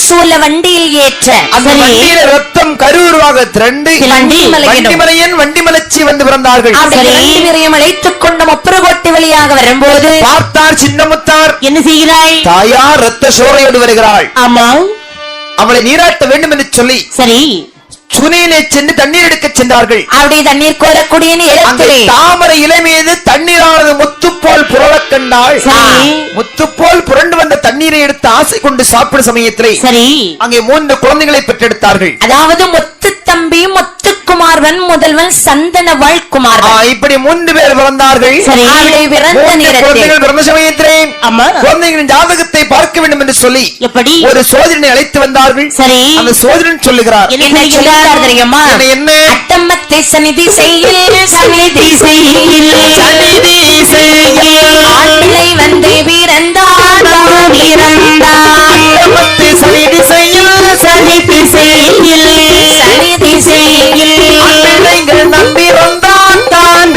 சூழ வண்டியில் ஏற்ற அந்த வண்டியில ரத்தம் கருவுருவாக திரண்டு வண்டிமலையன் வண்டிமலச்சி வந்து பிறந்தார்கள். அழைத்துக் கொண்ட முப்புறகோட்டை வழியாக வரும்போது பார்த்தார் சின்னமுத்தார். என்ன செய்கிறாய்? தாயார் ரத்த சோரையோடு வருகிறாள். ஆமா, அவளை நீராட்ட வேண்டும் என்று சொல்லி சரி சுனையிலே சென்று தண்ணீர் எடுக்க சென்றார்கள். அப்படி தண்ணீர் கோரக்கூடிய நேரத்திலே தாமரை இலை மீது தண்ணீரானது முத்து போல் புரளக் கண்டாள். முத்து போல் புரண்டு வந்த தண்ணீரை எடுத்து ஆசை கொண்டு சாப்பிடும் சமயத்திலே சரி அங்கே 3 குழந்தைகளை பெற்றெடுத்தார்கள். அதாவது முத்து தம்பி, முத்துக்குமார்வன், முதல்வன் சந்தனவாள் குமார்வன், இப்படி 3 பேர் பிறந்தார்கள். குழந்தைகள் பிறந்த சமயத்திலே குழந்தைகளின் ஜாதகத்தை பார்க்க வேண்டும் என்று சொல்லி எப்படி ஒரு சோதனை அழைத்து வந்தார்கள். சரி அந்த சோதனை சொல்லுகிறார். தெரியுமா? என்ன? அட்டமத்தை சனிதி செய்யில் சனிதி செய்யில் சனிதி செய்யில் ஆண்களை வந்து வீரந்தான் அட்டமத்தை சனிதி செய்யில் சனிதி செய்யில் சனிதி செய்யில் ஆண்கள் நம்பி வந்தான் தான்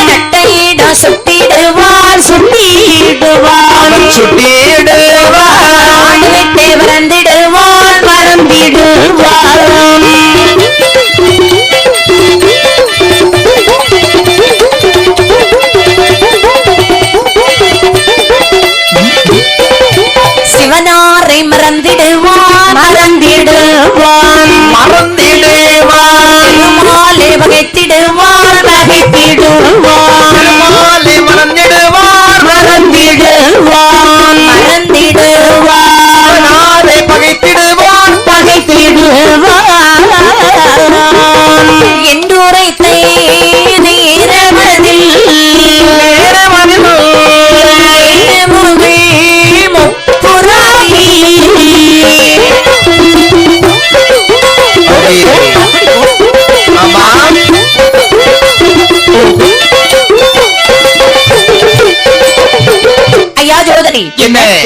நட்டையிட சுட்டிடுவார் சுட்டிடுவார் சுட்டிடுவார் விட்டு வறந்திடுவார் மறந்திடுவார். சிவனாரை மறந்திடுவான் மறந்திடுவான் மறந்திடுவான் மாலை வகைத்திடுவான் வகைத்திடுவான் மாலை மறந்திடுவான் மறந்திடுவான் மறந்திடுவான் நாளை பகைத்திடுவான் பகைத்திடுவான் என்றுரைத்தை நேரமதில்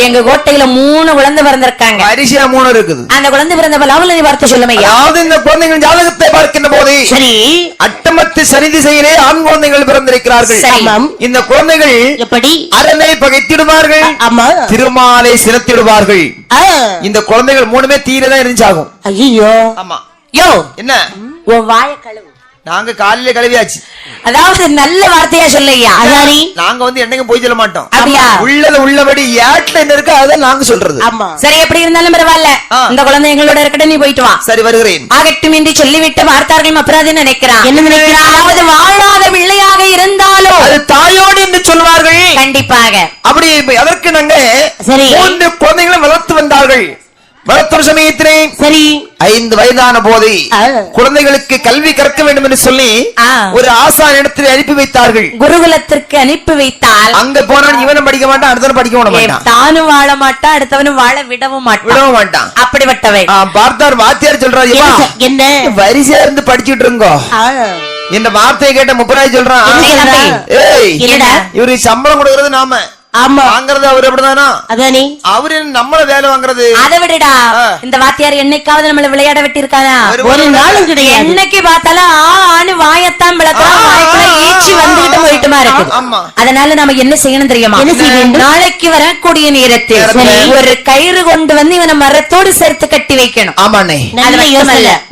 எங்க கோட்டையில 3 குழந்தை பிறந்திருக்காங்க. அரிசியா 3 இருக்குது. அந்த குழந்தை பிறந்த பலாவல் வார்த்தை சொல்லுமையா? அதாவது இந்த குழந்தைகள் ஜாதகத்தை பார்க்கின்ற போது சரி அட்டமத்து சனிதி செய்யலே ஆண் குழந்தைகள் பிறந்திருக்கிறார்கள். இந்த குழந்தைகள் எப்படி அரனை பகைத்திடுவார்கள், திருமாலை சினத்திடுவார்கள். இந்த குழந்தைகள் 3மே தீரதான் இருந்துச்சாகும். ஐயோ ஆமா யோ என்ன உன் வாய கழுவு. நாங்க காலையில கழுவியாச்சு. அதாவது நல்ல வார்த்தையா சொல்லையா? அதானி நாங்க வந்து என்னைக்கும் போய் சொல்ல மாட்டோம். அப்படியா? உள்ளது உள்ளபடி ஏட்ல என்ன இருக்கு அதான் நாங்க சொல்றது. சரி எப்படி இருந்தாலும் பரவாயில்ல, இந்த குழந்தை எங்களோட இருக்கட்டும், நீ போயிட்டு வா. சரி வருகிறேன். ஆகட்டும் என்று சொல்லிவிட்டு பார்த்தார்கள். அபராதம் நினைக்கிறான். என்ன நினைக்கிறான்? அதாவது வாழாத பிள்ளையாக இருந்தாலும் அது தாயோடு என்று சொல்வார்கள். கண்டிப்பாக அப்படி அதற்கு நாங்க 3 குழந்தைகளை வளர்த்து வந்தார்கள். வளர்த்தும் சமயத்திலே சரி 5 வயதான போது குழந்தைகளுக்கு கல்வி கற்க வேண்டும் என்று சொல்லி ஒரு ஆசான் இடத்தில் அனுப்பி வைத்தார்கள். குருகுலத்திற்கு அனுப்பி வைத்தால் அங்க போனான் இவனும் படிக்க மாட்டான், அடுத்தவனும் படிக்க மாட்டான், தானும் வாழ மாட்டான், அடுத்தவனும் வாழ விடவும் மாட்டான். அப்படிப்பட்டவை பார்த்தார். வாத்தியார் சொல்றாரு, என்ன வரிசையா இருந்து படிச்சுட்டு இருங்கோ இந்த வார்த்தையை கேட்ட முப்பராய் சொல்றான், இவருக்கு சம்பளம் கொடுக்கறது நாம வாங்கறது அவரு அப்படிதானா? அதானே அவரு நம்மள வேலை வாங்குறது. அதை விடுடா, இந்த வாத்தியார் என்னைக்காவது நம்மள விளையாட விட்டு இருக்கானா? ஒரு நாளும் கிடையாது. என்னைக்கு பார்த்தாலும் ஆணு வாயத்தான் ஏச்சி வந்துகிட்டு போயிட்டுமா இருக்கு. அதனால நம்ம என்ன செய்யணும் தெரியுமா? நாளைக்கு வரக்கூடிய நேரத்தில் ஒரு கயிறு கொண்டு வந்து இவனை மரத்தோடு சேர்த்து கட்டி வைக்கணும். ஆமாண்ணே,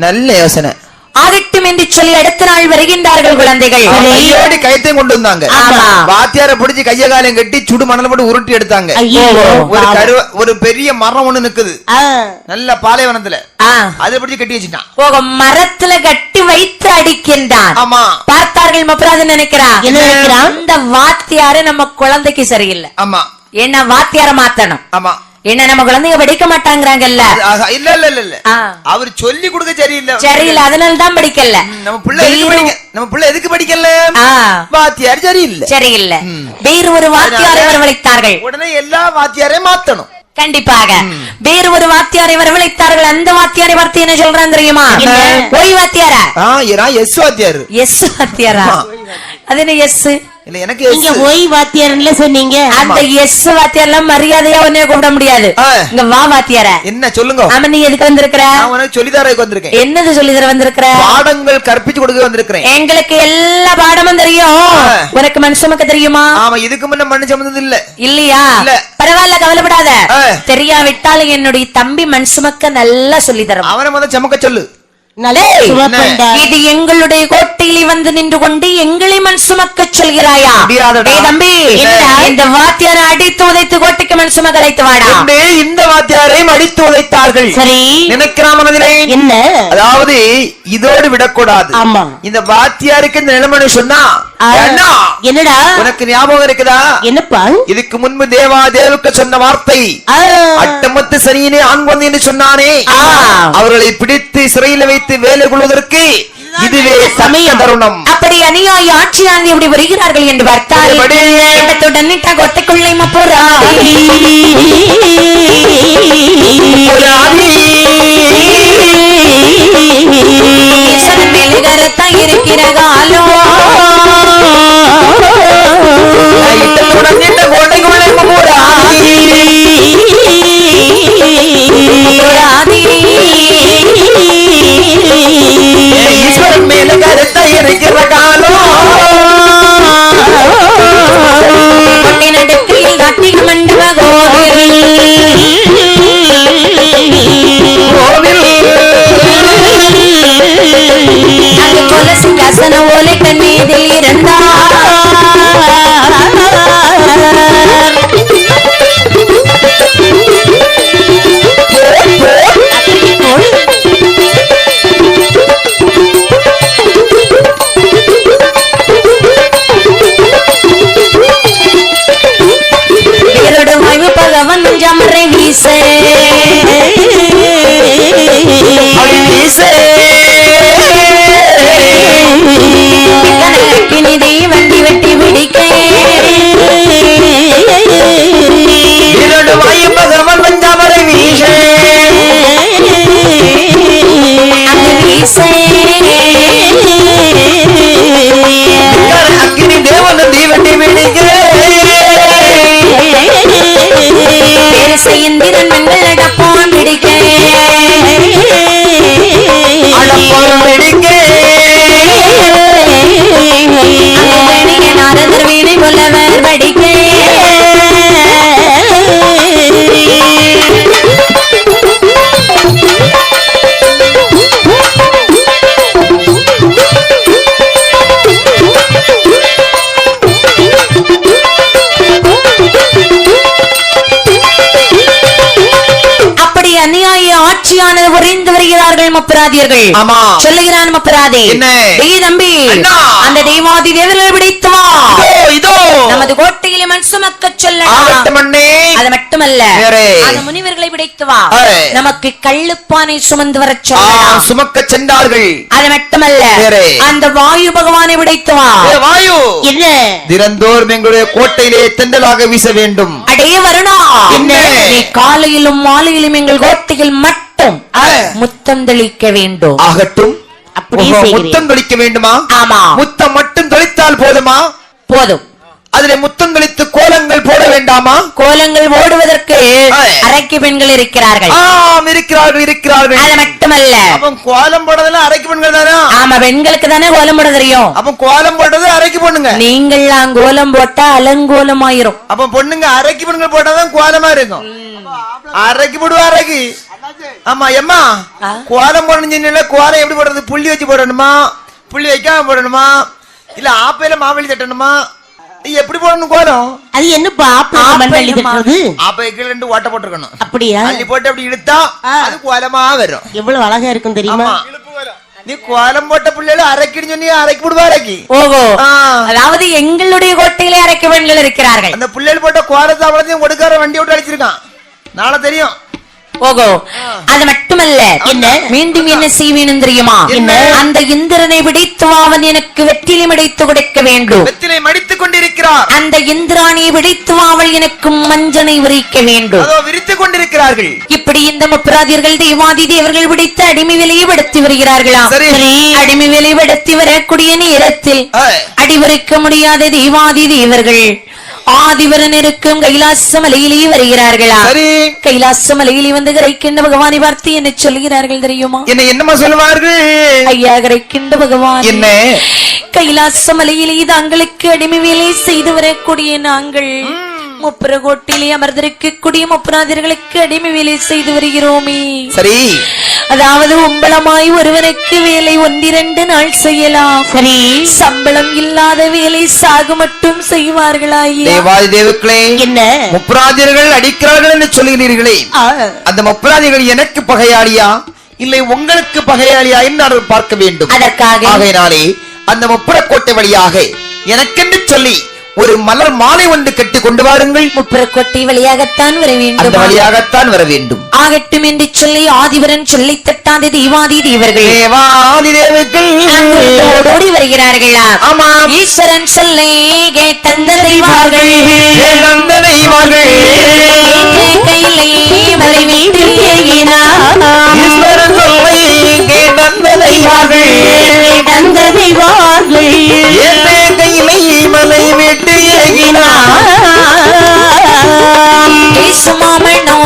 நல்ல யோசனை. ஆகட்டும் என்று சொல்லி அடுத்த நாள் வருகின்றார்கள் குழந்தைகள். கையோடு கயத்தையும் கொண்டு வந்தாங்க. வாத்தியார பிடிச்சி கைய காலம் கட்டி சுடு மணல் போட்டு உருட்டி எடுத்தாங்க. ஒரு பெரிய மரம் ஒண்ணு நிக்குது நல்ல பாலைவனத்துல, அதை பிடிச்சி கட்டி வச்சுட்டான். மரத்துல கட்டி வைத்து அடிக்கின்றான். ஆமா பார்த்தார்கள். மப்ராதன் நினைக்கிறான், என்ன நினைக்கிறான்? இந்த வாத்தியார நம்ம குழந்தைக்கு சரியில்லை. ஆமா என்ன வாத்தியார மாத்தணும். ஆமா என்ன நம்ம குழந்தைங்க படிக்க மாட்டாங்கறாங்கல்ல. இல்ல இல்ல இல்ல அவர் சொல்லி கொடுக்க சரியில்லை, அதனால தான் படிக்கல. நம்ம பிள்ளை எதுக்கு படிக்கல? வாத்தியார் சரியில்லை. வேறு ஒரு வாத்தியாரை வரவழைத்தார்கள். உடனே எல்லா வாத்தியாரையும் மாத்தணும். கண்டிப்பாக வேறு ஒரு வாத்தியாரை வரவழைத்தார்கள். அந்த வாத்தியாரை வார்த்தை என்ன சொல்றான் தெரியுமா? ஓய் வாத்தியாரா? எஸ் வாத்தியார். எஸ் வாத்தியாரா? அது என்ன எஸ்? இல்ல எனக்கு நீங்க போய் வாத்தியார்ல சொன்னீங்க. அந்த எஸ் வாத்தியார்லாம் மரியாதையா உன்னைய கூப்பிட முடியாது. இங்க வா வாத்தியார. என்ன சொல்லுங்க. ஆமா நீ எதுக்கு வந்திருக்கிற? நான் உனக்கு சொல்லிதரக்கு வந்திருக்கேன். என்னது சொல்லிதர வந்திருக்கிற? பாடங்கள் கற்பிச்சு கொடுக்க வந்திருக்கேன். எங்களுக்கு எல்லா பாடமும் தெரியும். உனக்கு மண் சுமக்க தெரியுமா? ஆமா இதுக்கு முன்ன மண் சுமந்தது இல்ல. இல்லையா? பரவாயில்ல கவலைப்படாத. தெரியாவிட்டாலும் என்னுடைய தம்பி மண் சுமக்க நல்லா சொல்லி தரும். அவனை முதல்ல சுமக்க சொல்லு. இது எங்களுடைய கோட்டையில் வந்து நின்று கொண்டு எங்களை மண் சுமக்க சொல்கிறாயா? தம்பி இந்த வாத்தியாரை அடித்து உதைத்து கோட்டைக்கு மண் சுமக்க அழைத்து வாடா. இந்த வாத்தியாரை அடித்து உதைத்தார்கள். சரி நினைக்கிறான் மனதிலே என்ன? அதாவது இதோடு விடக்கூடாது. ஆமா இந்த வாத்தியாருக்கு இந்த நிலைமை சொன்னா என்னடா உனக்கு ஞாபகம் இருக்குதா? என்னப்பா இதுக்கு முன்பு தேவாதேவுக்கு சொன்ன வார்த்தை அட்டமத்து சனியினே ஆண் குழந்தை என்று சொன்னானே, அவர்களை பிடித்து சிறையில் வைத்து வேலை கொள்வதற்கு இதுவே சமய தருணம். அப்படி அநியாய ஆட்சியாளர் எப்படி வருகிறார்கள் என்று பார்த்தால் கொட்டைக்குள்ளே மேலகரத்தான் இருக்கிற காலம் ஈஸ்வரன் மேல கருத்தை இருக்கிற காலம் நடக்கையில் காட்டிக மண்டப கோவில் சிங்காசன ஓலை கண்ணீதில் இருந்தார். பகவன் ஜமரை வீச நிதி வண்டி வெட்டி பிடிக்க பகவன் ஜமரை வீச அக்கினி தேவன் நதி வண்டி பிடிக்க இந்திரன் மங்கள் அடப்பான் பிடிக்க நாரதர் வீணை கொல்லவர் படிக்க ஆட்சியானது உறைந்து வருகிறார்கள் மப்பராதியர்கள். சொல்லுகிறான் மப்பராதி தம்பி அந்த தெய்வாதி தேவர்களை பிடித்துவா நமது கோட்டையிலே மண் சுமக்க சொல்லலாம். அது மட்டுமல்ல அந்த முனிவர்களை பிடித்துவா நமக்கு கள்ளுப்பானை சுமந்து வர சொல்லலாம். சுமக்க சென்றார்கள். அது மட்டுமல்ல அந்த வாயு பகவானை பிடித்துவா வாயு என்ன தினந்தோறும் எங்களுடைய கோட்டையிலே தெண்டலாக வீச வேண்டும். அடைய வருணா நீ காலையிலும் மாலையிலும் எங்கள் கோட்டையில் மட்டும் முத்தம் தெளிக்க வேண்டும். ஆகட்டும். முத்தம் தெளிக்க வேண்டுமா? ஆமா முத்தம் மட்டும் தெளித்தால் போதுமா? போதும். அதிலே முத்தம் தெளித்து கோலங்கள் போட வேண்டாமா? கோலங்கள் போடுவதற்கு அரைக்கு பெண்கள் இருக்கிறார்கள். இருக்கிறார்கள். அது மட்டுமல்ல அப்ப கோலம் போடுறதுல அரைக்கு பெண்கள் தானே? ஆமா பெண்களுக்கு தானே கோலம் போட தெரியும். அப்ப கோலம் போடுறது அரைக்கு பொண்ணுங்க. நீங்கள்லாம் கோலம் போட்டா அலங்கோலம் ஆயிரும். அப்ப பொண்ணுங்க அரைக்கு பெண்கள் போட்டாதான் கோலமா இருக்கும். அரைக்கு போடுவா அரைக்கு. ஆமா எம்மா கோலம் போடணும். கோலம் எப்படி போடுறது? புள்ளி வச்சு போடணுமா? புள்ளி வைக்காம போடணுமா? இல்ல ஆப்பையில மாவெளி தட்டணுமா? எப்படி போடணும் கோலம்? அது என்னப்பா ஆப்பைக்கு ரெண்டு ஓட்ட போட்டுருக்கணும். அப்படியா? அள்ளி போட்டு அப்படி இழுத்தா அது கோலமா வரும். எவ்வளவு அழகா இருக்கும் தெரியுமா? நீ கோலம் போட்ட பிள்ளைகள் அரைக்கின்னு சொன்னி அரைக்கி விடுவா அரைக்கி. ஓஹோ அதாவது எங்களுடைய கோட்டையிலே அரைக்க பெண்கள் இருக்கிறார்கள். அந்த பிள்ளைகள் போட்ட கோலத்தை அவ்வளத்தையும் கொடுக்கார வண்டி விட்டு அடிச்சிருக்கான். நாளை தெரியும். ஓகோ அது மட்டுமல்ல என்ன மீண்டும் என்ன செய்வேன் தெரியுமா? அந்த இந்திரனை பிடித்து அவன் எனக்கு வெற்றிலை மடித்து கொடுக்க வேண்டும். வெற்றிலை மடித்துக் கொண்டிருக்கிறார். அந்த இந்திராணியை பிடித்து அவள் எனக்கு மஞ்சனை விரிக்க வேண்டும். விரித்துக் கொண்டிருக்கிறார். அடிக்கிறார்கள். இப்படி இந்த முப்பராதியர்கள் தேவாதி தேவர்கள் பிடித்த அடிமை விலையை படுத்தி வருகிறார்களாம். அடிமை விலை படுத்தி வரக்கூடிய நேரத்தில் அடிவரைக்க முடியாத தேவாதி தேவர்கள் ஆதிவரன் இருக்கும் கைலாச மலையிலேயே வருகிறார்களா? கைலாச மலையிலே வந்து கரைக்கின்ற பகவானை பார்த்து என்ன சொல்லுகிறார்கள் தெரியுமா? என்னமா சொல்லுவார்கள்? ஐயா, கரைக்கின்ற பகவான் என்ன கைலாச மலையிலே தங்களுக்கு அடிமை வேலை செய்து வரக்கூடிய நாங்கள் முப்பரகோட்டிலே அமர்ந்திருக்கக்கூடிய முப்பராதிர்களுக்கு அடிமை வேலை செய்து வருகிறோமே. சரி, அதாவது உம்பளமாய் ஒருவனுக்கு வேலை 1-2 நாள் செய்யலாம். சரி, சம்பளம் இல்லாத வேலை சாகு மட்டும் செய்வார்களாயே. தேவாதி தேவர்களே, என்ன முப்பராதிகள் அடிக்கிறார்கள் என்று சொல்லுகிறீர்களே, அந்த முப்பராதிகள் எனக்கு பகையாளியா இல்லை உங்களுக்கு பகையாளியா என்று பார்க்க வேண்டும். அதற்காக ஆகையினாலே அந்த முப்பரக்கோட்டை வழியாக எனக்கென்று சொல்லி ஒரு மலர் மாலை ஒன்று கட்டி கொண்டு வாருங்கள். முப்பரக்கோட்டை வழியாகத்தான் வர வேண்டும். அந்த வழியாகத்தான் வர வேண்டும். ஆகட்டும் என்று சொல்லி ஆதிவரன் சொல்லி தட்டாத தேவாதி தேவர்கள் தேவாதி தேவர்கள் ஓடி வருகிறார்களா? ஆமா, ஈஸ்வரன் சொல்லை கேட்டந்த தெய்வார்கள் கையிலே மலை வீட்டில் ஈஸ்வரன் சொல்லை கேட்டந்த தெய்வார்கள் கையிலே மலை விட்டு சுமாமனோ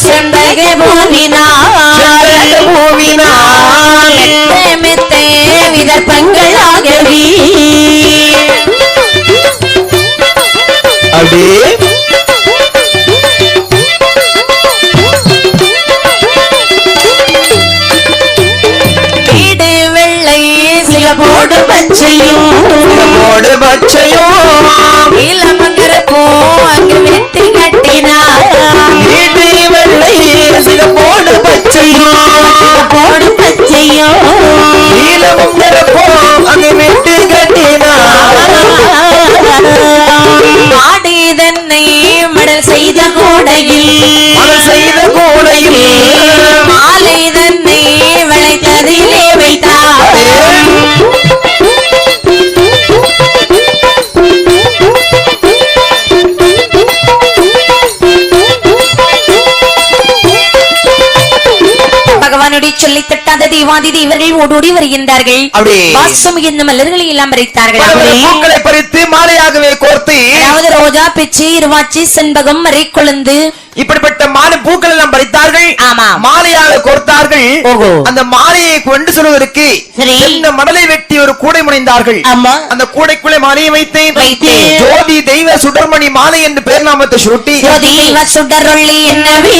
செண்டக பூவினா மெத்தே விதர்ப்பங்களாகவே அப்படியே வீடு வெள்ளை சிலபோடு பச்சையோ இளமங்கரப்போ அங்கு வெட்டி கட்டினார். வீடு வெள்ளை சிலபோடு பச்சையோ இளமங்கரப்போ அங்கு வெட்டி கட்டினார். ஆடி தன்னை மடல் செய்த கோடையில் மாலை தன்னை வளைத்ததிலே வைத்தார். பகவானுடைய சொல்லி தட்டாத தேவாதி தேவர்கள் ஓடோடி வருகின்றார்கள். வாசம் இந்த மலர்களை எல்லாம் பறித்தார்கள். பூக்களை பறித்து மாலையாகவே கோர்த்து, அதாவது ரோஜா, பிச்சை, இருவாச்சி, செண்பகம், மறை கொழுந்து இப்படிப்பட்ட மாலை பூக்கள் எல்லாம் பறித்தார்கள். ஆமா, மாலையாக கோர்த்தார்கள். அந்த மாலையை கொண்டு செல்வதற்கு இந்த மடலை வெட்டி ஒரு கூடை முனைந்தார்கள். அந்த கூடைக்குள்ளே மாலையை வைத்து ஜோதி தெய்வ சுடர்மணி மாலை என்று பெயர் நாமத்தை சூட்டி சுடரொள்ளி என்னவே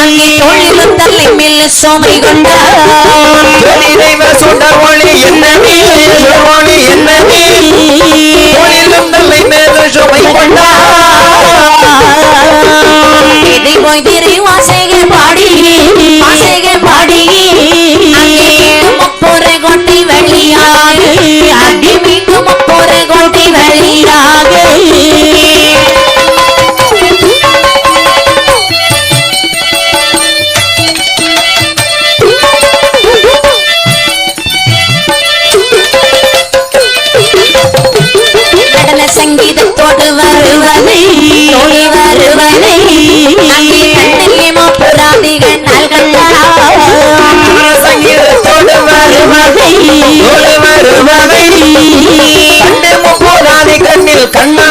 அங்கே தோழி வந்தல்லை மேல் சோமை கொண்டார். ஜோதி தெய்வ சுடர்மணி என்னவே தோழி வந்தல்லை மேல் சோமை கொண்டார். இதை போய் திரை வாசகை பாடி அங்கே முப்போர கோட்டை வழியாக அங்கே மீண்டும் முப்போர கோட்டை வழியாக நடன சங்கீதத்தோடு வருவதை அங்கே கண்ணிலே முப்பராதிகள் சங்கீதத்தோடு வருவதை கண்டு முப்போராதி கண்ணில் கண்ணா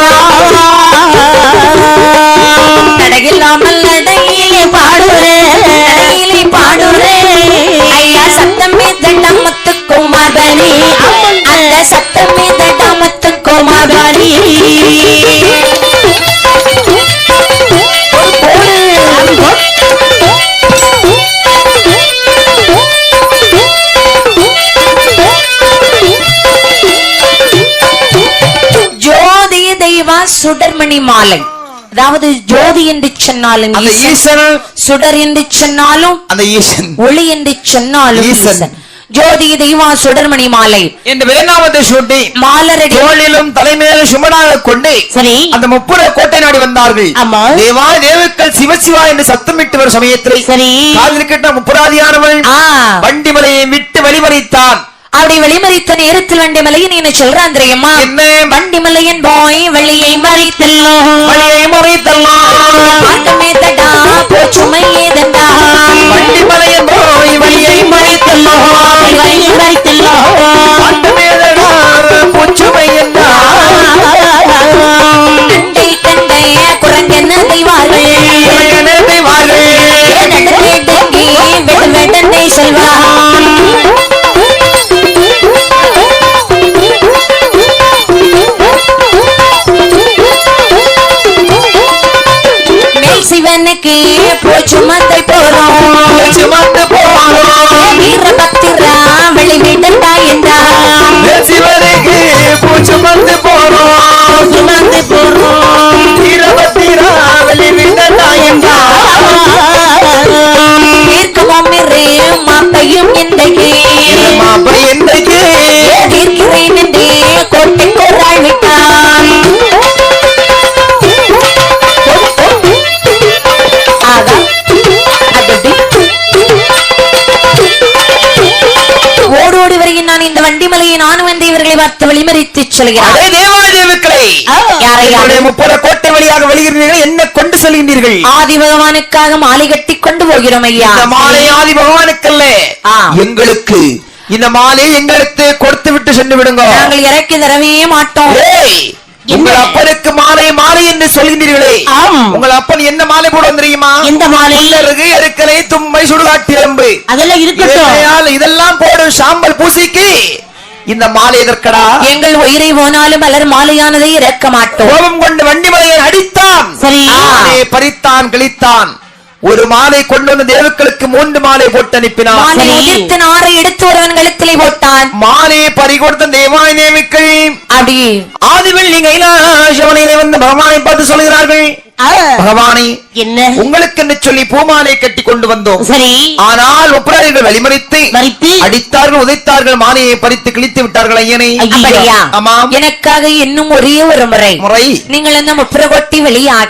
தடையில்லாமல் நடையிலே பாடுறே ஐயா சத்தமே தண்டமத்து குமாரனே அந்த சத்தமே தண்டமத்து குமாரனே ஜோதி தெய்வா சுடர்மணி மாலை. அதாவது ஜோதி என்று சொன்னாலும் சுடர் என்று சொன்னாலும் அந்த ஈசன், ஒளி என்று சொன்னாலும் ஈசன். ஜோதி தெய்வா சுடர்மணி மாலை இந்த வேணாமத்தை சூட்டி மாலரடி தோளிலும் தலைமையில சுமனாக கொண்டு சரி அந்த முப்புற கோட்டை நாடி வந்தார்கள். தேவா தேவக்கள் சிவசிவா என்று சத்தமிட்டு வரும் சமயத்தில் சரி காதில் கேட்ட முப்புராதியானவள் வண்டிமலையை விட்டு வழிமறித்தான். அப்படி வெளிமறித்த நேரத்தில் வண்டிமலையை நீ சொல்றான் தெரியுமா? என்ன வண்டிமலையன் போய் வழியை மறித்தல்லோ மறித்தல்லோ சிவனுக்கு பூச்சுமத்தை போறோம் வீரபத்திரா வெளிவிடண்டா என்றா சிவனுக்கு பூச்சுமந்து போறோம் வீரபத்திரா வெளிவிடண்டா என்றா மாப்பையும் இன்றைக்கு தீர்க்கிறேன் என்றே கோட்டை கொள்ளாய் விட்டான் ஓடோடி வருகிறேன் நான் இந்த வண்டிமலையை நானும் வந்து இவர்களை பார்த்து வெளிமறித்து சொல்கிறேன் கோட்டை வழியாக வெளியிருந்தீர்கள் என்ன கொண்டு செல்கின்றீர்கள் ஆதி பகவானுக்காக மாலை கட்டி கொண்டு போகிறோம் ஐயா மாலை ஆதி பகவானுக்கல்ல எங்களுக்கு இந்த மாலை எங்களுக்கு கொடுத்து விட்டு சென்று விடுங்க நாங்கள் இறக்கி தரவே மாட்டோம் உங்கள் அப்பனுக்கு மாலை மாலை என்று சொல்கின்றீர்களே உங்கள் அப்பன் என்ன மாலை போட தெரியுமா எந்த மாலை எருக்கலை தும்பை சுடுகாட்டு எறும்பு அதெல்லாம் இருக்கட்டும் இதெல்லாம் போடும் சாம்பல் பூசிக்கு இந்த மாலை எதற்கடா எங்கள் உயிரை போனாலும் பலர் மாலையானதை இறக்க மாட்டோம் கோபம் கொண்டு வண்டி மலையை அடித்தான் சரி பறித்தான் கிழித்தான் ஒரு மாலை கொண்டு வந்த தேவர்களுக்கு 3 மாலை போட்டு அனுப்பினான் எடுத்து ஒருவன் கழுத்திலே போட்டான் மாலையை பறிகொடுத்த தேவாய் நேமிக்கள் அப்படி ஆதிவில் நீங்க வந்து பகவானை பார்த்து சொல்கிறார்கள் பகவானே என்ன உங்களுக்கு என்று சொல்லி பூமாலை கட்டி கொண்டு வந்தோம் சரி ஆனால் ஒப்பராதிகள் வழிமறித்து அடித்தார்கள் உதைத்தார்கள் மாலையை பறித்து கிழித்து விட்டார்கள் ஐயனை அப்படியா ஆமாம் எனக்காக இன்னும் ஒரே ஒரு முறை நீங்கள் இந்த முப்புற கொட்டி வெளியாக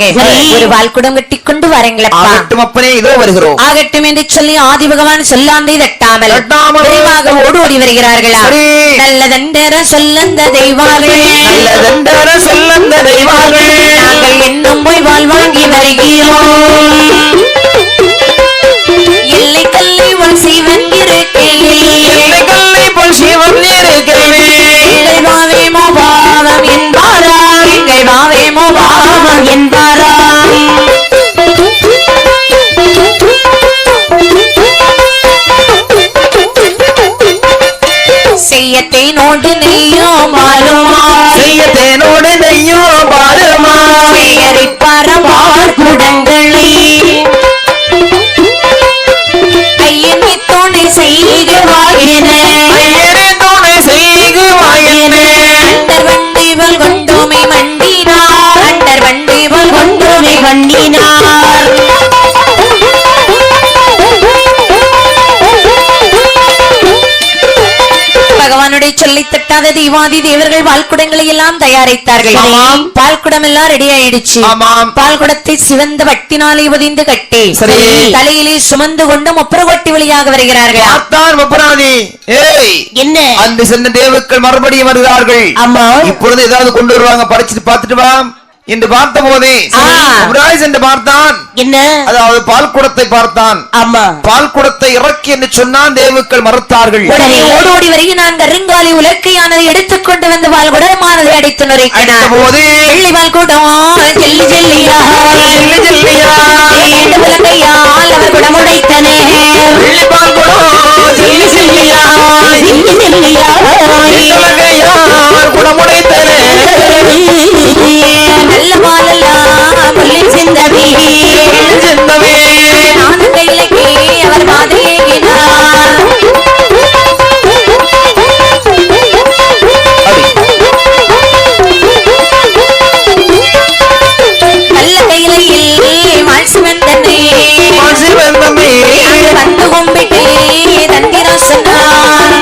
ஒரு வால்குடம் கட்டி கொண்டு வரங்களப்பா ஆகட்டும் அப்பனே இதோ வருகிறோம் ஆகட்டும் என்று சொல்லி ஆதி பகவான் சொல்லாந்தை தட்டாமல் விரைவாக ஓடி ஓடி வருகிறார்களா நல்லதென்ற சொல்லந்த தெய்வார்கள் நல்லதென்ற சொல்லந்த தெய்வார்கள் நாங்கள் இன்னும் போய் வாழ்வாங்கி வருகிறோம் எல்லை கல்லை உன் சிவன் எல்லை கல்லை போல் சிவன் எங்கள் பாவேமோ பாவம் என்பாரா எங்கள் பாவேமோ பாவம் என்பாரா செய்யத்தேனோடு நெய்யோ மாறுமா செய்யத்தேனோடு நெய்யோ மாறுமா பரமார் குடங்களே ஐயனை துணை செய்குவாயின அண்டர் வண்டிவல் கொண்டோமை மண்டினார் அண்டர் வண்டிவல் கொண்டோமை மண்டினார் பகவானுடைய சொல்லி தட்டாத தெய்வாதி தேவர்கள் பால்குடங்களை எல்லாம் தயாரித்தார்கள் பால்குடம் எல்லாம் ரெடி ஆயிடுச்சு பால்குடத்தை சிவந்த வட்டினாலே உதிந்து கட்டி தலையிலே சுமந்து கொண்டு முப்புற கொட்டி வழியாக வருகிறார்கள் என்ன அந்த சென்ற தேவர்கள் மறுபடியும் வருகிறார்கள் இப்பொழுது ஏதாவது கொண்டு வருவாங்க பறிச்சுட்டு பார்த்துட்டு வா என்று பார்த்த போதே என்று பார்த்தான் என்ன அதாவது பால் குடத்தை பார்த்தான் பால் குடத்தை இறக்கி என்று சொன்னான் தேவுக்கள் மறுத்தார்கள் ஓடி ஓடி வருகி நான் கருங்காலி உலக்கையானதை எடுத்துக்கொண்டு வந்து பால் குடமானதை அடித்து நுரைக்கினார் போது வெள்ளி பால் குடம் ஜெல்லி ஜெல்லியா ஜெல்லி ஜெல்லியா உலகையால் அவர் குடமுடைத்தனே வெள்ளி பால் குடம் ஜெல்லி ஜெல்லியா ஜெல்லி ஜெல்லியா உலகையால் குடமுடைத்தனே நல்ல பாலெல்லாம் முள்ளி சிந்தவே நானும் கையிலக்கே அவர் மாதிரியார் நல்ல கையிலையில் மாசி வந்தனே வந்து கும்பிட்டே தந்திரா சொன்னார்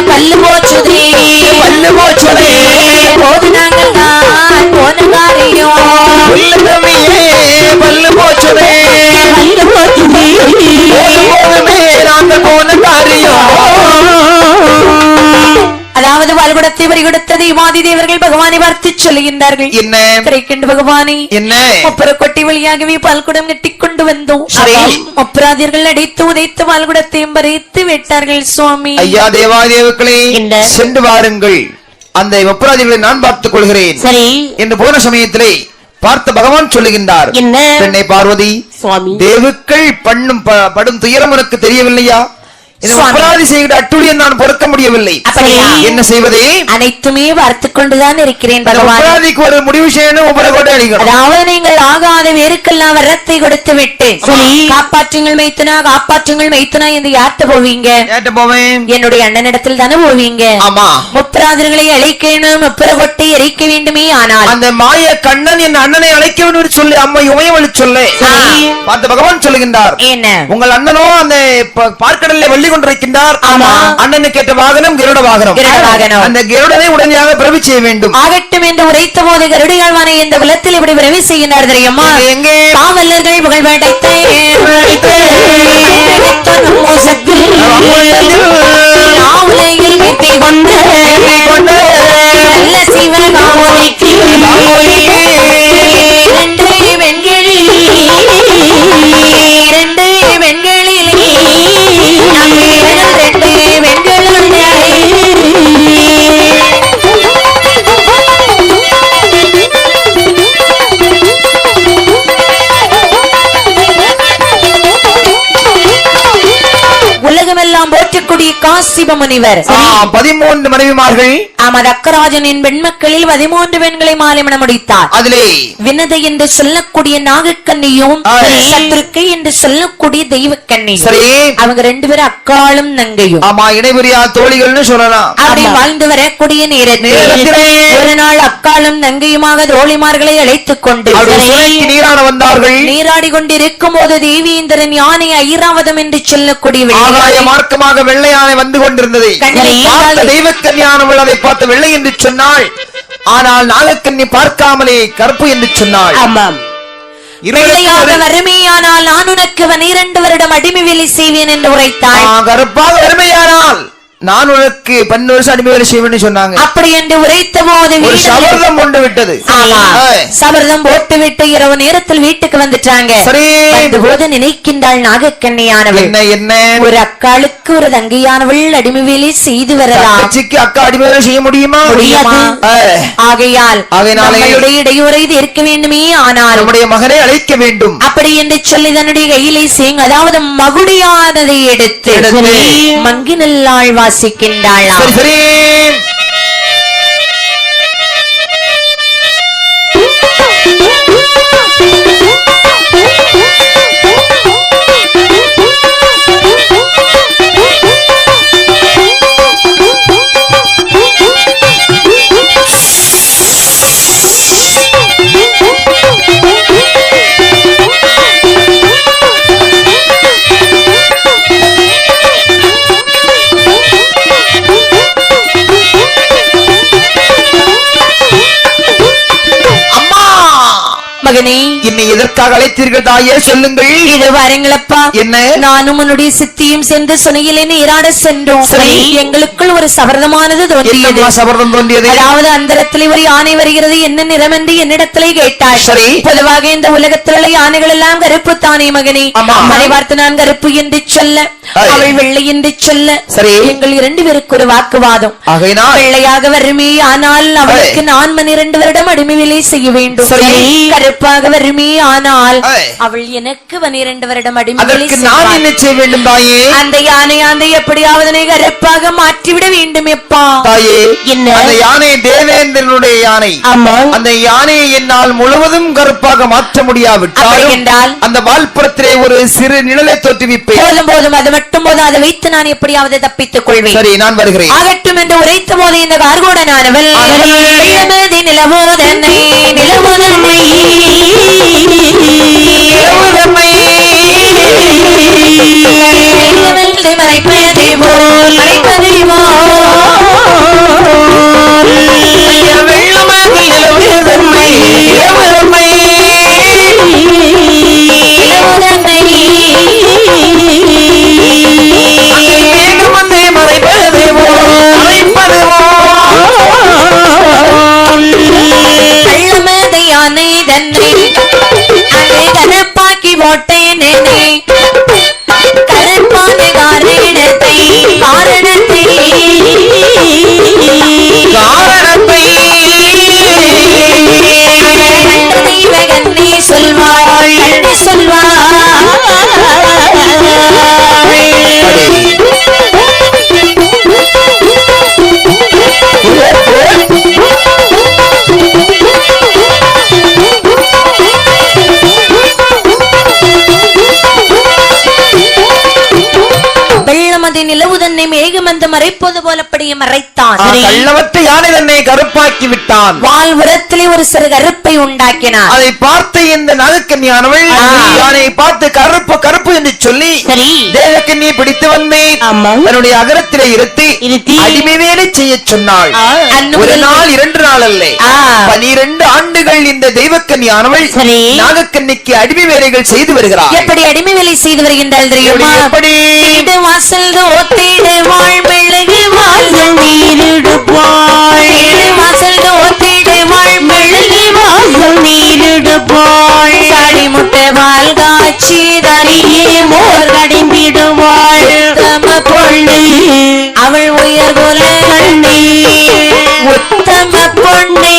பல்லு போச்சுதே போது நாங்கள் தான் போன காரியம் பல்லு போச்சுதே நாங்கள் போன காரியம் அதாவது பால்குடத்தை பறிகொடுத்த தெய்வாதி தேவர்கள் பகவானை பார்த்து சொல்லுகின்றார்கள் என்ன திரைக்கண்டு பகவானே என்ன முப்புற கொட்டி வழியாகவே பால்குடம் கட்டிக் கொண்டு வந்தோம் முப்பராதியர்கள் அடைத்து உதைத்து பால்குடத்தையும் பறித்து விட்டார்கள் சுவாமி ஐயா தேவாதேவுக்களே சென்று வாருங்கள் அந்த முப்பராதிகளை நான் பார்த்துக் கொள்கிறேன் சரி என்று போன சமயத்திலே பார்த்த பகவான் சொல்லுகின்றார் என்ன பெண்ணை பார்வதி சுவாமி தேவுக்கள் படும் துயரம் உனக்கு தெரியவில்லையா அபராதி செய்கிற அட்டுழியம் நான் பொறுக்க முடியவில்லை. என்ன செய்வதே? அனைத்துமே பார்த்துக் கொண்டுதான் இருக்கிறேன் பகவான். அபராதிக்கு ஒரு முடிவு செய்யணும். அதாவது நீங்கள் ஆகாத வேருக்கெல்லாம் வரத்தை கொடுத்து விட்டு காப்பாற்றுங்கள் மைத்துனா, காப்பாற்றுங்கள் மைத்துனா என்று யார்கிட்ட போவீங்க? என்னுடைய அண்ணனிடத்தில் தானே போவீங்க. முப்பராதர்களை அழைக்கணும், முப்பரகொட்டை எரிக்க வேண்டுமே. ஆனால் அந்த மாய கண்ணன் என் அண்ணனை அழைக்க வேண்டும் சொல்லி அம்மா உமையவளி சொல்ல பார்த்த பகவான் சொல்லுகின்றார். என்ன? உங்கள் அண்ணனோ அந்த பார்க்கடலை வள்ளி கொண்டிருக்கின்றார். அண்ணனை கேட்ட வாகனம் கருட வாகனம். அந்த கருடனை உடனடியாக பிரவி செய்ய வேண்டும். ஆகட்டும் என்று உரைத்த போது கருடையாழ்வானை இந்த குலத்தில் இப்படி பிரவி செய்கின்றார் தெரியுமா? எங்கே? காவலர்கள் புகழ் படைத்த ஆவுலையில் வெற்றி கொண்டு நல்ல சிவகாமோதிக்கு இரண்டு வெண்களில் இரண்டு வெண்களில் ரெண்டு வெண்களும் உலகமெல்லாம் போற்றக்கூடிய காசிப முனிவர் 13 மனைவிமார்கள். அக்கராஜனின் பெண்மக்களில் 13 பெண்களை மாலைமணம் முடித்தார். அதிலே வினதை என்று சொல்லக்கூடிய நாகக்கண்ணியும் சத்துருக்கை என்று சொல்லக்கூடிய தெய்வக்கண்ணியும் சரி, அவங்க 2 பேரும் அக்காளும் நங்கையும். ஆமா, இணைபுரியா தோழிகள்னு சொல்லலாம். அப்படி வாழ்ந்து வரக்கூடிய நேரத்தில் ஒரு நாள் அக்காளும் நங்கையுமாக தோழிமார்களை அழைத்துக் கொண்டு நீராட வந்தார்கள். நீராடி கொண்டிருக்கும் போது தேவீந்திரன் யானை ஐராவதம் என்று சொல்லக்கூடிய மார்க்கமாக வெள்ளை யானை வந்து கொண்டிருந்தது. தெய்வக்கன்னியானவள் அதை பார்த்த வெள்ளை என்று சொன்னாள். ஆனால் நாகக்கண்ணி பார்க்காமலே கருப்பு என்று சொன்னாள். ஆமாம், வறுமையானால் நான் உனக்கு 12 வருடம் அடிமை வேலை செய்வேன் என்று உரைத்தாள். கருப்பாக வறுமையானால் நான் உனக்கு 12 வருஷம் அடிமை வேலை செய்வேன் சொன்னாங்க. அப்படி என்று உரைத்த போது சபதம் கொண்டு விட்டது. சபதம் போட்டு விட்டு இரவு நேரத்தில் வீட்டுக்கு வந்துட்டாங்க. போது நினைக்கின்றாள் நாகக்கண்ணியானவள், என்ன ஒரு அக்காளுக்கு ஒரு தங்கையானவள் அடிமை வேலை செய்து வரலாம். அக்கா அடிமை வேலை செய்ய முடியுமா? ஆகையால் இடையூறை இருக்க வேண்டுமே. ஆனால் நம்முடைய மகனை அழைக்க வேண்டும். அப்படி என்று சொல்லி தன்னுடைய கையிலே செய்யும், அதாவது மகுடியானதை எடுத்து மங்கினல்லாள் வாசிக்கின்றாள். சரி, மகனே, என்னை எதற்காக அழைத்தீர்கள் தாயே? சொல்லுங்கள். இது பாருங்களப்பா, என்ன? நானும் உன்னுடைய சித்தியும் சென்று சுனையிலே நீராட சென்றோம். எங்களுக்குள் ஒரு சபர்தமானது தோன்றியது. சபர்தம் தோன்றியது, அதாவது அந்தரத்தில் ஒரு யானை வருகிறது, என்ன நிறம் என்று என்னிடத்திலே கேட்டாள். சரி, பொதுவாக இந்த உலகத்தில் உள்ள யானைகள் எல்லாம் கருப்பு தானே மகனே. அதை பார்த்து நான் கருப்பு என்று சொல்ல, அவள் வெள்ளை என்று சொல்ல, சரி, எங்கள் 2 பேருக்கு ஒரு வாக்குவாதம். வெள்ளையாக வருமே ஆனால் அவளுக்கு நான் 12 வருடம் அடிமை வேலை செய்ய வேண்டும். கருப்பாக வருமே ஆனால் அவள் எனக்கு 12 வருடம் அடிமை வேலை செய்ய வேண்டும். தாயே, அந்த யானை எப்படியாவது கருப்பாக மாற்றிவிட வேண்டும். எப்பா தாயே, என்ன? அந்த யானை தேவேந்திரனுடைய யானை. அந்த யானையை என்னால் முழுவதும் கருப்பாக மாற்ற முடியாவிட்டால் அந்த வால்புறத்திலே ஒரு சிறு நிழலை தோற்றுவிப்பேன். போதும், அது மட்டும் போது அதை வைத்து நான் எப்படியாவது தப்பித்துக் கொள்வேன். சரி, நான் வருகிறேன். ஆகட்டும் என்று உரைத்த போது இந்த கார்கோடனானவள் நிலவோதனை நிலவோதனை மறைப்பதை போல் மறைப்பதை யானை தன்னை அதை கருப்பாக்கி போட்டேன். கருப்பான காரணத்தை அதை நிலவு தன்னை மேகம் வந்து மறைப்பது போலப்படியே மறைத்தான். கள்ளவற்ற யானை தன்னை கருப்பாக்கி விட்டான். வாழ்வுரத்திலே ஒரு சிறு கருப்பை உண்டாக்கினான். அதை பார்த்து இந்த நாகக்கன்னியானவள் யானை பார்த்து கருப்பு கருப்பு என்று சொல்லி தேவக்கண்ணி பிடித்து வந்தேன் தன்னுடைய அகரத்திலே இருத்தி அடிமை வேலை செய்ய சொன்னாள். ஒரு நாள் 2 நாள் அல்ல 12 ஆண்டுகள் இந்த தெய்வக்கன்னியானவள் நாகக்கண்ணிக்கு அடிமை வேலைகள் செய்து வருகிறார். எப்படி அடிமை வேலை செய்து வருகின்றாள் தெரியுமா? எப்படி வாசல் ஓத்திடு வாழ்மெழுகு வாசல் நீரிடுப்பாள். வாசல் ஓத்திடு வாழ்மெழுகு வாசல் நீரிடுப்பாள். சாடி முட்டை பால் காட்சி தனியே மோர் கடிம்பிடுவாள். தம பொண்ணு அவள் உயர் போல கண்ணே உத்தம பொண்ணே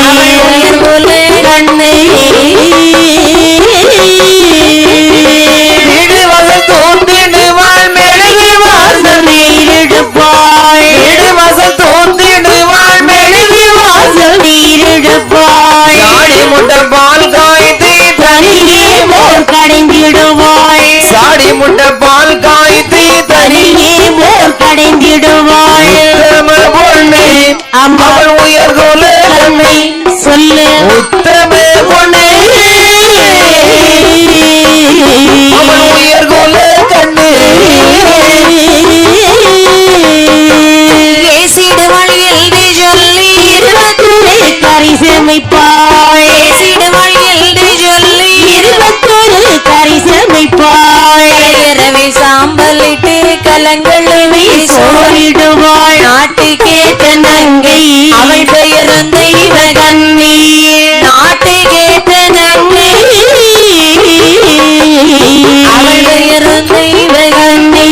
அவள் உயர் போல கண்ணே சாடி முட்டை பால் காய்த்து தனியே மோர் கடைந்திடுவாள். அவள் உயர் போல கண்ணை சொல்லு உத்தம பொண்ணே அவள் உயர் போல கண்ணு ஏசிடுவாள் என்று சொல்லி 21 கரிசமைப்பாள். ஏசிடுவாள் என்று சொல்லி 21 கரிசமைப்பாள். இரவே சாம்பலிட்டு கலங்கள் வீசோடிடுவாள். நாட்டுக்கேற்ற நங்கை அவள் பெயர் தெய்வ கண்ணி. நாட்டுக்கேற்ற நங்கை அவள் பெயர் தெய்வ கண்ணி.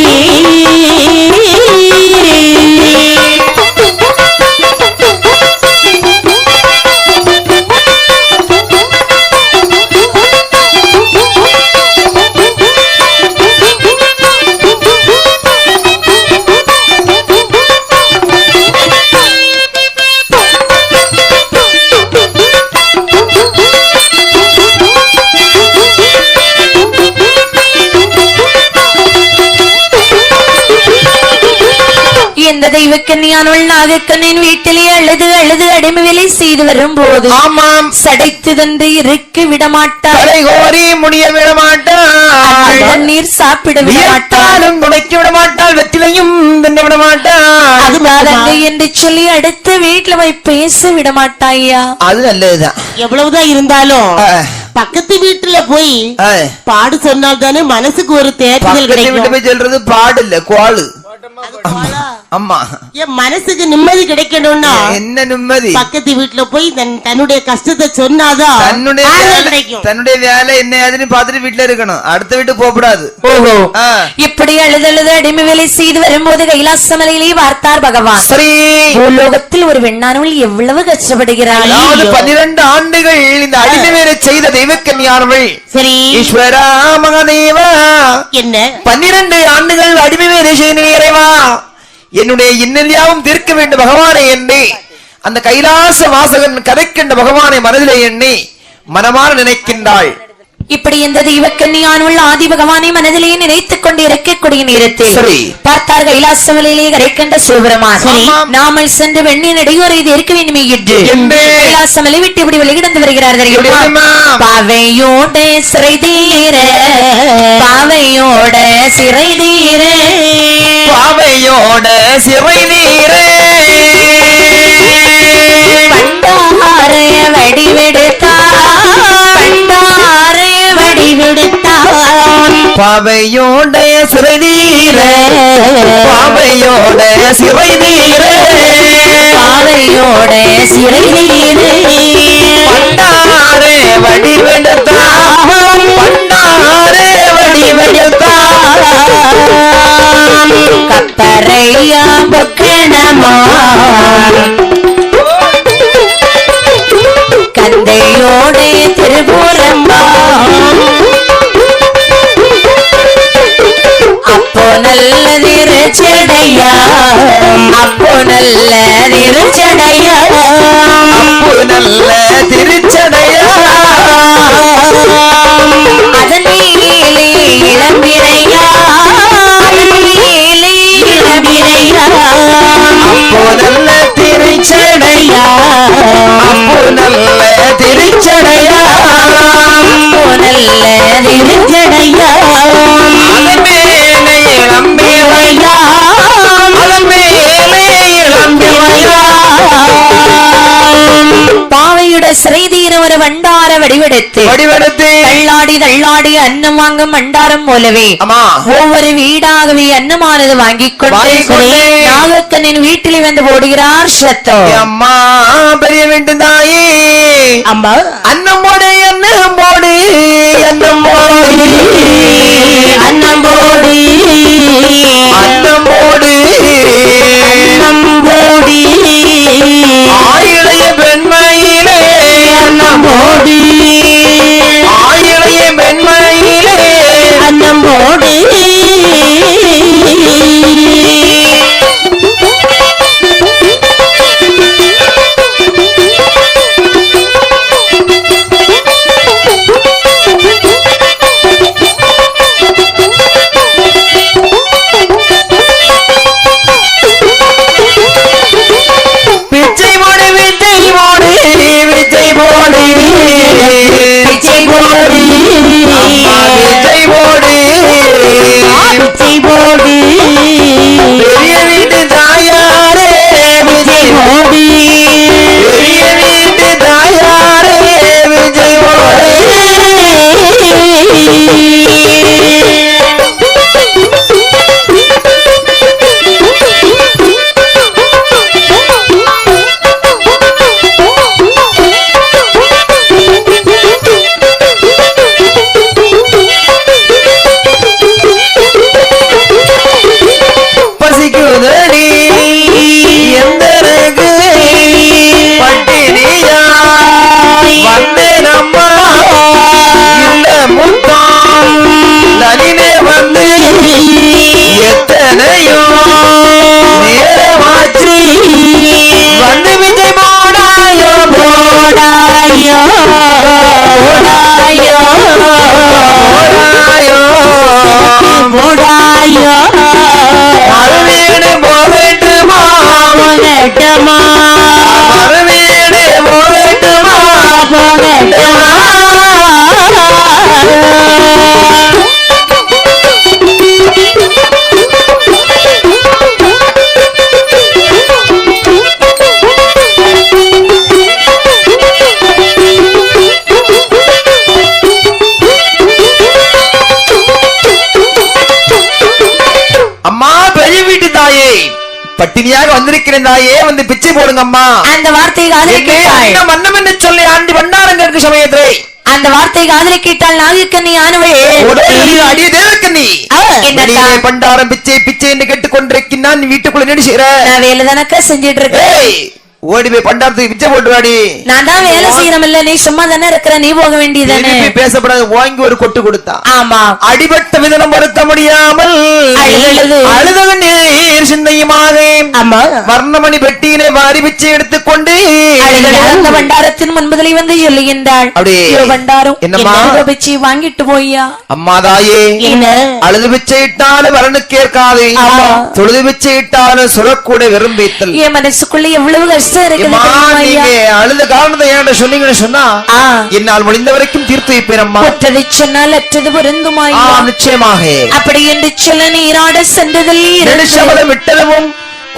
இந்த தெய்வக்கன்னியானவள் நாகக்கண்ணின் வீட்டிலே அழுது அழுது அடிமை வேலை செய்து வரும் போது ஆமாம் சடைத்து தந்து இருக்க விடமாட்டாள். கோரி முடிய விடமாட்டாள். நீர் சாப்பிட விடமாட்டாலும் துடைக்க விடமாட்டாள். வெற்றிலையும் தின்ன விடமாட்டாள். அது நாதங்க என்று சொல்லி அடுத்த வீட்டுல போய் பேச விடமாட்டாயா? அது நல்லதுதான். எவ்வளவுதான் இருந்தாலும் பக்கத்து வீட்டுல போய் பாடு சொன்னால் தானே மனசுக்கு ஒரு தேர்தல் கிடைக்கும். சொல்றது பாடு இல்ல கோளு. அம்மா என் மனசுக்கு நிம்மதி கிடைக்கணும்னா என்ன நிம்மதி? பக்கத்து வீட்டுல போய் தன்னுடைய கஷ்டத்தை சொன்னாதான் தன்னுடைய வேலை என்ன ஏதுன்னு பாத்துட்டு வீட்டுல இருக்கணும். அடுத்த வீட்டு போகக்கூடாது. ஓஹோ, இப்படி அழுதழுது அடிமை வேலை செய்து வரும்போது கைலாச மலையிலே பார்த்தார் பகவான். சரி, பூலோகத்தில் ஒரு பெண்ணானவள் எவ்வளவு கஷ்டப்படுகிறாள். 12 ஆண்டுகள் இந்த அடிமை வேலை செய்த தெய்வக்கன்னியானவள். சரி, ஈஸ்வரா மகாதேவா என்ன 12 ஆண்டுகள் அடிமை வேலை செய்த இறைவா, என்னுடைய இன்னலியாவும் தீர்க்க வேண்டும் பகவானை எண்ணி அந்த கைலாச வாசகன் கதைக்கின்ற பகவானை மனதிலே எண்ணி மனமாற நினைக்கின்றாள். இப்படி இந்த தெய்வக்கன்னியானவள் ஆதி பகவானை மனதிலேயே நினைத்துக் கொண்டு இருக்கக்கூடிய நேரத்தில் பார்த்தார் கைலாசமலையிலே கரைக்கின்ற சிவபெருமான். நாமல் சென்று வெண்ணின் இடையூறு இது இருக்க வேண்டுமே என்று கைலாசமலை விட்டு இப்படி வெளியிடந்து வருகிறார்கள். பாவையோட சிறை தீர பாவையோட சிறை தீர பாவையோட சிறை தீர பண்டார வடிவெடுத்தார் பண்டார வடிவெடுத்தார் பாவையோட சிறை தீர பாவையோட சிறை தீர பாவையோட சிறை தீர பண்டாரே வடிவெடுத்தார் பண்டாரே வடிவெடுத்தார் கப்பரையா பொக்கணமா கந்தையோட திருபுரம்பா அப்போ நல்ல திருச்சடையா அப்போ நல்ல திருச்சடையா அப்போ நல்ல திருச்சடையா அதன் மேலே இளம்பிர திருச்சடையா அப்போ நல்ல திருச்சடையா அப்போ நல்ல திருச்சடையா அதன் மேலே இளம்பிவையா அதன் மேலே இளம்பிவையா பாவையுட சிறைதீர ஒரு வண்டார வடிவெடுத்து தள்ளாடி அன்னம் வாங்கும் வண்டாரம் போலவே ஒவ்வொரு வீடாகவே அன்னமானது வாங்கிக் கொண்டு நாகக்கண்ணின் வீட்டில் வந்து போடுகிறார் சத்தோ. அம்மா பெரிய வேண்டும் தாயே அம்மா அன்னம் போடு அன்னம் போடு அன்னம் போடு அன்னம் போடு அன்னம் போடு அன்னம் போடு ஆயிழைய பெண்மையிலே அன்னம் போடு ஆயிழைய பெண்மையிலே அன்னம் போடு பிச்சை போடு விஜய் போடு விஜய் போடு பிச்சை போடு அம்மா விஜய் போடு பிச்சை போடு பெரிய வீட்டு தாயாரே விஜய் போடு பெரிய வீட்டு தாயாரே விஜய் போடு பசிக்குதடி எந்தனக்கு பட்டினியா வந்தேனம்மா இல்ல முத்தம் நனினே வந்து எத்தனையோ நேரமாச்சு வந்து விஜய் போடாயோ போடாயோ போடாயோ போடாயோ போடாயோ மறுவீடு போகட்டுமா போகட்டுமா மறுவீடு போகட்டுமா போகட்டுமா அம்மா பெரிய வீட்டு தாயே பட்டினியாக வந்திருக்கிறேன் தாயே வந்து பிச்சை போடுங்க அம்மா அந்த வார்த்தையை காதலி கேட்டாள். மன்னம் என்று சொல்லி ஆண்டி பண்டாரங்க சமயத்திலே அந்த வார்த்தையை காதலி கேட்டால் நாகக்கண்ணி ஆனவள் அடிய தேவக்கண்ணி என்னடா? பண்டாரம் பிச்சை பிச்சை என்று கேட்டுக் கொண்டிருக்கிறான் நீ வீட்டுக்குள்ள என்ன செய்யற நான் வேலை தானக்கா செஞ்சிட்டு இருக்கேன். ஏய், ஓடி போய் பண்டாரத்துக்கு பிச்சை போட்டு வாடி நான் தான் வேலை செய்யறமில்ல, நீ சும்மா தானே இருக்கிற, நீ போக வேண்டியதானே. திருப்பி பேசப்படாது வாங்கி ஒரு கொட்டு கொடுத்தா ஆமா அடிபட்ட விதனம் வருத்த முடியாமல் அழுது. அழுத நீர் சிந்தையுமாக அம்மா வர்ணமணி பெட்டியிலே வாரி பிச்சை எடுத்துக்கொண்டு அந்த பண்டாரத்தின் முன்பதிலே வந்து சொல்லுகின்றாள். அப்படியே. ஐயோ, பண்டாரம் என்னம்மா? என்னோட பிச்சை வாங்கிட்டு போய்யா. அம்மா தாயே என்ன அழுது பிச்சை இட்டாலும் வரனுக்கு ஏற்காது ஆமா. தொழுது பிச்சை இட்டாலும் சுரக்கூட விரும்பித்தல் என் மனசுக்குள்ள எவ்வளவு கஷ்டம் இருக்குது அம்மா, தெரியுமா ஐயா? நீங்க அழுத காரணத்தை ஏன்டா சொன்னீங்கன்னு சொன்னா ஆ. என்னால் முடிந்த வரைக்கும் தீர்த்து வைப்பேன் அம்மா ஒற்றதை சொன்னால் அற்றது பொருந்துமாயா? நிச்சயமாக அப்படி என்று சொல்ல நீராட சென்றதில் இருந்து சபதம் விட்டதும்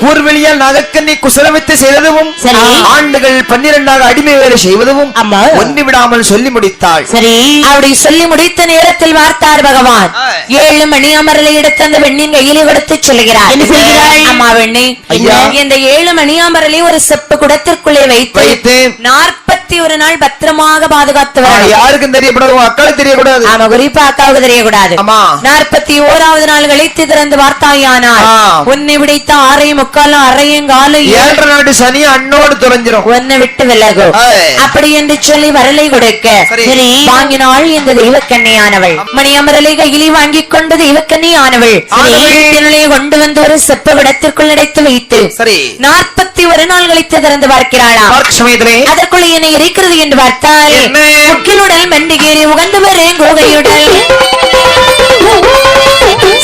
கூர்வெளியால் நாகக்கண்ணி குசலமித்து செய்ததும் சரி. ஆண்டுகள் 12 அடிமை வேலை செய்வதும் அம்மா. ஒன்று விடாமல் சொல்லி முடித்தாள் சரி அப்படி சொல்லி முடித்த நேரத்தில் வார்த்தார் பகவான் ஆ. 7 மணி அமரலை எடுத்து அந்த பெண்ணின் கையிலே கொடுத்து சொல்லுகிறார். என்ன செய்கிறாள்? அம்மா பெண்ணே, ஐயா. இந்த 7 மணி அமரலை ஒரு செப்பு குடத்திற்குள்ளே வைத்து வைத்து 41 நாள் பத்திரமாக பாதுகாத்து வரணும். யாருக்கும் தெரியக்கூடாது உன் அக்காளுக்கு தெரியக்கூடாது ஆமா, குறிப்பா அக்காவுக்கு தெரியக்கூடாது. ஆமா. 41வது நாள் கழித்து திறந்து வார்த்தாயானால் ஆ. உன்னை விடைத்த 6:45 6:15 7 நாடு சனி அண்ணோடு துறைஞ்சிரும் உன்னை விட்டு விலகும். ஏய். அப்படி என்று சொல்லி வரலை கொடுக்க சரி. சரி, வாங்கினாள் இந்த தெய்வக்கண்ணியானவள். மணி அமரலை கையிலே வாங்கிக் கொண்டு தெய்வக்கண்ணியானவள் ஆனவள். வீட்டினுள்ளே கொண்டு வந்து ஒரு செப்ப விடத்திற்குள் அடைத்து வைத்து சரி 41 நாள் கழித்து திறந்து பார்க்கிறாளாம். பார்க்க சமயத்திலே அதற்குள்ள என்ன இருக்கிறது என்று பார்த்தால் என்ன? முக்கிலுடல் மண்டிகேறி உகந்து வரேன் கோகையுடல்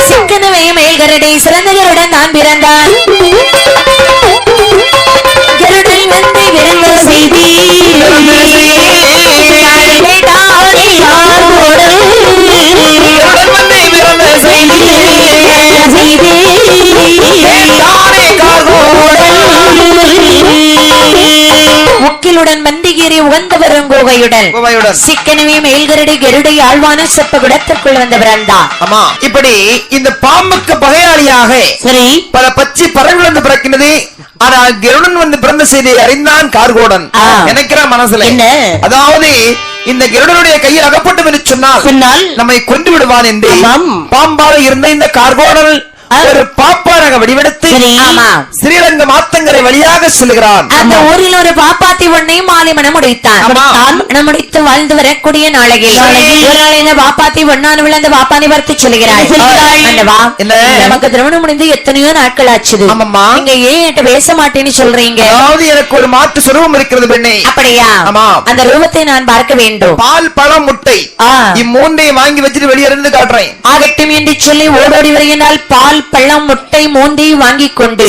சிக்கனவே மேல்கரடை சிறந்த கருடன் நான் பிறந்தான் கருடன் கோவையுடன் சிக்கனவே மேல்கரடி கருடை ஆழ்வான செப்ப குடத்திற்குள் வந்து பிறந்தான். ஆமா, இப்படி இந்த பாம்புக்கு பகையாளியாக சரி பல பச்சை பறவைகள் வந்து பிறக்கின்றது. ஆனால் கருடன் வந்து பிறந்த செய்தியை அறிந்தான் கார்கோடன். நினைக்கிற மனசுல என்ன, அதாவது இந்த கருடனுடைய கையில் அகப்பட்டும் என்று சொன்னால் நம்மை கொண்டு விடுவான் என்று பாம்பாக இருந்த இந்த கார்கோடன் ஒரு பாப்பாராக வடிவெடுத்து ஸ்ரீரங்க மாத்தங்கரை வழியாக செல்கிறான். அந்த ஊரில் ஒரு பாப்பாத்தி ஒன்னையும் மாலிமனம் முடித்தான். முடித்து வாழ்ந்து வரக்கூடிய நாளையில் இந்த பாப்பாத்தி ஒன்னான அந்த பாப்பானை வர்த்தி செல்கிறாள். நமக்கு திருமணம் முடிந்து எத்தனையோ நாட்கள் ஆச்சு. நீங்க ஏன் என்கிட்ட பேச மாட்டேன்னு சொல்றீங்க? அதாவது எனக்கு ஒரு மாற்று சுரூபம் இருக்கிறது பெண்ணே. அப்படியா? அந்த ரூபத்தை நான் பார்க்க வேண்டும். பால் பழம் முட்டை இம்மூன்றையும் வாங்கி வச்சுட்டு வெளியிருந்து காட்டுறேன். ஆகட்டும் என்று சொல்லி ஓடோடி வருகின்றால் பால் பழம் முட்டை மூந்தி வாங்கி கொண்டு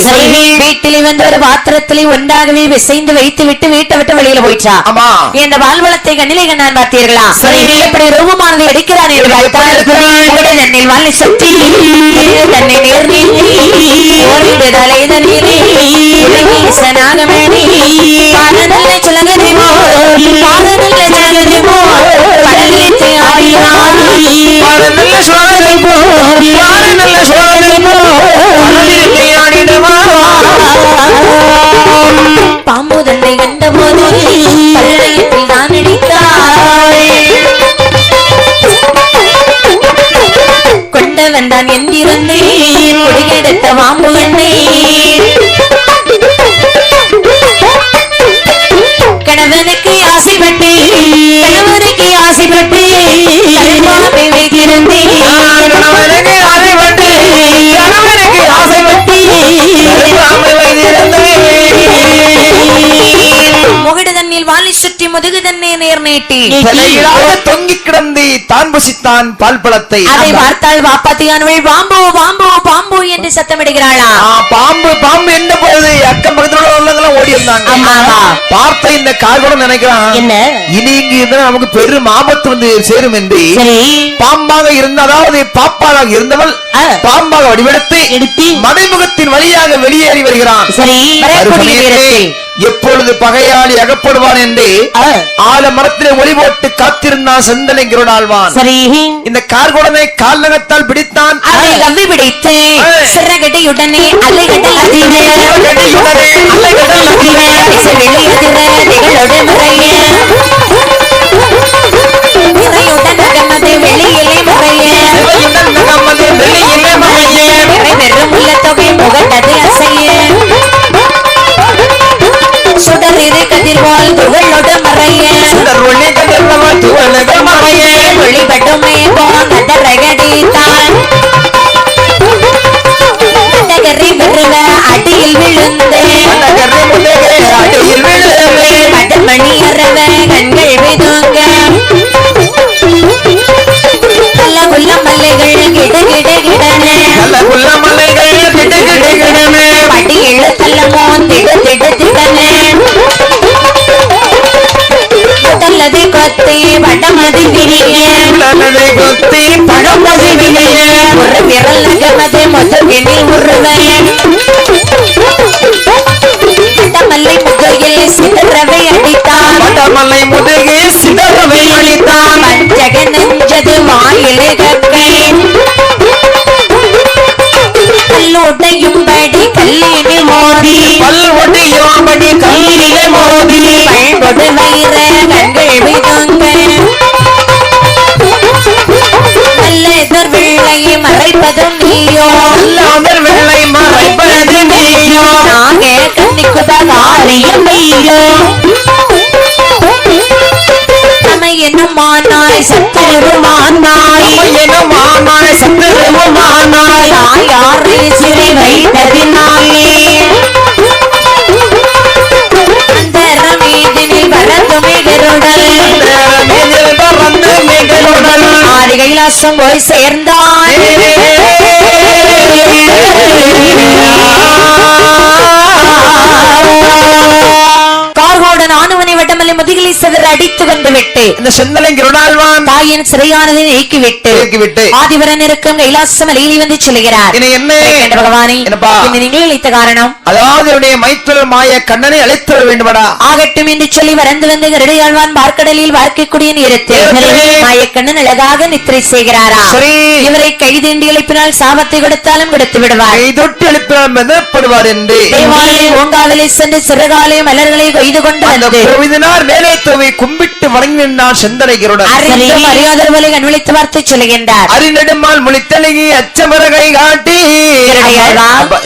வீட்டிலே வந்து ஒரு பாத்திரத்திலே ஒன்றாகவே விசைந்து வைத்து விட்டு வீட்டை விட்டு வெளியில போயிட்டா. இந்த வாழ்வளத்தை கண்ணிலே நான் பார்த்தீர்களா? எப்படி ரூபமானது எடுக்கிறான் என்று தன்னில் வாழ் சக்தி தன்னை பாம்பு தன்னை கண்ட போது பள்ளயத்தில் தான் அடித்தாய். கொண்ட வந்தான் எந்திருந்தே குடியெடுத்த பாம்பு கண்ணை கணவனுக்கு ஆசைப்பட்டு கணவனுக்கு ஆசைப்பட்டு வைத்திருந்தே முகடு தண்ணில் வாலி சுற்றி முதுகு தன்னை நேர் நீட்டி தொங்கி கிடந்து தான் புசித்தான் பால் பழத்தை. அதை பார்த்தால் பாப்பாத்தியானவள் பாம்பு பாம்பு பாம்பு என்று சத்தமிடுகிறாளா? பாம்பு பாம்பு என்ன போகுது? அக்கம் பக்கத்துல உள்ளவங்க ஓடி இருந்தாங்க. பார்த்த இந்த கார்கோடன் நினைக்கிறான், என்ன இனி இங்கு இருந்தா நமக்கு பெரும் ஆபத்து வந்து சேரும் என்று பாம்பாக இருந்த, அதாவது பாப்பாக இருந்தவள் பாம்பாக வடிவெடுத்து மறைமுகத்தின் வழியாக வெளியேறி வருகிறான். எப்பொழுது பகையாளி அகப்படுவான் என்று ஆலமரத்திலே ஒளி போட்டு காத்திருந்தான் செந்தனை கருடாழ்வான். இந்த கார்கோடனை கால் நகத்தால் பிடித்தான். அதை கவ்வி பிடித்து சிறகடியுடனே அலைகடல் வெளியிலே முறைய தொகை முகட்டது அசைய சுடரிரு கதிர்வால் துகளோடு மறைய ஒளிபட்டுமே போனதரகடித்தான் விருவ அடியில் விழுந்து மணி அறவ கண்கள் விதுங்க நல்ல உள்ள மல்லைகள் கிட கிட கிடனே படி எழுத்தல்லமோ திடு திடு திடனே முதல்லது கொத்தி வடமதி விரிய பழமதி விரிய ஒரு விரல் நகமது முதுகினில் உருவன் மல்லை முதுகில் சிதறவை அடித்தான். மஞ்சக நெஞ்சது வாயிலே கக்கை கல்லுடையும்படி கல்லினில் மோதி பல்கொடு வயிற கண்கள் விதுங்க நல்ல எதிர் வெள்ளை மறைப்பதும் நீயோ நாக கண்ணிக்குதாரியம் நீயோ நம்ம என்னும் மானாய் சத்துருமானாய் யாரை சிறை வைத்ததினாலே அந்த ரமீதினில் வரத்துமே கருடல் ஆறு கைலாசம் போய் சேர்ந்தான். கார்கோடன் ஆணுவனை வட்டமல்லை முதுகிலை சிதற அடித்து வந்து விட்டு இந்த செந்தலை கருடாழ்வான் மாயின் சிறையானதை நீக்கிவிட்டு ஆதிவரன் இருக்கும் கைலாசம் மலையில் வந்து சொல்லுகிறார். என்ன பகவானே, நீங்கள் அழைத்த காரணம்? அதாவது என்னுடைய மைத்துனர் மாய கண்ணனை அழைத்து வர வேண்டுமடா. ஆகட்டும் என்று சொல்லி வரந்து வந்து கருடையாழ்வான் பார்க்கடலில் பார்க்கக்கூடிய நேரத்தில் மாயக்கண்ணன் அழகாக நித்திரை செய்கிறாரா. இவரை கைதீண்டி எழுப்பினால் சாபத்தை கொடுத்தாலும் கொடுத்து விடுவார், கைதொட்டு எழுப்பினால் மெதப்படுவார் என்று ஓங்காவிலே சென்று சிறகாலே மலர்களை கொய்து கொண்டு வந்து மேலே தோவை கும்பிட்டு வணங்கி நின்றான் செந்தனைகிறோட அறியாதவர்களை கண்விழித்து வார்த்தை சொல்லுகின்றார். அறிநெடுமால் முழித்தழகி அச்சமரகை காட்டி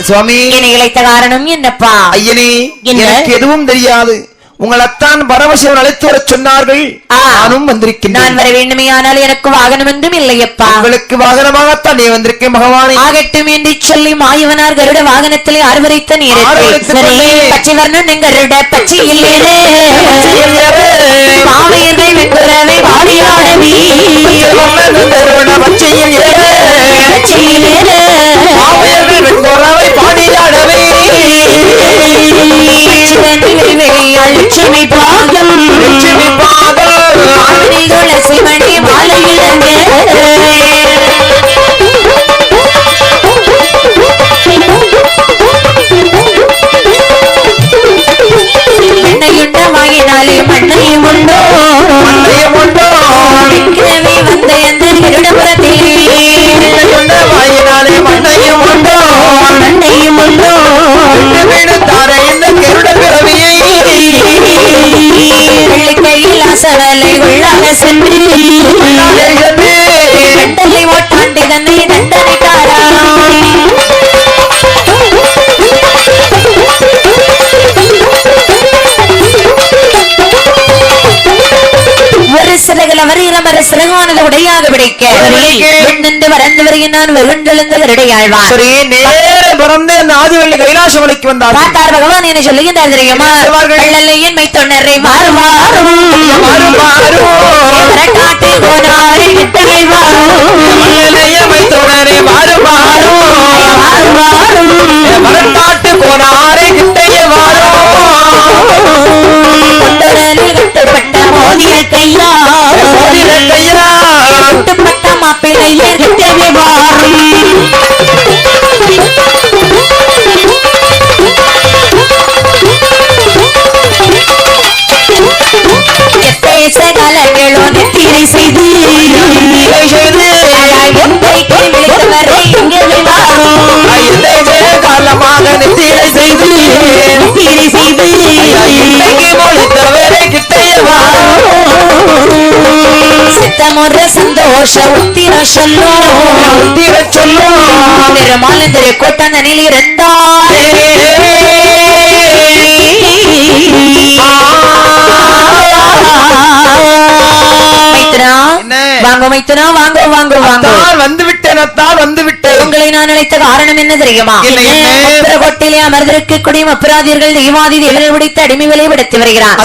சுவாமி இழைத்த காரணம் என்னப்பா? ஐயனே, எனக்கு எதுவும் தெரியாது. உங்களைத்தான் பரமசிவன் அழைத்து வர சொன்னார்கள். நானும் வந்திருக்கின்றேன். நான் வர வேண்டுமே, ஆனால் எனக்கு வாகனம் என்றும் இல்லையப்பா. உங்களுக்கு வாகனமாகத்தான் நீ வந்திருக்கேன் பகவானே. ஆகட்டும் என்று சொல்லி மாயவனார் கருட வாகனத்திலே அறுவரைத்த பச்சைவர்ணன் கருட பச்சை இல்லையே மாவையர்கள் வெண்குறவை வாடியாடவி பாடியாடவே லட்சுமி பாகம் துளசி மணி மாலையில் மண்ணையுண்ட வாயினாலே மண்ணையும் உண்டோ விக்கிரமே வந்த எந்த திருடபுரத்திலே வாயினாலே மண்ணையும் உண்டோ தார இந்த கருட பிறவியை கைலாசவலை உள்ளாக சென்று தண்டனை ஓட்டாண்டி தன்னை தண்டனைக்காரா ஒரு சிலகள் அவர் சிறகானது உடையாக பிடிக்க வரந்து வருகிறான் வெகுண்டெழுந்த கருடையாழ்வான். கைலாசமலைக்கு வந்தார். பார்த்தார் பகவான் என்ன சொல்லுகின்றார் தெரியுமா? என் மைத்தொன்னரை மாறுமாறுகாட்டு கோனாரை கிட்டகை வரட்டாட்டு கோனாரை கிட்டையே கட்டுப்பட்ட மோதிர கையா கட்டுப்பட்ட மாப்பிள்ளையே கிட்டவே வாரும் கலங்களோ நித்திரை செய்து விழித்தவரை இங்கே காலமாக நித்திரை செய்து சித்தமுற சந்தோஷ உத்திர சொல்லும் திருமாலந்திர கோட்டந்தனில் இருந்தார். வாங்க மைத்துனா, வாங்க வாங்க வாங்க. வந்து விட்டேன், வந்து விட்டேன். உங்களை நான் அழைத்த காரணம் என்ன தெரியுமா? கொட்டிலே அமர்ந்திருக்கக்கூடிய அபராதியர்கள் தெய்வாதி தேவர்கள் பிடித்து அடிமை விலை படுத்தி வருகிறார்.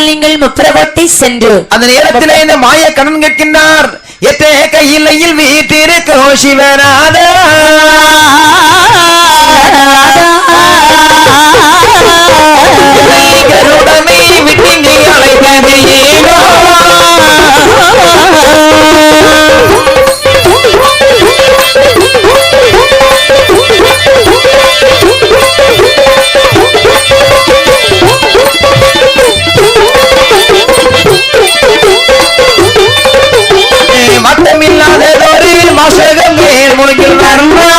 நீங்கள் முப்புறகொட்டி சென்று அந்த நேரத்தில் இந்த மாய கண்ணன் கேட்கின்றார், எத்தே கையிலையில் வீட்டிற்கு சிவநாத கருடனை விட்டு நீ அழைத்தது ஏனோ மட்டமில்லாததொரு மாசகம் முழுகில் வருமா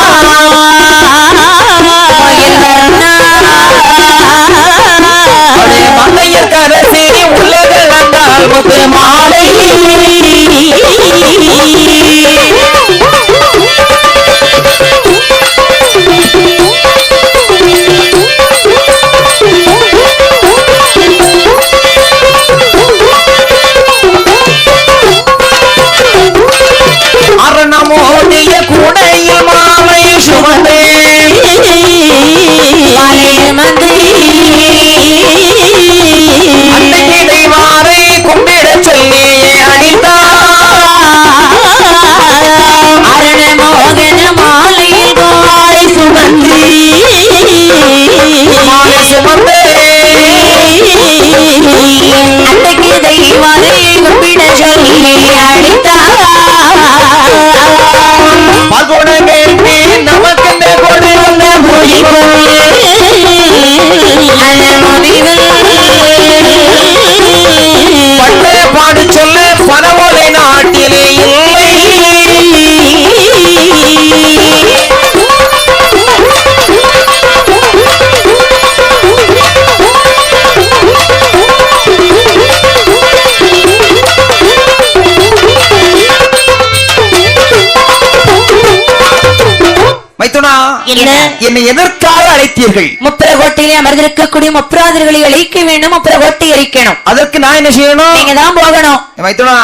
மைத்துனா என்னை எதற்காக அழைத்தீர்கள்? முப்பிரகோட்டையிலே அமர்ந்திருக்கக்கூடிய முப்பிராதர்களை அழைக்க வேண்டும், முப்பிரகோட்டை எரிக்கணும். அதற்கு நான் என்ன செய்யணும்? நீங்க தான் போகணும் மைத்துனா.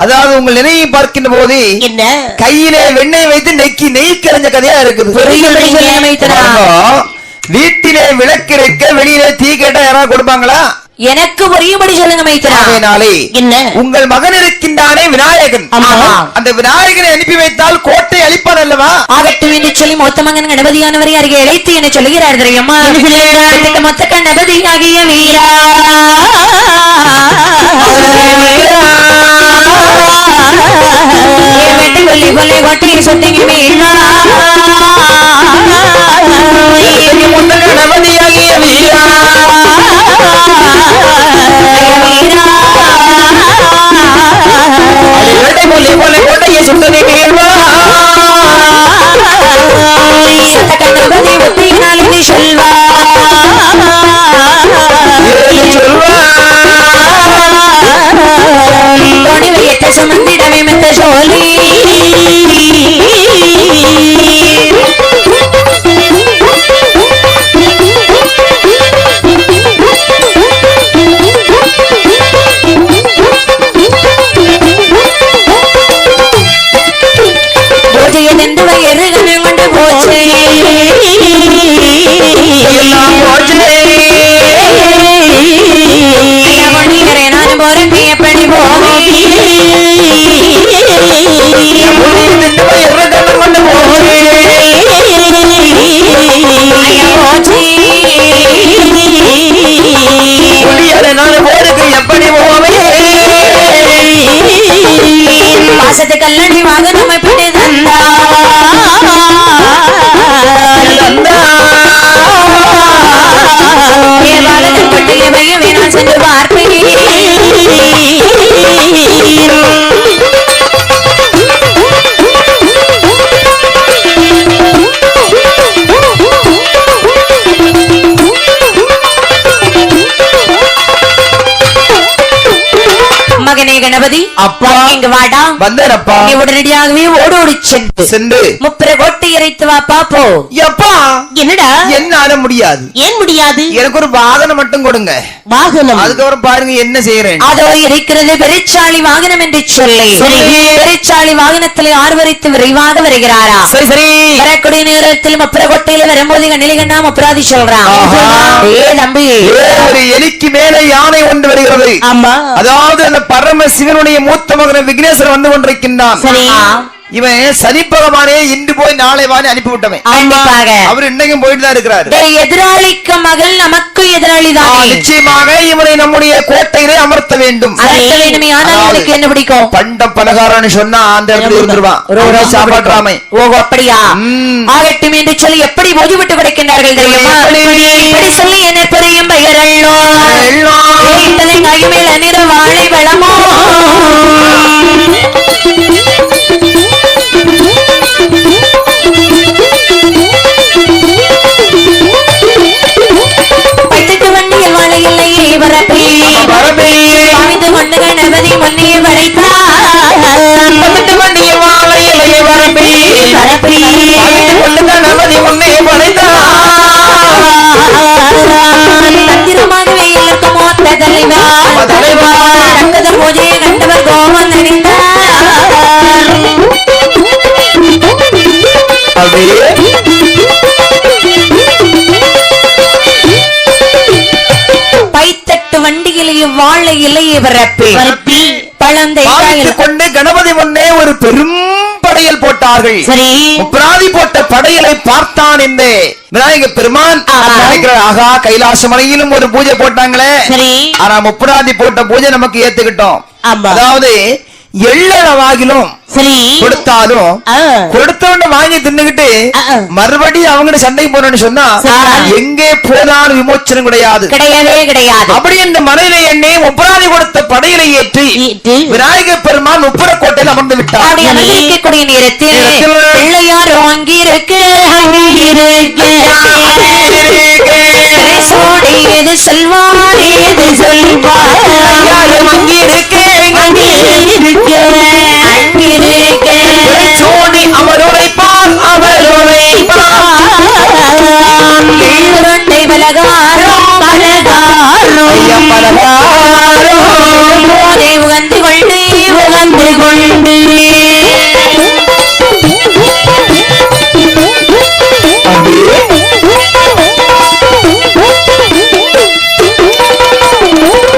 அதாவது உங்கள் நினைவை பார்க்கின்ற போது என்ன கையிலே வெண்ணெய் வைத்து நெய் கரைஞ்ச கதையா இருக்குது. வீட்டிலே விளக்கு இருக்க வெளியிலே தீ கேட்டா யாராவது கொடுப்பாங்களா? எனக்கு புரியும்படி சொல்லுங்க மைத்ரா. என்ன உங்கள் மகன் இருக்கின்றானே விநாயகன், அந்த விநாயகனை அனுப்பி வைத்தால் கோட்டை அழிப்பான் அல்லவா? ஆகட்டும் என்று சொல்லி மொத்த மகன் கணபதியானவரை அருகே அழைத்து என்ன சொல்லுகிறார் தெரியுமா? மொத்த கணபதியாகிய வீரா வெட்டுக்கொல்லி கொள்ளை கோட்டையை சொன்னீங்க வீரா, மொத்த கணபதியாகிய வீரா கோட்டையை சொன்னீங்க கணபதி ஒத்தினாலே சொல்வா வையத்தை சுமந்திடவே மெத்த சோழி பாசத்தை கல்லடி வாங்க நம்ம பின்னே தந்தா வேணாம் சென்று பார்ப்பேன். மகனே கணபதி, அப்பா இங்க வாடா. வந்தேனப்பா. நீ உடனடியாகவே ஓடோடி சென்று முப்பிரகோட்டை இறைத்து வாப்பா போ. எப்பா என்னடா? என்னால முடியாது. ஏன் முடியாது? எனக்கு ஒரு வாகனம் மட்டும் கொடுங்க. வாகனம்? அதுக்கப்புறம் பாருங்க என்ன செய்யறேன். அதோ இருக்கிறது பெருச்சாளி வாகனம் என்று சொல்லி பெருச்சாளி வாகனத்தில் ஆர்வரித்து விரைவாக வருகிறாரா? சரி சரி. வரக்கூடிய நேரத்தில் முப்பிரகோட்டையில வரும்போது கண்ணிலிகண்டா முப்பராதி சொல்றான். ஏ தம்பி, ஒரு எலிக்கு மேலே யானை கொண்டு வருகிறது. ஆமா. அதாவது அந்த பரம சிவனுடைய மூத்த மகன் விக்னேஸ்வரன் வந்து கொண்டிருக்கின்றான். இவன் சனி பகவானே இன்று போய் நாளை வானே அனுப்பிவிட்டவன். அவர் இன்னைக்கும் போயிட்டு தான் இருக்கிறார். எதிராளிக்கு மகள் நமக்கு எதிராளி தான். நிச்சயமாக இவனை நம்முடைய கோட்டையிலே அமர்த்த வேண்டும். என்ன பிடிக்கும்? பண்ட பலகாரம்னு சொன்னா அந்த இடத்துல இருந்துருவான். சாப்பாட்டுறாமை. ஓ அப்படியா? ஆகட்டும் என்று சொல்லி எப்படி போதிவிட்டு கிடைக்கின்றார்கள் தெரியுமா? இப்படி சொல்லி என்ன பெரியும் பெயரல்லோ கைமேல் அணிற வாழை வளமோ பைத்துட்டு வண்டியில் வாழை இல்லையே வரப்பே பாவித்து கொண்டு கணபதி முன்னே வரைத்தார். வண்டியில் வாழை இல்லையே வரப்பே கொண்டு கணபதி முன்னே வரைத்தார். தந்திரமாகவே இலக்கு மோத்த தலைவா ரங்கத பூஜையை கண்டவர் கோபம் நினைத்தார். பைத்தட்டு வண்டியிலேயே வாழை இலையை வரப்பி பழந்தை கொண்டு கணபதி முன்னே ஒரு பெரும் படையல் போட்டார்கள். சரி. முப்பராதி போட்ட படையலை பார்த்தான் இந்த விநாயக பெருமான். ஆகா, கைலாச மலையிலும் ஒரு பூஜை போட்டாங்களே. சரி. ஆனா முப்பராதி போட்ட பூஜை நமக்கு ஏத்துக்கிட்டோம். அதாவது எள்ளளவாகிலும் சரி கொடுத்தாலும் கொடுத்தவன வாங்கி தின்னுகிட்டு மறுபடியும் அவங்க சண்டை போறேன்னு சொன்னா எங்கே போனாலும் விமோச்சனம் கிடையாது. அப்படி இந்த மலையில எண்ணே முப்பராதி கொடுத்த படையிலை ஏற்றி விநாயக பெருமான் முப்பரக்கோட்டையில் அமர்ந்து விட்டார். இருக்கக்கூடிய நேரத்தில் பிள்ளையார் வாங்கி இருக்கு சொல்வார் ஏது சொல்வார் அங்கே இருக்கு சோடி அவர் உரைப்பார் அவர் உரைப்பார் பலகாரம் உகந்து கொண்டு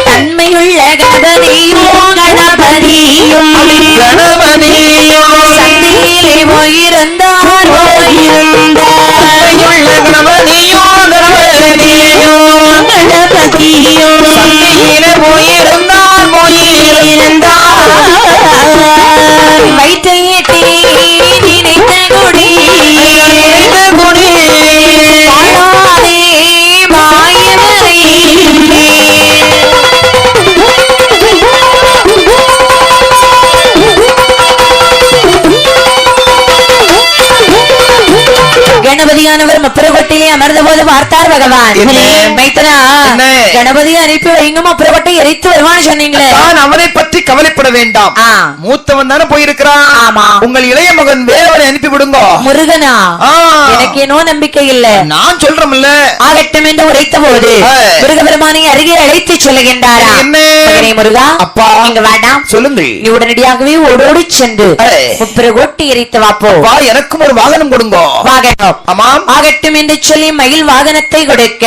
தன்மையுள்ள கணபதியும் சந்தியிலே போயிருந்தார் வயிற்றையிட்டே நினைத்த குடி பாழாதே மாயவரே கணபதியானவர் மப்புறகொட்டையை அமர்ந்த போது பார்த்தார் பகவான். மைத்தனா கணபதி அனுப்பி வைங்க மப்புறகொட்டை எரித்து வருவான்னு சொன்னீங்களே, அவனை பற்றி கவலைப்பட வேண்டாம். மூத்தவன் தானே போயிருக்கிறான். ஆமா, உங்கள் இளைய மகன் வேறவனை அனுப்பி விடுங்க. முருகனா, எனக்கு ஏனோ நம்பிக்கை இல்ல. நான் சொல்றேன்ல, ஆகட்டும் என்று உரைத்த போது முருகபெருமானை அருகே அழைத்து சொல்லுகின்றாரா, என்ன முருகா, அப்பா இங்க வேண்டாம், சொல்லுங்கள். நீ உடனடியாகவே ஓடோடி சென்று முப்புறகொட்டை எரித்து வாப்போ. வா, எனக்கும் ஒரு வாகனம் கொடுங்க. வாகனம், ஆமாம், ஆகட்டும் என்று சொல்லி மயில் வாகனத்தை கொடுக்க,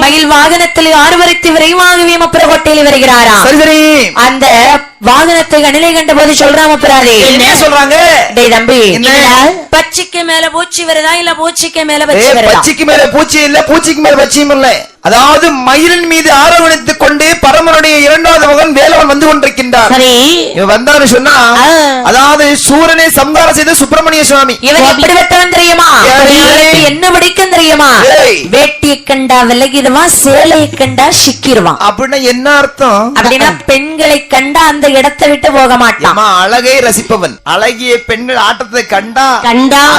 மயில் வாகனத்தில் ஆறுவரைத்து விரைவாகவே முப்புறகொட்டையில் வருகிறாரா. அந்த வாகனத்தை கண்ணிலை கண்ட போது சொல்றாம பிராதே என்ன சொல்றாங்க, டேய் தம்பி, பச்சைக்கு மேல பூச்சி வருதா இல்ல பூச்சிக்கு மேல பச்சி வருதா? பச்சைக்கு மேல பூச்சி இல்ல, பூச்சிக்கு மேல பச்சியும் இல்ல. அதாவது மயிலின் மீது ஆரோகணித்துக் கொண்டு பரமனுடைய இரண்டாவது மகன் வேலவன் வந்து கொண்டிருக்கின்றார். சரி, இவன் வந்தாரு சொன்னா, அதாவது சூரனை சம்ஹாரம் செய்த சுப்பிரமணிய சுவாமி. இவன் எப்படிப்பட்டவன் தெரியுமா? என்ன பிடிக்கும் தெரியுமா? வேட்டியை கண்டா விலகிடுவான், சேலையை கண்டா சிக்கிடுவான். அப்படின்னா என்ன அர்த்தம்? அப்படின்னா பெண்களை கண்டா அந்த இடத்தை விட்டு போக மாட்டான். அழகை ரசிப்பவன், அழகிய பெண்கள் ஆட்டத்தை கண்டா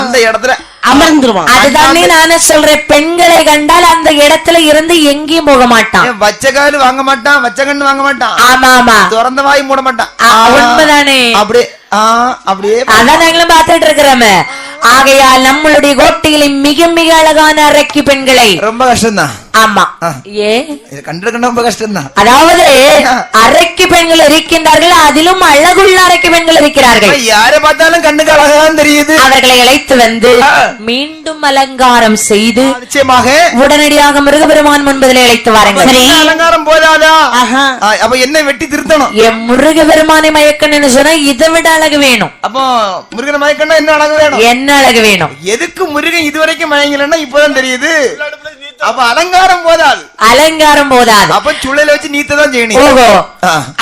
அந்த இடத்துல அமர்ந்துருவான். அதுதானே நானே சொல்றேன், பெண்களை கண்டால் அந்த இடத்துல இருந்து எங்கேயும் போக மாட்டான். வச்சகாலு வாங்க மாட்டான், வச்சகண்ணு வாங்க மாட்டான். ஆமா ஆமா, திறந்த வாய் மூட மாட்டான். உண்மைதானே? அப்படியே அப்படியே அதான் நாங்களும் பார்த்துட்டு இருக்கிறோமே. ஆகையால் நம்மளுடைய கோட்டையில மிக மிக அழகான அரக்கி பெண்களை ரொம்ப கஷ்டம் தான். ஆமா, கண்டிருக்க ரொம்ப கஷ்டம் தான். அதாவது அரக்கி பெண்கள் இருக்கின்றார்கள், அதிலும் அழகுள்ள அரக்கி பெண்கள் இருக்கிறார்கள். யாரை பார்த்தாலும் கண்ணுக்கு அழகாதான் தெரியுது. அவர்களை அழைத்து வந்து மீண்டும் அலங்காரம் செய்து நிச்சயமாக உடனடியாக முருகபெருமான் முன்பதில் அழைத்து வாருங்கள். அலங்காரம் போதாதா? அப்ப என்ன வெட்டி திருத்தணும்? என் முருகபெருமானை மயக்கணும்னு சொன்னா இதை விட அழகு வேணும். அப்போ முருகனை மயக்கணும் என்ன அழகு வேணும்? என்ன அழகு வேணும்? எதுக்கு முருகன் இதுவரைக்கும் மயங்கலன்னா இப்பதான் தெரியுது. அப்ப அலங்காரம் போதாது, அலங்காரம் போதாது. அப்ப சுழல வச்சு நீத்ததான் செய்யணும். ஓஹோ,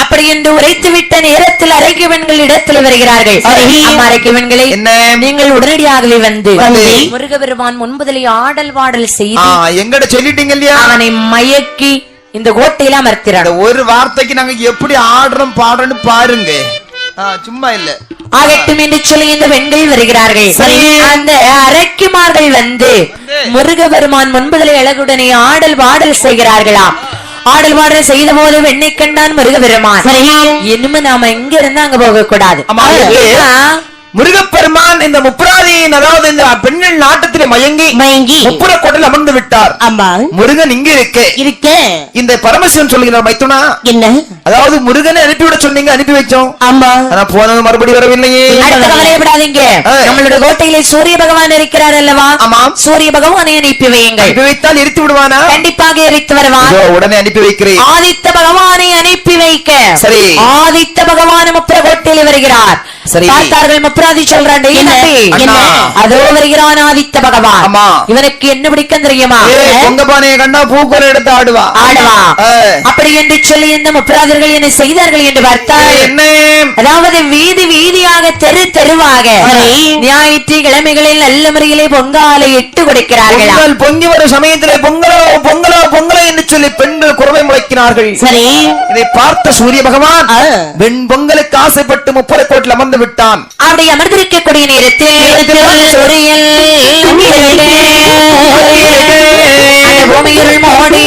அப்படி என்று உரைத்து விட்ட நேரத்தில் அரக்கி பெண்கள் இடத்தில் வருகிறார்கள். அரக்கி பெண்களை நீங்கள் உடனடியாகவே வந்து முருகபெருமான் முன்பதிலே ஆடல் பாடல் செய்து எங்கட சொல்லிட்டீங்க இல்லையா, அவனை மயக்கி இந்த கோட்டையில அமர்த்திறார். ஒரு வார்த்தைக்கு நாங்க எப்படி ஆடுறோம் பாடுறோம்னு பாருங்க, சும்மா இல்ல. ஆகட்டும் என்று சொல்லி இந்த பெண்கள் வருகிறார்கள். அந்த அரக்கிமார்கள் வந்து முருகபெருமான் முன்பதிலே அழகுடனே ஆடல் பாடல் செய்கிறார்களாம். ஆடல் பாடல் செய்த போது வெண்ணை கண்டான் முருகபெருமான். இனிமே நாம இங்க இருந்து அங்க போக கூடாது. முருகப்பெருமான் இந்த முப்புராதியின், அதாவது இந்த பெண்கள் நாட்டத்திலே மயங்கி முப்புர கோட்டையில் அமர்ந்து விட்டார். முருகன் இங்க இருக்க இந்த பரமசிவன் சொல்லுகிறார், மைத்துனா என்ன, அதாவது முருகனை அனுப்பிவிட சொன்னீங்க, அனுப்பி வச்சோம். ஆமா, ஆனா போனது மறுபடியும் வரவில்லையே. கவலைப்படாதீங்க, நம்மளுடைய கோட்டையிலே சூரிய பகவான் இருக்கிறார் அல்லவா? ஆமாம், சூரிய பகவானை அனுப்பி வையுங்கள். அனுப்பி வைத்தால் எரித்து விடுவானா? கண்டிப்பாக எரித்து வருவான். உடனே அனுப்பி வைக்கிறேன். ஆதித்த பகவானை அனுப்பி வைக்க. சரி, ஆதித்த பகவான் முப்புர கோட்டையில் வருகிறார். சரி, பார்த்தார்கள் முப்புராதி சொல்றான், அதோ வருகிறான் ஆதித்த பகவான். இவனுக்கு என்ன பிடிக்கும் தெரியுமா? பொங்கப்பானையை கண்டா பூக்குற எடுத்து ஆடுவா. அப்படி என்று சொல்லி இந்த முப்புராதர்கள் என்ன செய்தார்கள் என்று பார்த்தால் என்ன, அதாவது வீதி வீதியாக தெரு தெருவாக ஞாயிற்றுக்கிழமைகளில் நல்ல முறையிலே பொங்காலை இட்டு கொடுக்கிறார்கள். பொங்கி வரும் சமயத்திலே பொங்கலோ பொங்கலோ பொங்கலோ என்று சொல்லி பெண்கள் குரவை முளைக்கிறார்கள். சரி, இதை பார்த்த சூரிய பகவான் வெண் பொங்கலுக்கு ஆசைப்பட்டு முப்புர கோட்டில் அமர்ந்து விட்டான். அப்படி அமர்ந்திருக்கக்கூடிய நேரத்தில் பூமியில் மோடி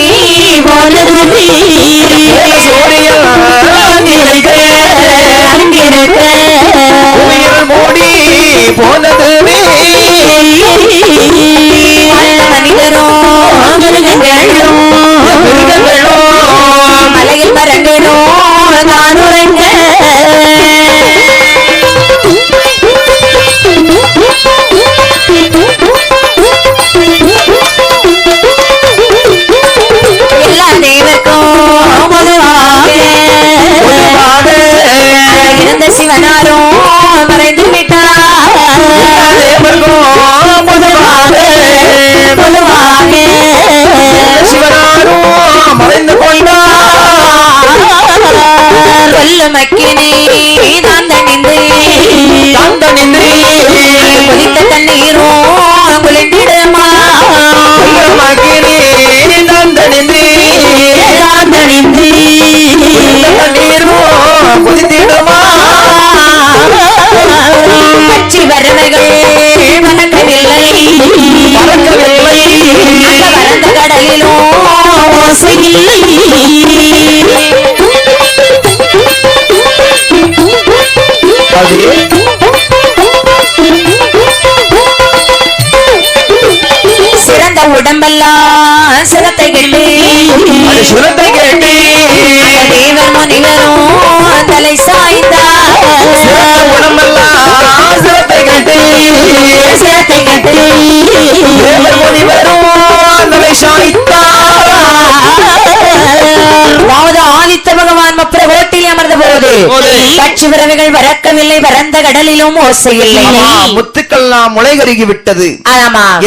மோடி போனது மனிதரோ கடலிலும் ஓசையில்லை. சிறந்த உடம்பெல்லாம் சிரத்தை கேட்டு தேவர் முனிவரும் தலை சாய்ந்தார். உடம்பெல்லாம் சிரத்தை கேட்டு தேவர் முனிவரும் தலை சாய்த்தார். அதாவது ஆதித்த பகவான் மற்ற ஓட்டில் அமர்ந்த போது கட்சி விரவுகள் வரக்கவில்லை, பரந்த கடலிலும் ஓசையில்லை. முத்துக்கெல்லாம் முளை கருகி விட்டது.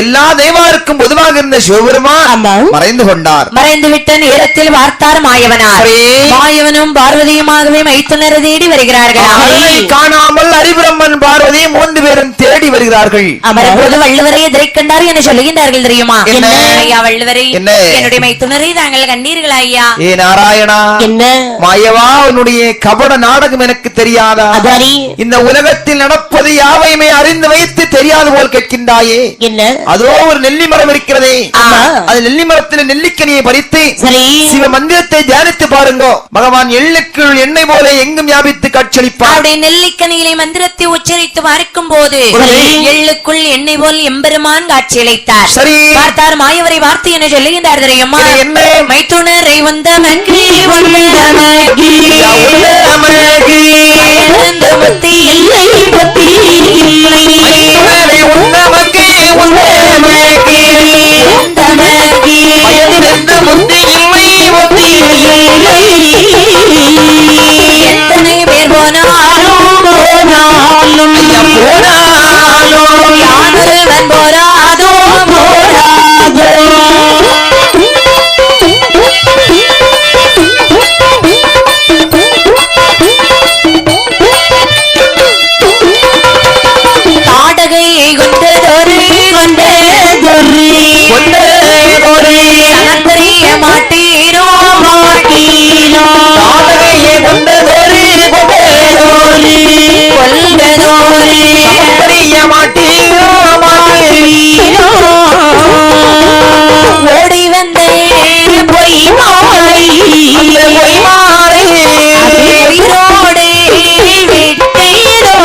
எல்லா தேவாருக்கும் பொதுவாக இருந்த சிவபெருமான் மறைந்து கொண்டார். மறைந்து விட்ட நேரத்தில் வார்த்தார் மாயவனார். மாயவனும் பார்வதியுமாகவே மைத்துணர தேடி வருகிறார்கள். காணாமல் ஹரிபிரம்மன் பார்வதி 3 பேரும் தேடி வருகிறார்கள். அப்போது வள்ளுவரை எதிரை கண்டார் என சொல்லுகின்றார்கள். தெரியுமா ஐயா? வள்ளுவரை என்னுடைய மைத்துணரை தாங்கள் கண்டீர்களா ஐயா? ஏ நாராயணா, என்ன மாயவா, உன்னுடைய கபட நாடகம் எனக்கு தெரியாதா? இந்த உலகத்தில் நடப்பது யாவையுமே அறிந்து வைத்து தெரியாது போல் கேட்கின்றாயே. என்ன? அதோ ஒரு நெல்லி மரம் இருக்கிறதே, அது நெல்லி மரத்தில் நெல்லிக்கனியை பறித்து சிவ மந்திரத்தை தியானித்து பாருங்க. பகவான் எள்ளுக்குள் எண்ணெய் போல எங்கும் வியாபித்து காட்சியளிப்பார். நெல்லிக்கனியிலே மந்திரத்தை உச்சரித்து பார்க்கும் போது எள்ளுக்குள் எண்ணெய் போல் எம்பெருமான் காட்சியளித்தார். சரி, பார்த்தார் மாயவரை வார்த்தை என சொல்லுகின்றார். தெரியுமா? என்ன? மைத்துணரை வந்த மங்கி முத்தி இல்லை பத்தி எத்தனை பேர் போனாலும் யானொருவன் போராதோ தாடகையை கொண்டதொரு தெரிய மாட்டீரோ தாடகையை கொண்டதொரு தெரிய மாட்டீரோ ஓடி வந்தே பொய் மாறி உயிரோடு விட்டீரோ.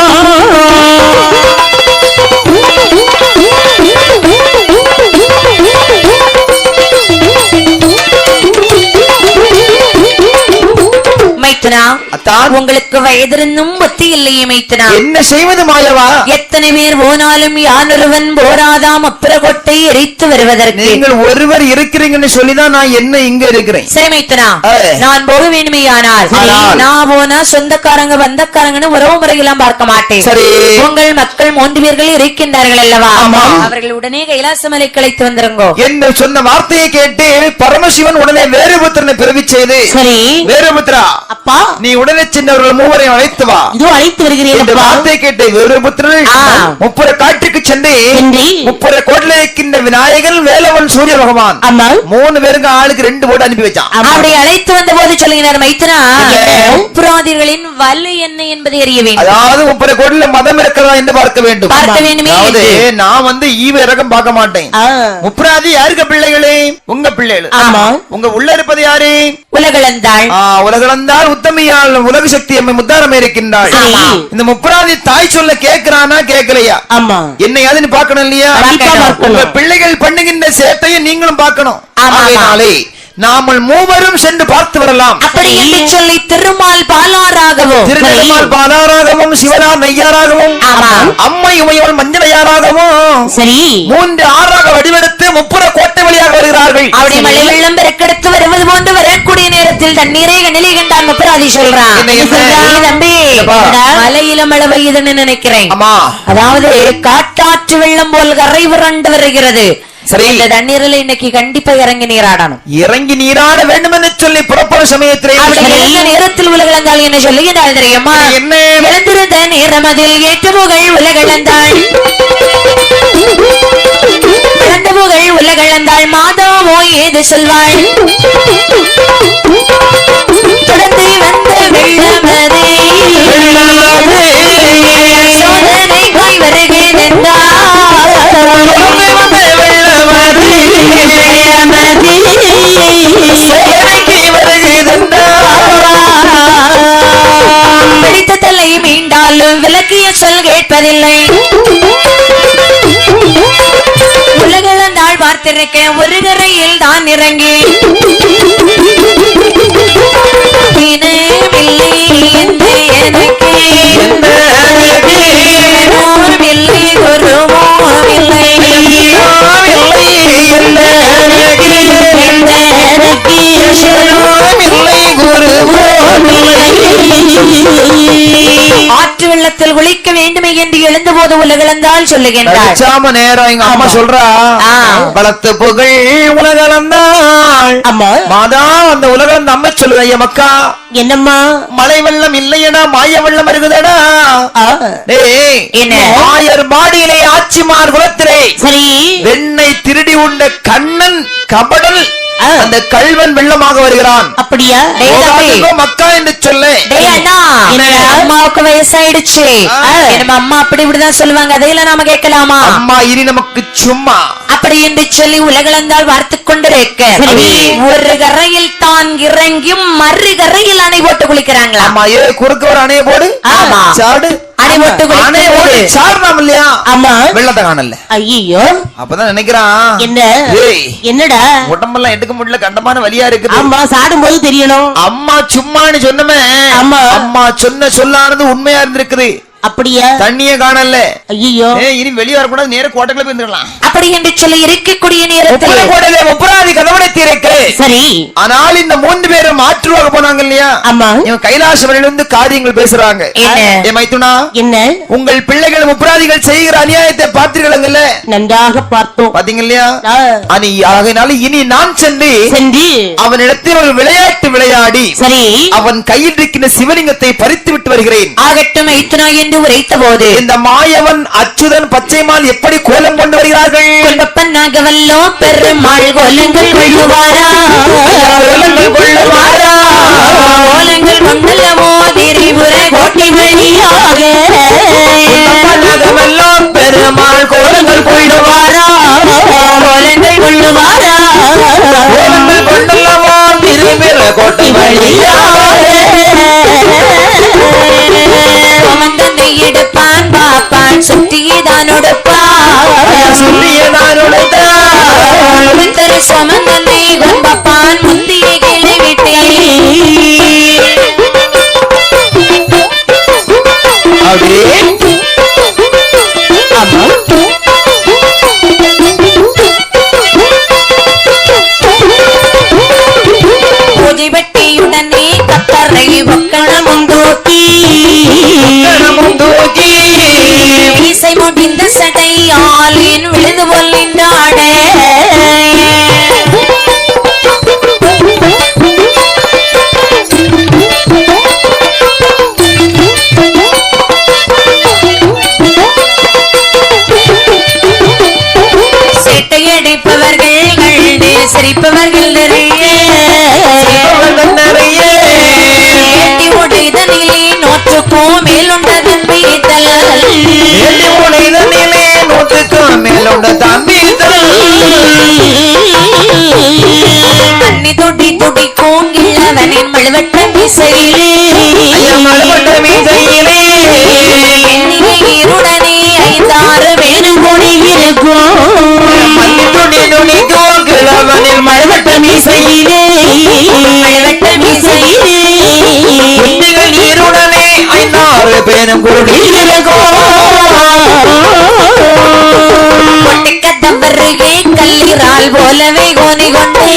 மைத்துனா, உங்களுக்கு வயதிருந்தும் புத்தி இல்லையே மைத்துனா. என்ன செய்வது மாயவா? எத்தனை பேர் போனாலும் யானொருவன் போராதாம் அப்புறகொட்டை எரித்து வருவதற்கு. நீங்கள் ஒருவர் இருக்கிறீங்கன்னு சொல்லிதான் நான் என்ன இங்க இருக்கிறேன். சரி மைத்துனா, நான் போக வேண்டுமையானால் நான் போனா சொந்தக்காரங்க பந்தக்காரங்கன்னு உறவு முறையெல்லாம் பார்க்க மாட்டேன். சரி, உங்கள் மக்கள் 3 பேர்கள் இருக்கின்றார்கள் அல்லவா? அவர்கள் உடனே கைலாசமலை கலைத்து வந்துருங்கோ என்று சொன்ன வார்த்தையை கேட்டு பரமசிவன் உடனே வேறுபுத்திரனை பிறவி செய்து, சரி வேறுபுத்திரா, அப்பா நீ உடனே சென்றவர்கள் 3 அழைத்து வா. இதோ அழைத்து வருகிறேன். வார்த்தை கேட்டு வேறுபுத்திரன் 30 காட்டுக்கு சென்று 30 கோட்டில் இருக்கின்ற விநாயகன், வேலவன், சூரிய பகவான் 3 பேருக்கு ஆளுக்கு 2 போட்டு அனுப்பி வச்சான். அப்படி அழைத்து வந்த போது சொல்லுகிறார் மைத்துனா, புராதிகளின் வலு என்ன என்பதை அறிய வேண்டும். அதாவது 30 கோட்டில மதம் இருக்கிறதா என்று பார்க்க வேண்டும். பார்க்க வேண்டுமே. நான் ஈவ இறக்கம் பார்க்க மாட்டேன். முப்ராதி யாருக்கு பிள்ளைகளே? உங்க பிள்ளைகள். உங்க உள்ள இருப்பது யாரு? உலகளந்தாள். உலகளந்தாள் உத்தமியால் உலக சக்தி அம்மை முத்தாரமே இருக்கின்றாள். இந்த முப்ராதி தாய் சொல்ல கேட்கிறானா கேட்கலையா? என்னையாவது பார்க்கணும் இல்லையா? உங்க பிள்ளைகள் பண்ணுகின்ற சேட்டையை நீங்களும் பார்க்கணும். நாமல் 3 சென்று பார்த்து வரலாம். அப்படி என்று சொல்லி திருமால் பாலாராகவும் சிவனார் நெய்யாராகவும் அம்மை உமையவள் மஞ்சளையாராகவும் சரி 3 ஆறாக வடிவெடுத்து 30 கோட்டை வழியாக வருகிறார்கள். அவருடைய மழை வெள்ளம் பெருக்கெடுத்து வருவது போன்று வரக்கூடிய நேரத்தில் தண்ணீரை கண்ணிலே கண்டான் முப்பராதி சொல்றான். தம்பி, மலையில மழை பெய்யுதுன்னு நினைக்கிறேன். அதாவது காட்டாற்று வெள்ளம் போல் கரை புரண்டு வருகிறது. சரி, இந்த தண்ணீரில் இன்னைக்கு கண்டிப்பா இறங்கி நீராடணும். இறங்கி நீராட வேண்டும் என்று சொல்லி புறப்பட சமயத்திலே நேரத்தில் உலகளந்தாள் என்ன சொல்லுகிறாள் தெரியுமா? என்ன? எழுந்திருந்த நேரம் அதில் ஏற்று புகழ் உலகளந்தாள், இழந்த புகழ் உலகளந்தாள், மாதாவோ ஏது சொல்வாள், தொடர்ந்து வந்த வெள்ளமதே சோதனை போய் வருகிறேன் என்பதில்லை. உலகளந்தாள் பார்த்திருக்கேன் ஒரு கரையில் தான் இறங்கி இனமில்லை என்று எனக்கு இல்லை குருவோமில்லை ஆற்று வெள்ளத்தில் குளிக்க வேண்டுமே என்று எழுந்த போது உலகளந்தால் சொல்லுகின்றார். நேரம் எங்க அம்மா சொல்றா பலத்து புகழ் உலகளந்தாள் அம்மா மாதா அந்த உலகம் அம்மா சொல்லுங்க ஐயா மக்கா என்னம்மா மழை வெள்ளம் இல்லையடா மாய வெள்ளம் இருக்குதடா ஆயர் மாடியிலே ஆட்சிமார் குலத்திலே சரி வெண்ணை திருடி உண்ட கண்ணன் கபடல் அந்த கல்வன் வெள்ளமாக வருகிறான். அப்படியா மக்கா என்று சொல்லு. அம்மாவுக்கு வயசாயிடுச்சு. நம்ம அம்மா அப்படி இப்படிதான் சொல்லுவாங்க. அதையெல்லாம் நாம கேட்கலாமா? அம்மா இனி நமக்கு சும்மா அப்படி என்று சொல்லி உலகளந்தால் வார்த்து கொண்டிருக்க ஒரு கரையில் தான் இறங்கியும் மறு கரையில் அணை போட்டு குளிக்கிறாங்களா? ஆமா குறுக்க ஒரு அணைய போடு சாடு அணை போட்டு சாடுறாம் இல்லையா? ஆமா வெள்ளத்தை காணல. ஐயோ அப்பதான் நினைக்கிறான் என்ன என்னடா உடம்பெல்லாம் எடுக்க முடியல கண்டமான வலியா இருக்கு. அம்மா சாடும் போது தெரியணும். அம்மா சும்மான்னு சொன்னமே அம்மா சொன்ன சொல்லானது உண்மையா இருந்திருக்குது. அப்படியா தண்ணியே காணல. ஐயோ இனி வெளியே வரக்கூடாது நேர கோட்டைக்குள்ள போயிருக்கலாம். அப்படி என்று சொல்லி இருக்கக்கூடிய நேரத்தில் கோட்டையில முப்பராதி கதவனை திறக்கு. சரி ஆனால் இந்த 3 பேரும் மாற்றுவாக போனாங்க இல்லையா? ஆமா இவன் கைலாசவரிலிருந்து காரியங்கள் பேசுறாங்க. என்ன மைத்துனா என்ன உங்கள் பிள்ளைகள் முப்பராதிகள் செய்கிற அநியாயத்தை பார்த்தீர்கள்ல? நன்றாக பார்த்தோம். பாத்தீங்க இல்லையா? ஆகையினால இனி நான் சென்று அவனிடத்தில் ஒரு விளையாட்டு விளையாடி சரி அவன் கையில் இருக்கிற சிவலிங்கத்தை பறித்து விட்டு வருகிறேன். ஆகட்டும் மைத்துனா என்று உரைத்த போது இந்த மாயவன் அச்சுதன் பச்சைமால் எப்படி கோலம் கொண்டு வருகிறார்கள்? கொண்டப்பன்னாகவல்லோ பெருமாள் கோலங்கள் கொள்ளுவாரா கோலங்கள் கொண்டல்லவோ திரிபுர கோட்டை வழியாக பெருமாள் கோலங்கள் கொள்ளுவாரா கோலங்கள் கொள்ளுவாரா கோலங்கள் கொண்டல்லவோ திரிபுர கோட்டை வழியாக எடுப்பான் பாப்பான் சுற்றியதான் சுமந்தனை கொம்பப்பான் முந்திய கிளை விட்டேன். பூஜை வெட்டியுடனே கத்தரை ஒக்கணமும் தூக்கி இசை முடிந்த சடையாலின் விழுது கொள்ளின்றாட சேட்டையடைப்பவர்கள் கண்டு சிரிப்பவர்கள் நிறைய இதனிலே நோற்றுக்கும் மேலுண்டது தண்ணி தொட்டி துடிக்கும் இளவனின் மழுவட்ட மீசையிலே இருடனே 5-6 வேறு கொடி இருக்கும் மழுவட்ட மீசையிலே இருடனே 5-6 பேரும் கொடி கொட்டிக்கத்தவருகே கல்லீரால் போலவே கோனி கொண்டே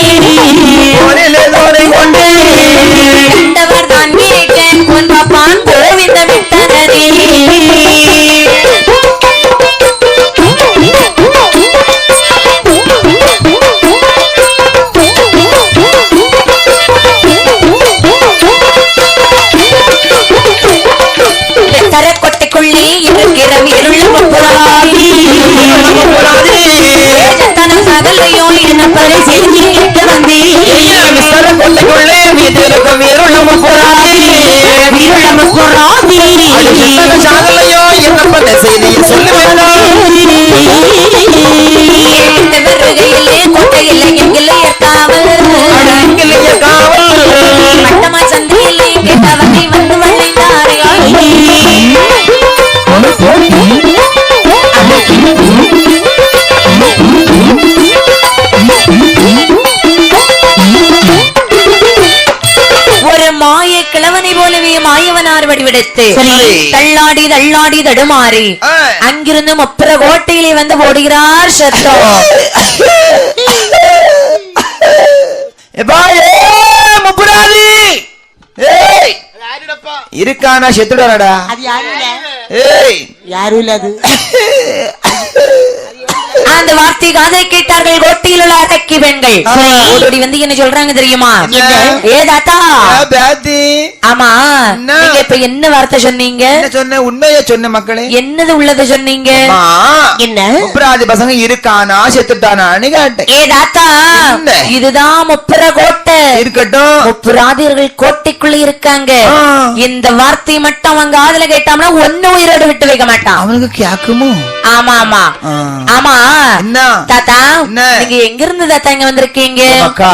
கண்டவர் தான் கேட்டேன் கொன்பான் கோவிந்த விட்டனரே தரக்கொட்டைக்குள்ளே இருக்கிற இருள் முப்புராதி சகலையோ என்ன பரி செய்தி கேட்க வந்தேன். தரக்கொட்டைக்குள்ளே இருக்கும் இருள் முப்புராதி சகலையோ என்ன பரி செய்தி சொல்லுவேன். வருகையிலே கோட்டையிலே எங்கிலேய காவல் மட்டமா சந்தையிலே கேட்டவனை வந்து வழிந்தார்கள். ஒரு மாய கிழவனை போலவே மாயவனார் வடிவெடுத்து தள்ளாடி தள்ளாடி தடுமாறி அங்கிருந்து முப்புற கோட்டையிலே வந்து ஓடுகிறார் சத்தோ. முப்புராதி இருக்கானா செத்துடாடா? அது யாரும் யாரும் இல்ல. அது அந்த வார்த்தை காதை கேட்டார்கள் கோட்டையில் உள்ள அரக்கி பெண்கள். ஓடி வந்து என்ன சொல்றாங்க தெரியுமா? ஏ தாத்தா, ஆமா நீங்க இப்ப என்ன வார்த்தை சொன்னீங்க? சொன்ன உண்மையை சொன்ன மக்களே. என்னது உள்ளது சொன்னீங்க? என்ன முப்புராதி பசங்க இருக்கானா செத்துட்டானான்னு கேட்டேன். ஏ தாத்தா, இதுதான் முப்புற கோட்டை. இருக்கட்டும், முப்புராதியர்கள் கோட்டைக்குள்ள இருக்காங்க. இந்த வார்த்தை மட்டும் அவங்க காதுல கேட்டாம்னா ஒன்னு உயிரோடு விட்டு வைக்க மாட்டான். அவனுக்கு கேக்குமோ? ஆமா ஆமா ஆமா. என்ன தாத்தா, நீங்க எங்க இருந்து தாத்தா இங்க வந்திருக்கீங்க? அக்கா,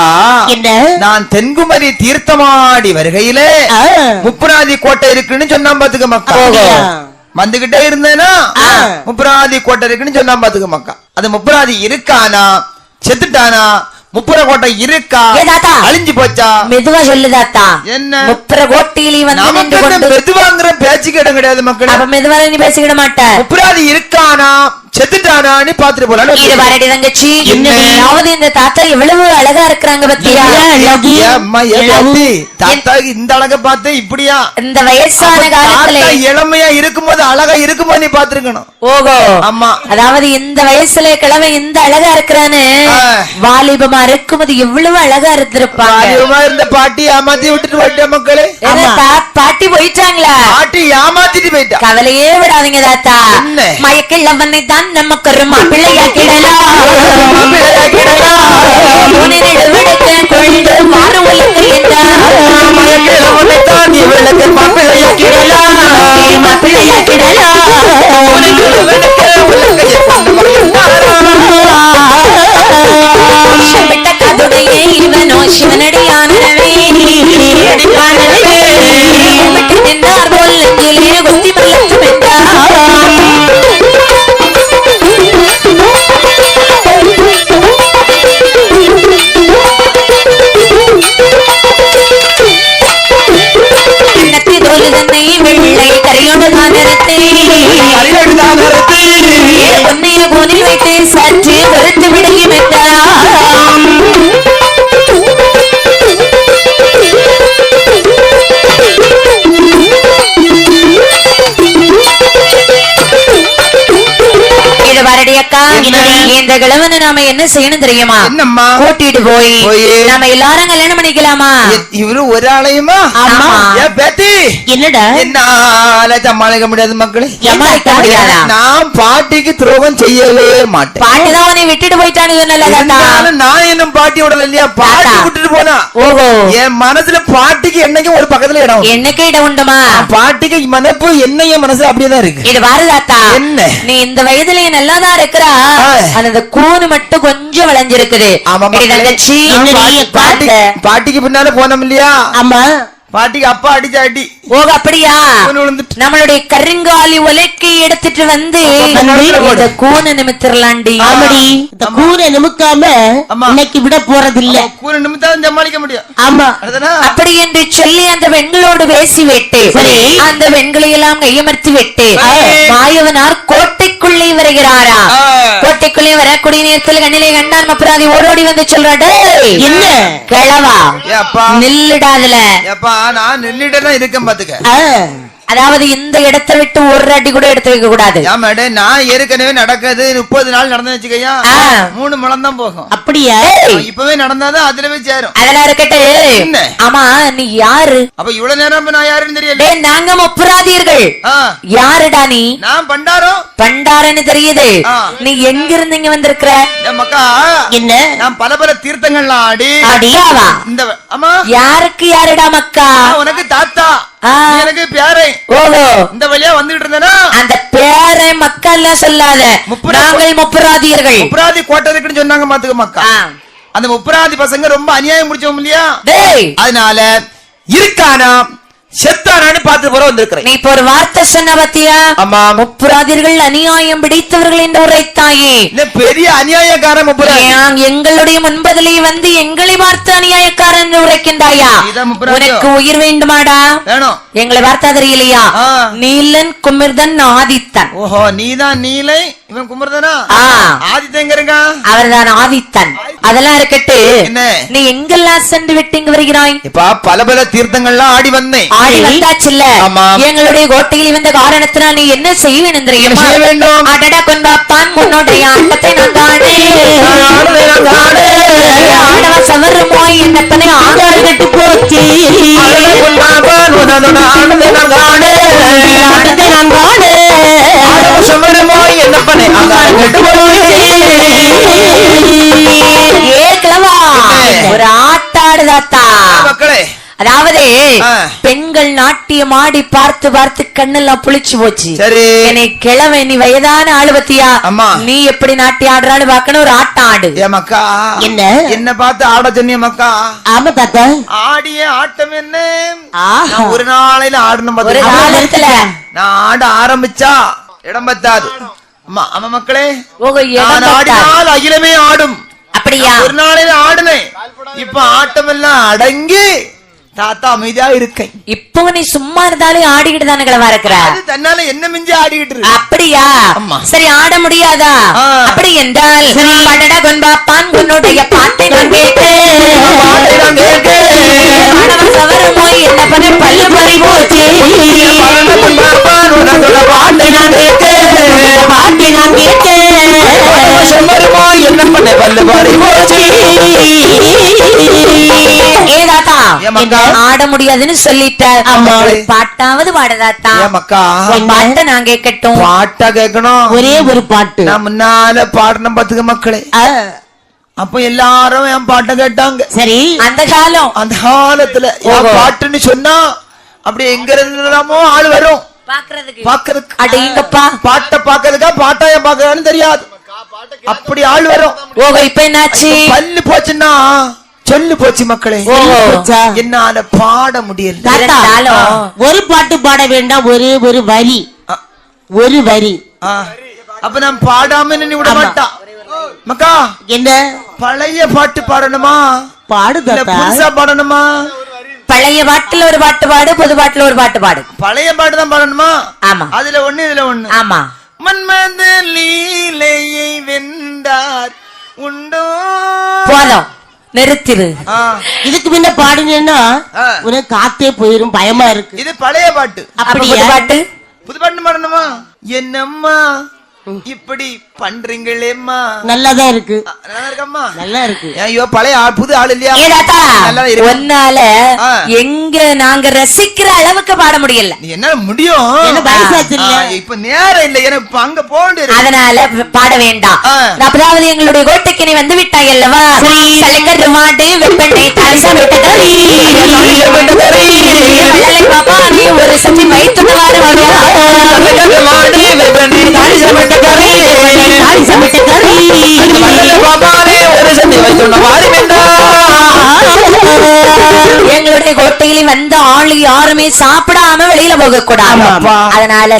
என்ன நான் தென்குமரி தீர்த்தமாடி வருகையிலே முப்புராதி கோட்டை இருக்குன்னு சொன்னா பாத்துக்க மக்கா. வந்துகிட்டே இருந்தேனா முப்புராதி கோட்டை இருக்குன்னு சொன்னா பாத்துக்க மக்கா. அது முப்புராதி இருக்கானா செத்துட்டானா? முப்புற கோட்டை இருக்கா அழிஞ்சு போச்சா? மெதுவா சொல்லு தாத்தா. என்ன முப்புற கோட்டையில வந்து மெதுவாங்கிற பேச்சுக்கு இடம் கிடையாது மக்கள். அப்ப மெதுவா நீ பேசிக்கிட மாட்ட. முப்புராதி இருக்கானா செத்துட்டானான்னு பாத்துட்டு போலாம். இது வரடி தங்கச்சி, அதாவது இந்த தாத்தா எவ்வளவு அழகா இருக்கிறாங்க பத்தியா? தாத்தா இந்த அழகை பார்த்து இப்படியா? இந்த வயசான காலத்துல இளமையா இருக்கும்போது அழகா இருக்கும்போது நீ பாத்துருக்கணும். ஓகோ ஆமா. அதாவது இந்த வயசுல கிழமை இந்த அழகா இருக்கிறான்னு வாலிபமா இருக்கும்போது எவ்வளவு அழகா இருந்திருப்பாங்க. வாலிபமா இருந்த பாட்டி ஏமாத்தி விட்டுட்டு போயிட்டா மக்களே. பாட்டி போயிட்டாங்களா? பாட்டி ஏமாத்திட்டு போயிட்டா. கவலையே விடாதீங்க தாத்தா. மயக்கிள்ள வந்து தான் நமக்கு ஒரு மாப்பிள்ளையா கிடலாம். கொண்டு மாறு உலகு மாப்பிள்ளையா கிடலாம். மாப்பிள்ளையா கிடலாம். கதுடையே இவனோ சிவனடியானவே விட்டு நின்றார் போல் நெஞ்சிலே குத்தி மல்லத்து வென்றார். வெள்ளை கரையோடு தான் பொன்னைய கோனில் வைத்து சற்று வெறுத்து விடுகி வென்றார். இந்த கிழவனை நாம என்ன செய்யணும் தெரியுமா? என்னம்மா? கூட்டிட்டு போய் நாம எல்லாரும் கல்யாணம் பண்ணிக்கலாமா? இவரு ஒரு ஆளையுமா? பேத்தி என்னடா என்னால சமாளிக்க முடியாது மக்களே. சமாளிக்க முடியாதா? நான் பாட்டிக்கு துரோகம் செய்யவே மாட்டேன். பாட்டி தான் உன்னை விட்டுட்டு போயிட்டான்னு நான் இன்னும் பாட்டி விடல இல்லையா? பாட்டி விட்டுட்டு போனா ஓஹோ என் மனசுல பாட்டிக்கு என்னைக்கும் ஒரு பக்கத்துல இடம் என்னைக்கு இடம் உண்டுமா? பாட்டிக்கு மனப்பு என்னைய மனசு அப்படியேதான் இருக்கு. இது பாரு தாத்தா, என்ன நீ இந்த வயதுல நல்லாதான் இருக்கிறா. அந்த கூனு மட்டும் கொஞ்சம் விளைஞ்சிருக்குது. பாட்டிக்கு பின்னால போனோம் இல்லையா? ஆமா. பாட்டிக்கு அப்பா அடிச்ச அடி. ஓ அப்படியா? நம்மளுடைய கருங்காலி உலக்கை எடுத்துட்டு வந்து கூனை நிமித்திரலாண்டி. ஆமாடி, இந்த கூனை நிமிக்காம இன்னைக்கு விட போறதில்ல. கூனை நிமித்தாலும் சமாளிக்க முடியும். ஆமா. அப்படி என்று சொல்லி அந்த பெண்களோடு பேசி விட்டு அந்த பெண்களை எல்லாம் கையமர்த்தி விட்டு மாயவனார் கோட்டைக்குள்ளே வருகிறாரா? கோட்டைக்குள்ளே வரக்கூடிய நேரத்தில் கண்ணிலே கண்டான் அப்புறம் ஓடோடி வந்து சொல்றாடு, என்ன கிழவா நில்லுடாதுல நான் நின்னுட்டு இருக்கேன் பாத்துக்க. அதாவது இந்த இடத்தை விட்டு ஒரு அடி கூட எடுத்து வைக்க கூடாது. நான் ஏற்கனவே நடக்குது 30 நாள் நடந்து வச்சுக்கையா 3 முழம் தான் போகும். அப்படியா? இப்பவே நடந்தாதான் அதுல போய் சேரும். அதெல்லாம் இருக்கட்டு. ஆமா நீ யாரு? அப்ப இவ்வளவு நேரம் நான் யாருன்னு தெரியல. நாங்க முப்புராதியர்கள். யாருடா நீ? நான் பண்டாரம். பண்டாரன்னு தெரியுது. நீ எங்க இருந்து இங்க வந்திருக்கிற? மக்கா என்ன? நான் பல பல தீர்த்தங்கள்லாம் ஆடி அடியாவா? இந்த ஆமா. யாருக்கு யாருடா மக்கா? உனக்கு தாத்தா, எனக்கு பேரை. ஓஹோ, இந்த வழியா வந்துட்டு இருந்தேனா அந்த பேரை மக்கள் சொல்லாத. நாங்கள் முப்புராதியர்கள். முப்புராதி கோட்டை இருக்குன்னு சொன்னாங்க மாத்துக்க மக்கா. அந்த முப்புராதி பசங்க ரொம்ப அநியாயம் முடிச்சோம் இல்லையா? அதனால இருக்கானா செத்தானு பார்த்து போற வந்திருக்கிறேன். நீ இப்ப ஒரு வார்த்தை சொன்ன பத்தியா? ஆமா. முப்புராதிர்கள் அநியாயம் பிடித்தவர்கள் என்று உரைத்தாயே. பெரிய அநியாயக்காரன் முப்புராதி. எங்களுடைய முன்பதிலே வந்து எங்களை பார்த்து அநியாயக்காரன் என்று உரைக்கின்றாயா? உனக்கு உயிர் வேண்டுமாடா? வேணும். எங்களை பார்த்தா தெரியலையா? நீலன் குமிர்தன் ஆதித்தன். ஓஹோ, நீதான் நீலை, இவன் குமர்தனா? ஆதித்தன் இருக்க, அவர்தான் ஆதித்தன். அதெல்லாம் இருக்கட்டு, நீ எங்கெல்லாம் சென்று விட்டு வருகிறாய்? இப்ப பல பல தீர்த்தங்கள்லாம் ஆடி வந்தேன். ஆடி வந்தாச்சுல்ல, எங்களுடைய கோட்டையில் வந்த காரணத்தினால் நீ என்ன செய்ய வேண்டும்? அடடா கொண்டாப்பான் உன்னுடைய ஆட்டத்தை நான் ஆடவ சவருமோ என்னத்தனை ஆகாடு கட்டு போச்சு. ஒரு ஆட்டாடுதாத்தா மக்களே. அதாவது பெண்கள் நாட்டியம் ஆடி பார்த்து பார்த்து கண்ணெல்லாம் புளிச்சு போச்சு. என்னை கிழமை நீ வயதான ஆளு பத்தியா? நீ எப்படி நாட்டியம் ஆடுறான்னு பாக்கணும். ஒரு ஆட்டம் ஆடு. மக்கா என்ன என்ன பார்த்து ஆட சொன்னிய மக்கா? ஆமா தாத்தா. ஆடிய ஆட்டம் என்ன? ஒரு நாளையில ஆடணும். ஒரு காலத்துல நான் ஆட ஆரம்பிச்சா இடம் பத்தாது. ஆமா மக்களே, ஆடினால் அகிலமே ஆடும். அப்படியா? ஒரு நாளையில ஆடுனேன். இப்ப ஆட்டம் எல்லாம் அடங்கி தாத்தா அமைதியா இருக்கேன். இப்போ நீ சும்மா இருந்தாலும் ஆடிக்கிட்டு தானே கிளவா இருக்கிற. தன்னால என்ன மிஞ்சி ஆடிக்கிட்டு. அப்படியா? சரி, ஆட முடியாதா? அப்படி என்றால் படடா கொன்பாப்பான் உன்னுடைய பாட்டை நான் கேட்டேன். சவரமோ என்ன பண்ண பல்லு பறி போச்சு. பாட்டை நான் கேட்டேன். என்ன பண்ண பல்லு பறி போச்சு. ஏதாத்தா ஆட முடியாதுன்னு சொல்லிட்டார். பாட்டாவது பாடுதாத்தா? பாட்டை நான் கேட்கட்டும். பாட்டா கேட்கணும். ஒரே ஒரு பாட்டு நான் முன்னால பாடணும் பாத்துக்க மக்களே. அப்ப எல்லாரும் என் பாட்டை கேட்டாங்க. சரி, அந்த காலத்துல பாட்டுன்னு சொன்னா அப்படி எங்க இருந்தாமோ ஆள் வரும் பாக்குறதுக்கு. அடேங்கப்பா, பாட்டை பாக்குறதுக்கா பாட்டாய பாக்குறான்னு தெரியாது. அப்படி ஆள் வரும். ஓஹோ, இப்ப என்னாச்சு? பல்லு போச்சுன்னா சொல்லு போச்சு மக்களே. என்னால பாட முடியல. ஒரு பாட்டு பாட வேண்டாம், ஒரு வரி. ஒரு வரி. அப்ப நான் பாடாம நின்னு விட மாட்டான் மக்கா. என்ன பழைய பாட்டு பாடணுமா? பாடுதா? புதுசா பாடணுமா? பழைய பாட்டுல ஒரு பாட்டு பாடு, புது பாட்டுல ஒரு பாட்டு பாடு. பழைய பாட்டு தான் பாடணுமா? ஆமா. அதுல ஒண்ணு இதுல ஒண்ணு. ஆமா. மன்மத லீலையை வென்றார் உண்டோ. போதும், நிறுத்திரு. இதுக்கு முன்ன பாடுனா உனக்கு காத்தே போயிரும், பயமா இருக்கு. இது பழைய பாட்டு. புது பாட்டு? புது பாட்டு பாடணுமா? என்னம்மா இப்படி பண்றீங்களேம்மா? நல்லாதான் இருக்கு. நல்லா இருக்கம்மா? நல்லா இருக்கு. ஐயோ, பழைய புது ஆள் இல்லையா? ஒன்னால எங்க நாங்க ரசிக்கிற அளவுக்கு பாட முடியல. என்ன முடியும்? இப்ப நேரம் இல்ல, எனக்கு அங்க போக. அதனால பாட வேண்டாம். அதாவது எங்களுடைய கோட்டைக்கு நீ வந்து விட்டாய் அல்லவா? சலங்கர் மாடு வெப்பெண்ணை தாலிசம் விட்டதறி பாப்பா, நீ ஒரு சச்சி வைத்துவாரு மாடு வெப்பெண்ணை தாலிசம் விட்டதறி தாலிசம் விட்டதறி பாப்பாரே ஒரு சச்சி வைத்துள்ள மாறி எங்களுடைய கோட்டையில வந்த ஆளு யாருமே சாப்பிடாம வெளியில போக கூடாது. அதனால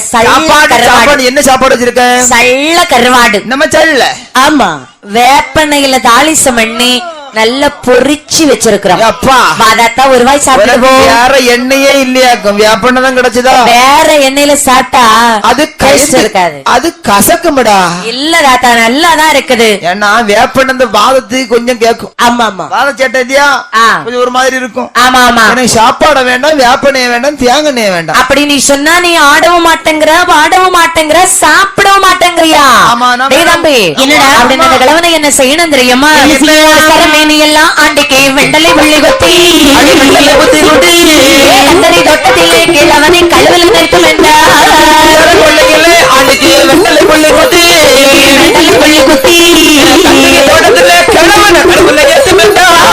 என்ன சாப்பாடு வச்சிருக்க? சல்ல கருவாடு. நம்ம சல்ல. ஆமா, வேப்பெண்ணையில தாளிசம் பண்ணி நல்ல பொரிச்சு வச்சிருக்கிறோம். ஒரு வாய் சாப்பிடுவோம். வேற எண்ணெயே இல்லையாக்கும், வேப்பெண்ணெய் தான் கிடைச்சதா? வேற எண்ணெயில சாப்பிட்டா அது டேஸ்ட் இருக்காது, அது கசக்கும்டா. இல்ல தாத்தா, நல்லாதான் இருக்குது. ஏன்னா வேப்பெண்ணெய் வாதத்துக்கு கொஞ்சம் கேட்கும். ஆமா ஆமா, வாத சேட்டை இல்லையா, கொஞ்சம் ஒரு மாதிரி இருக்கும். ஆமா ஆமா, எனக்கு சாப்பாடு வேண்டாம், வேப்பெண்ணெய் வேண்டாம், தேங்காய் வேண்டாம். அப்படி நீ சொன்னா நீ ஆடவும் மாட்டேங்கிற, பாடவும் மாட்டேங்கிற, சாப்பிடவும் மாட்டேங்கிறியா? தம்பி, என்னடா அப்படின்னு கிழவனை என்ன செய்யணும் தெரியுமா? எல்லாம் ஆண்டிக்கு வெண்டலை புள்ளி கொத்தி அந்தனை தோட்டத்திலே கிழவனை கழுவல் நிற்கும் என்றார். ஆண்டிக்கு வெண்டலை புள்ளி கொத்தி வெண்டலை புள்ளி குத்தி தோட்டத்திலே கிழவனை கழுவல் நிற்கும் என்றார்.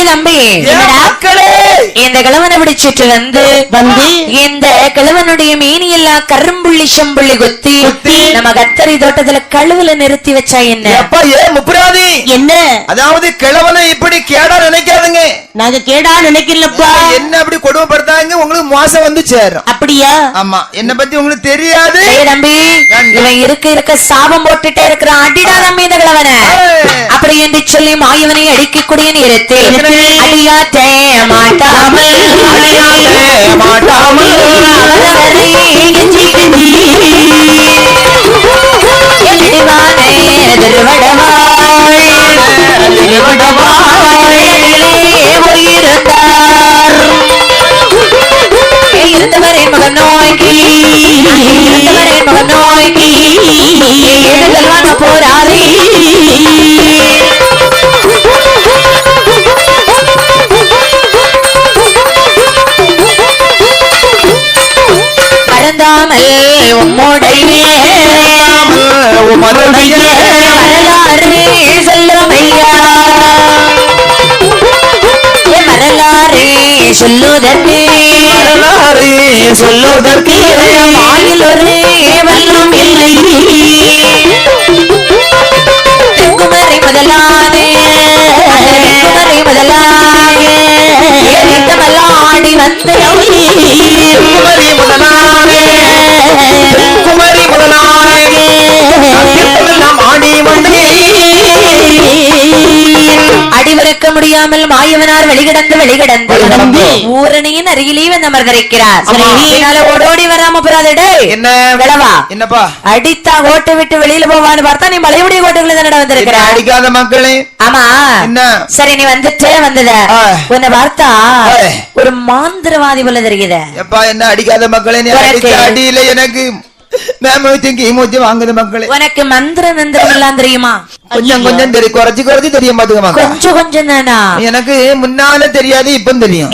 தம்பி, இந்த இந்த கிழவனை பிடிச்சிட்டு வந்து இந்த கிழவனுடைய மீனியெல்லாம் கரும்புள்ளி செம்புள்ளி குத்தி நம்ம கத்தரி தோட்டத்துல கழுவுல நிறுத்தி வச்சா என்ன முப்புராதி என்ன? அதாவது கிழவனை இப்படி கேடா நினைக்காதுங்க. நாங்க கேடா நினைக்கலப்பா. என்ன அப்படி கொடுமைப்படுத்தாங்க, உங்களுக்கு மோசம் வந்து சேரும். அப்படியா? ஆமா, என்ன பத்தி உங்களுக்கு தெரியாது தம்பி. இவன் இருக்க சாபம் போட்டுட்டே இருக்கிறான். அடிடா தம்பி இந்த கிழவனை அப்படி என்று சொல்லி மாயவனை அடிக்கக்கூடிய நேரத்தில் அடியாட்டே மாட்டாமல் இருந்தவரே மகன் நோய்க்கு போராடி மறந்தாமல் உம்முடைய வரலாறு சொல்லுமையா வரலாறு சொல்லுதற்கு வாயில் ஒரு வல்லம் இல்லை குமரி முதலானே ஆடி வந்து குமரி முதலானே ஆடி வந்து அடிவருக்க முடியாமல் மாயவனார் வெளிகிடந்து ஊரணியின் அருகிலே வந்து அமர்ந்திருக்கிறார். ஓடோடி வராம போறாதே என்ன விளவா என்னப்பா அடித்தா ஓட்டு விட்டு வெளியில போவான்னு பார்த்தா நீ மலையுடைய கோட்டைக்குள்ள தானே வந்திருக்கிற. அடிக்காத மக்களே. ஆமா என்ன சரி நீ வந்தத உன்னை பார்த்தா ஒரு மாந்திரவாதி போல தெரியுது. எப்பா என்ன அடிக்காத மக்களே, அடியில எனக்கு வாங்குது மக்களே. உனக்கு மந்திரம் எல்லாம் தெரியுமா? கொஞ்சம் கொஞ்சம் தெரியும், குறைச்சு தெரியும். கொஞ்சம் தானா? எனக்கு முன்னால தெரியாது, இப்ப தெரியும்.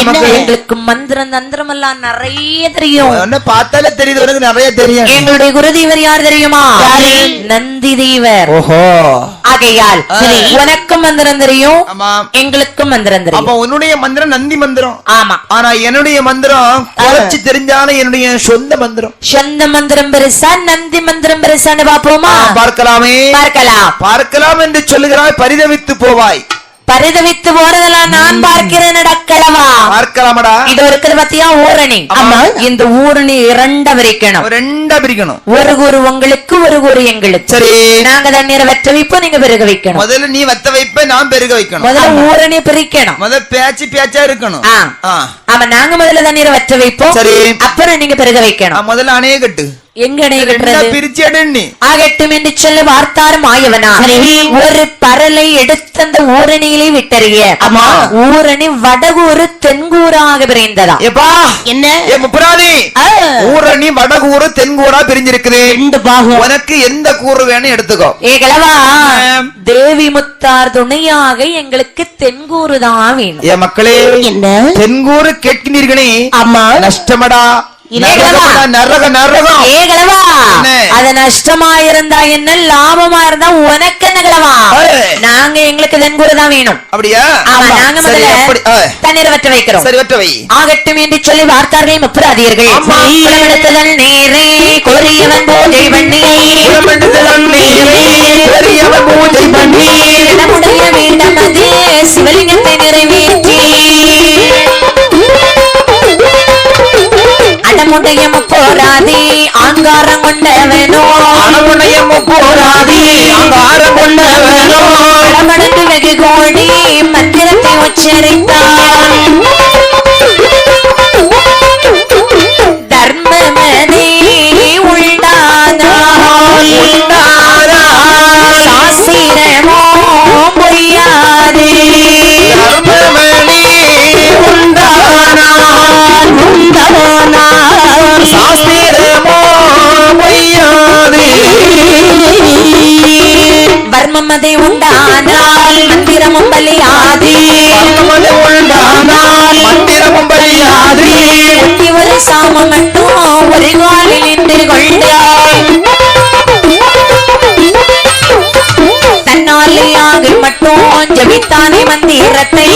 எங்களுக்கு மந்திரம் தந்திரம் எல்லாம் நிறைய தெரியும். பார்த்தாலே தெரியுது, உனக்கு நிறைய தெரியும். எங்களுடைய குருதேவர் யார் தெரியுமா? நந்தி தேவர். ஓஹோ. ஆகையால் உனக்கும் மந்திரம் தெரியும், எங்களுக்கும் மந்திரம் தெரியும். அப்ப உன்னுடைய மந்திரம் நந்தி மந்திரம். ஆமா. ஆனா என்னுடைய மந்திரம் குறைச்சு தெரிஞ்சாலும் என்னுடைய சொந்த மந்திரம். சொந்த மந்திரம் பெருசா நந்தி மந்திரம் பெருசான்னு பாப்போமா? பார்க்கலாமே. பார்க்கலாம் என்று சொல்லுகிறாய், பரிதவித்து போவாய். பரிதவித்து போறதெல்லாம் நான் பார்க்கிறேன். பார்க்கலாமடா. இது இருக்குது பத்தியா ஊரணி. இந்த ஊரணி இரண்டா பிரிக்கணும். ஒரு கூறு உங்களுக்கு, ஒரு கூறு எங்களுக்கு. சரி, நாங்க தண்ணீரை வெட்ட வைப்போம், நீங்க பெருக வைக்கணும். முதல்ல நீ வெட்ட வைப்ப, நான் பெருக வைக்கணும். முதல்ல ஊரணி பிரிக்கணும். முதல்ல பேச்சா இருக்கணும். ஆமா, நாங்க முதல்ல தண்ணீரை வெட்ட வைப்போம். சரி, அப்புறம் நீங்க பெருக வைக்கணும். முதல்ல அணைய கட்டு. எங்க ஆகட்டும் என்று சொல்லி வார்த்தார் மாயவனா. ஒரு பரலை எடுத்து அந்த ஊரணியிலே விட்டறிய ஊரணி வடகூறு தென்கூறாக பிரிந்ததா? என்ன முப்புராதி, ஊரணி வடகூறு தென்கூறா பிரிஞ்சிருக்குது. உனக்கு எந்த கூறு வேணும் எடுத்துக்கோ. ஏகலவா தேவி முத்தார் துணையாக எங்களுக்கு தென்கூறு தான் வேணும். ஏ மக்களே, என்ன தென்கூறு கேட்கிறீர்களே? ஆமா, நஷ்டமடா. அது நஷ்டமா இருந்தா என்ன, லாபமா இருந்தா உனக்கு என்ன கிழவா? நாங்க எங்களுக்கு தென்கூறு தான் வேணும். அப்படியா? நாங்க முதல்ல தண்ணீர் வற்ற வைக்கிறோம். சரி, வற்ற வை. ஆகட்டும் என்று சொல்லி வார்த்தார்கள் முப்புராதியர்கள். நேரே கொரியவன் பூஜை பண்ணி நம்முடைய வேண்டாம் அது சிவலிங்கத்தை நிறைவேற்றி அடமுடையம் போராதி ஆங்காரம் கொண்டவனோ அடமடங்கு வெகு கோடி மந்திரத்தை உச்சரித்தான். தர்மமதே உண்டானால் சாஸ்திரமோ பொய்யாது. வர்மமதை உண்டானால் மந்திரமும் பலியாது. ஒரு சாமம் மட்டும் ஒரு காலில் நின்று கொண்டாய். தன்னாலையாக மட்டும் ஜபித்தானே மந்திரத்தை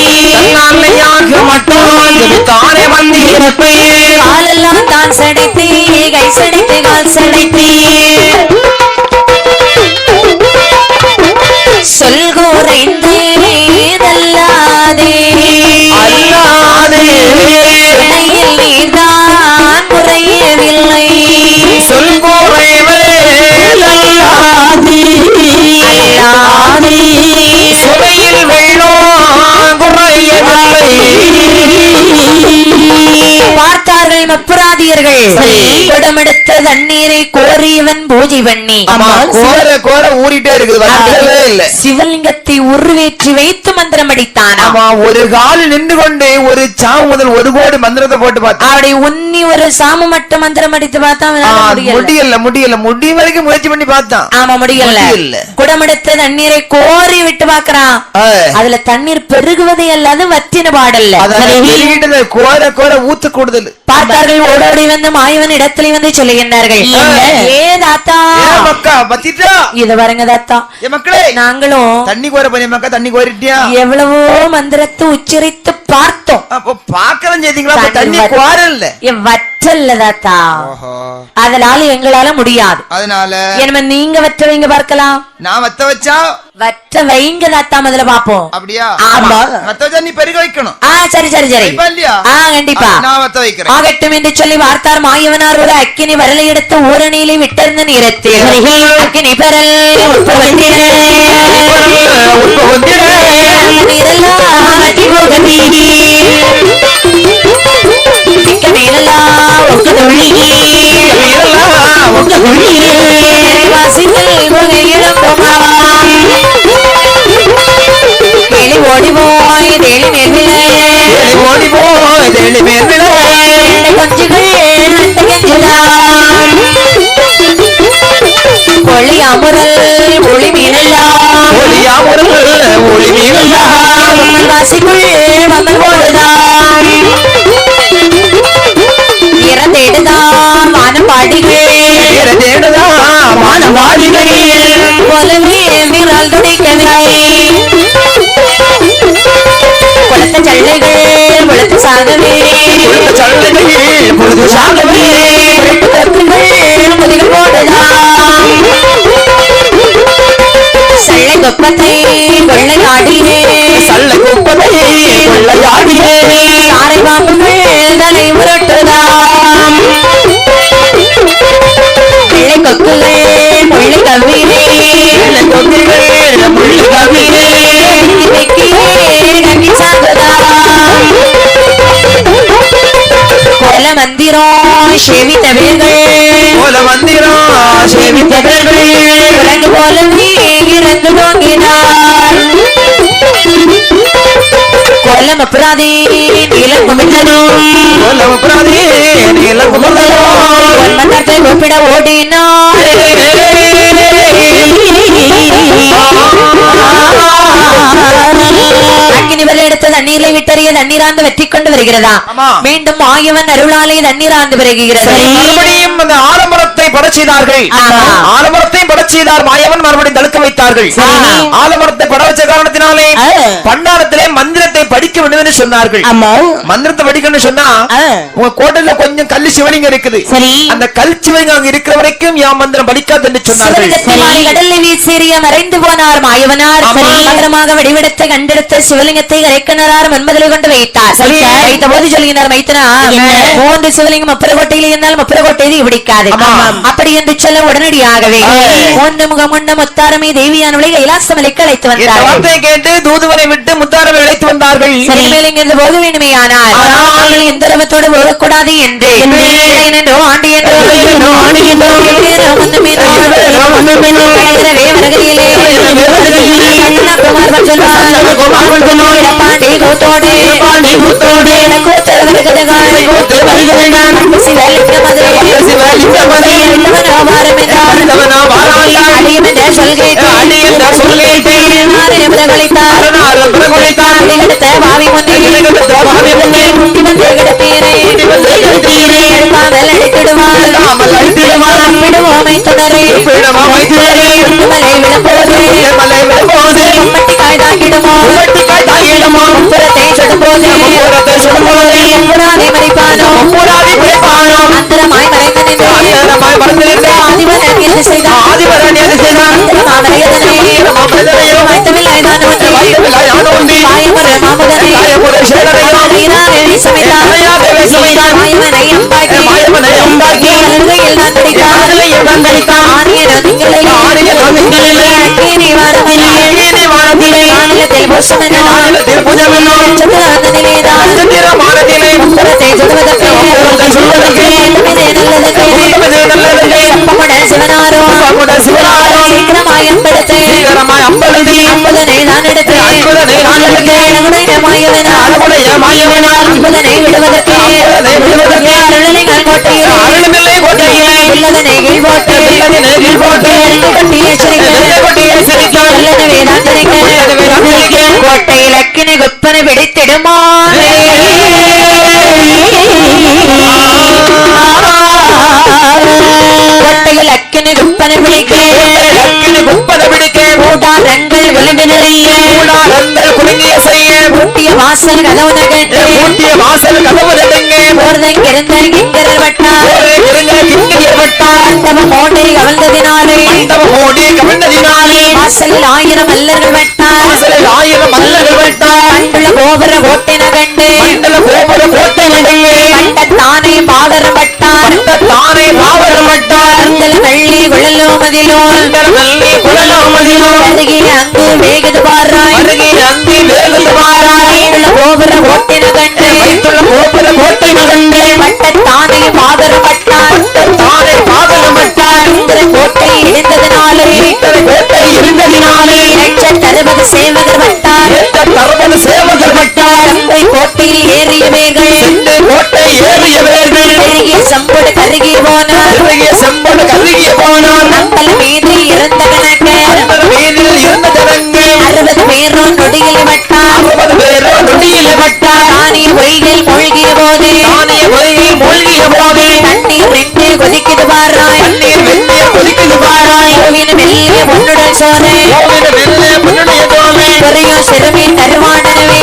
மட்டும் தானே வந்திருப்பேன் காலெல்லாம் தான் சடைத்தே கை சடைத்து கால் சடைத்தே சொல்கூரைந்தே அல்லாதே இணையில் நீதான் குறையவில்லை சொல்கூரைவே சுவையில் வெள்ளம் குறையவில்லை பார்த்தார்கள் அப்புராதியர்கள் குடமெடுத்த தண்ணீரை கோரியவன் பூஜை பண்ணி கோர ஊறிட்டே இருக்குது சிவலிங்கத்தை உருவேற்றி வைத்து மந்திரம் அடித்தான் ஒரு காலில் நின்று கொண்டு ஒரு சாவு முதல் ஒரு கோடி மந்திரத்தை போட்டு பார்த்தா அப்படி உன்னி ஒரு சாமு மட்டும் மந்திரம் அடித்து பார்த்தா முடியல முடி வரைக்கும் முயற்சி பண்ணி பார்த்தான் ஆமா முடியல குடமெடுத்த தண்ணீரை கோரி விட்டு பாக்குறான் அதுல தண்ணீர் பெருகுவதே அல்லாது வற்றின பாடல்ல கோர ஊத்து கூடுதல் பார்த்தார்கள் ஓடோடி வந்து மாயவன் இடத்துல வந்து சொல்லுகின்றார்கள் இத பாருங்க தாத்தா மக்களே நாங்களும் தண்ணி கோர பண்ணி மக்கா தண்ணி கோரிட்டியா எவ்வளவோ மந்திரத்தை உச்சரித்து பார்த்தோம் பாக்கலாம் செய்தீங்களா தண்ணி கோரல்ல வற்றல்ல தாத்தா அதனால எங்களால முடியாது அதனால என்ன நீங்க வற்ற வைங்க பார்க்கலாம் நான் வத்த வச்சா வற்ற வைங்க தாத்தா முதல்ல பாப்போம் அப்படியா ஆமா வத்த வச்சா நீ பெருக வைக்கணும் சரி சரி சரி கண்டிப்பா நான் வத்த வைக்கிறேன் ஆகட்டும் என்று சொல்லி வார்த்தார் மாயவனார் ஒரு அக்கினி வரலை எடுத்து ஊரணியிலே விட்டிருந்த நேரத்தில் அக்கினி பரல் ஓடி போய் தேடி மேல்விலை கொஞ்சுகள் ஒளி அமுரல் ஒளி மீனெல்லாம் வாசிக்குள் வந்தல் போடுதான் இறந்தேடுதான் வானப்பாடிகள் போலவே வீரால் துடிக்கவில்லை கொளுத்த சள்ளைகள் கொளுத்து சாகவே முதுகு போடுதான் சள்ளை கொப்பத்தை கொள்ளையாடியே சாரை பாம்புகள் தலை உருட்டுதான் பிள்ளை கொக்குகள் முள்ளை கவிரே கொல மந்திரம் சேவித்தவர்கள் விலங்கு போலவே இறந்து தோங்கினார் கொல்லம் அப்புறாதே நீலம் குமிழ்ந்தனோ கூப்பிட ஓடினார் எடுத்த தண்ணீரை விட்டறிய தண்ணீராந்து வெற்றி கொண்டு வருகிறதா மீண்டும் ஆயவன் அருளாலே தண்ணீராந்து வருகிறது மறுபடியும் அந்த ஆலமரத்தை படச்செய்தார்கள் ஆலமரத்தை படச்செய்தார் மாயவன் மறுபடியும் தடுக்க வைத்தார்கள் ஆலமரத்தை பட வச்ச காரணத்தினாலே பண்டாரத்திலே மந்திரத்தை படிக்க வேண்டும் என்று சொன்னார்கள் மந்திரத்தை படிக்கணும்னு சொன்னா உங்க கோட்டையில கொஞ்சம் கல் சிவலிங்கம் இருக்குது அந்த கல் சிவலிங்கம் அங்க இருக்கிற வரைக்கும் என் மந்திரம் படிக்காது என்று சொன்னார்கள் கடலில் வீசிய மறைந்து போனார் மாயவனார் மந்திரமாக வடிவெடுத்து கண்டெடுத்த சிவலிங்கத்தை கரைக்கணரார் மன்மதலை கொண்டு வைத்தார் வைத்த போது சொல்லுகிறார் மைத்தனா மூன்று சிவலிங்கம் அப்புறக்கோட்டையில் இருந்தாலும் அப்புறக்கோட்டையை பிடிக்காது அப்படி என்று சொல்ல உடனடியாகவே மூன்று முகமுண்ட முத்தாரமை தேவியானவளை கைலாசமலைக்கு அழைத்து வந்தார் வார்த்தை கேட்டு தூதுவனை விட்டு முத்தாரமை அழைத்து வந்தார்கள் இங்கிருந்து போக வேண்டுமையானால் எந்த ரவத்தோடு போகக்கூடாது என்று ஆண்டு மலை விழப்போது மட்டி காய் தாக்கிடுமோ புறத்தை சுடுமோ போது மதிப்பானோ அந்தரமாய் மறைந்து நின்று ஆதிவன் என்ன செய்தான் கோட்டையில் அக்கினி குப்பனை பிடித்திடுமா கோட்டையில் அக்கினி குப்பனை பிடிக்க கூடாரங்கள் விழுந்து நிறைய குலுங்கிய செய்ய ஊட்டிய வாசல் கதவு நகட்டு போர்தங்கிருந்த கிங்கரர் வட்டார் கோட்டை கவழ்ந்ததினாலே வாசலில் 1000 மல்லர்கள் வட்டார் கண்டுள்ள கோபுர கோட்டை நகண்டு கண்டத்தானே பாகரம் வட்டார் வெள்ளி குழலோ மதிலோ அருகே அங்கு வேகது பாராய் கோபுர கோட்டை நகண்டு பட்டத்தானே பாகரம் வட்டார் கோட்டை இருந்ததினாலே தருவது சேவகர் வட்டார் கோட்டையில் ஏறியவைகள் பெருகிய சம்போடு கருகி போனார் மக்கள் மீதில் இறந்த கணக்கு 60 பேரும் நொடியில் வட்டார் தானிய பொய்கள் மூழ்கிய போது தண்ணீர் வென்று கொதிக்குது பாராய் மெல்லிய பொன்னுடன் சோறு பொறியோ சிறுமீன் கருவாடனவே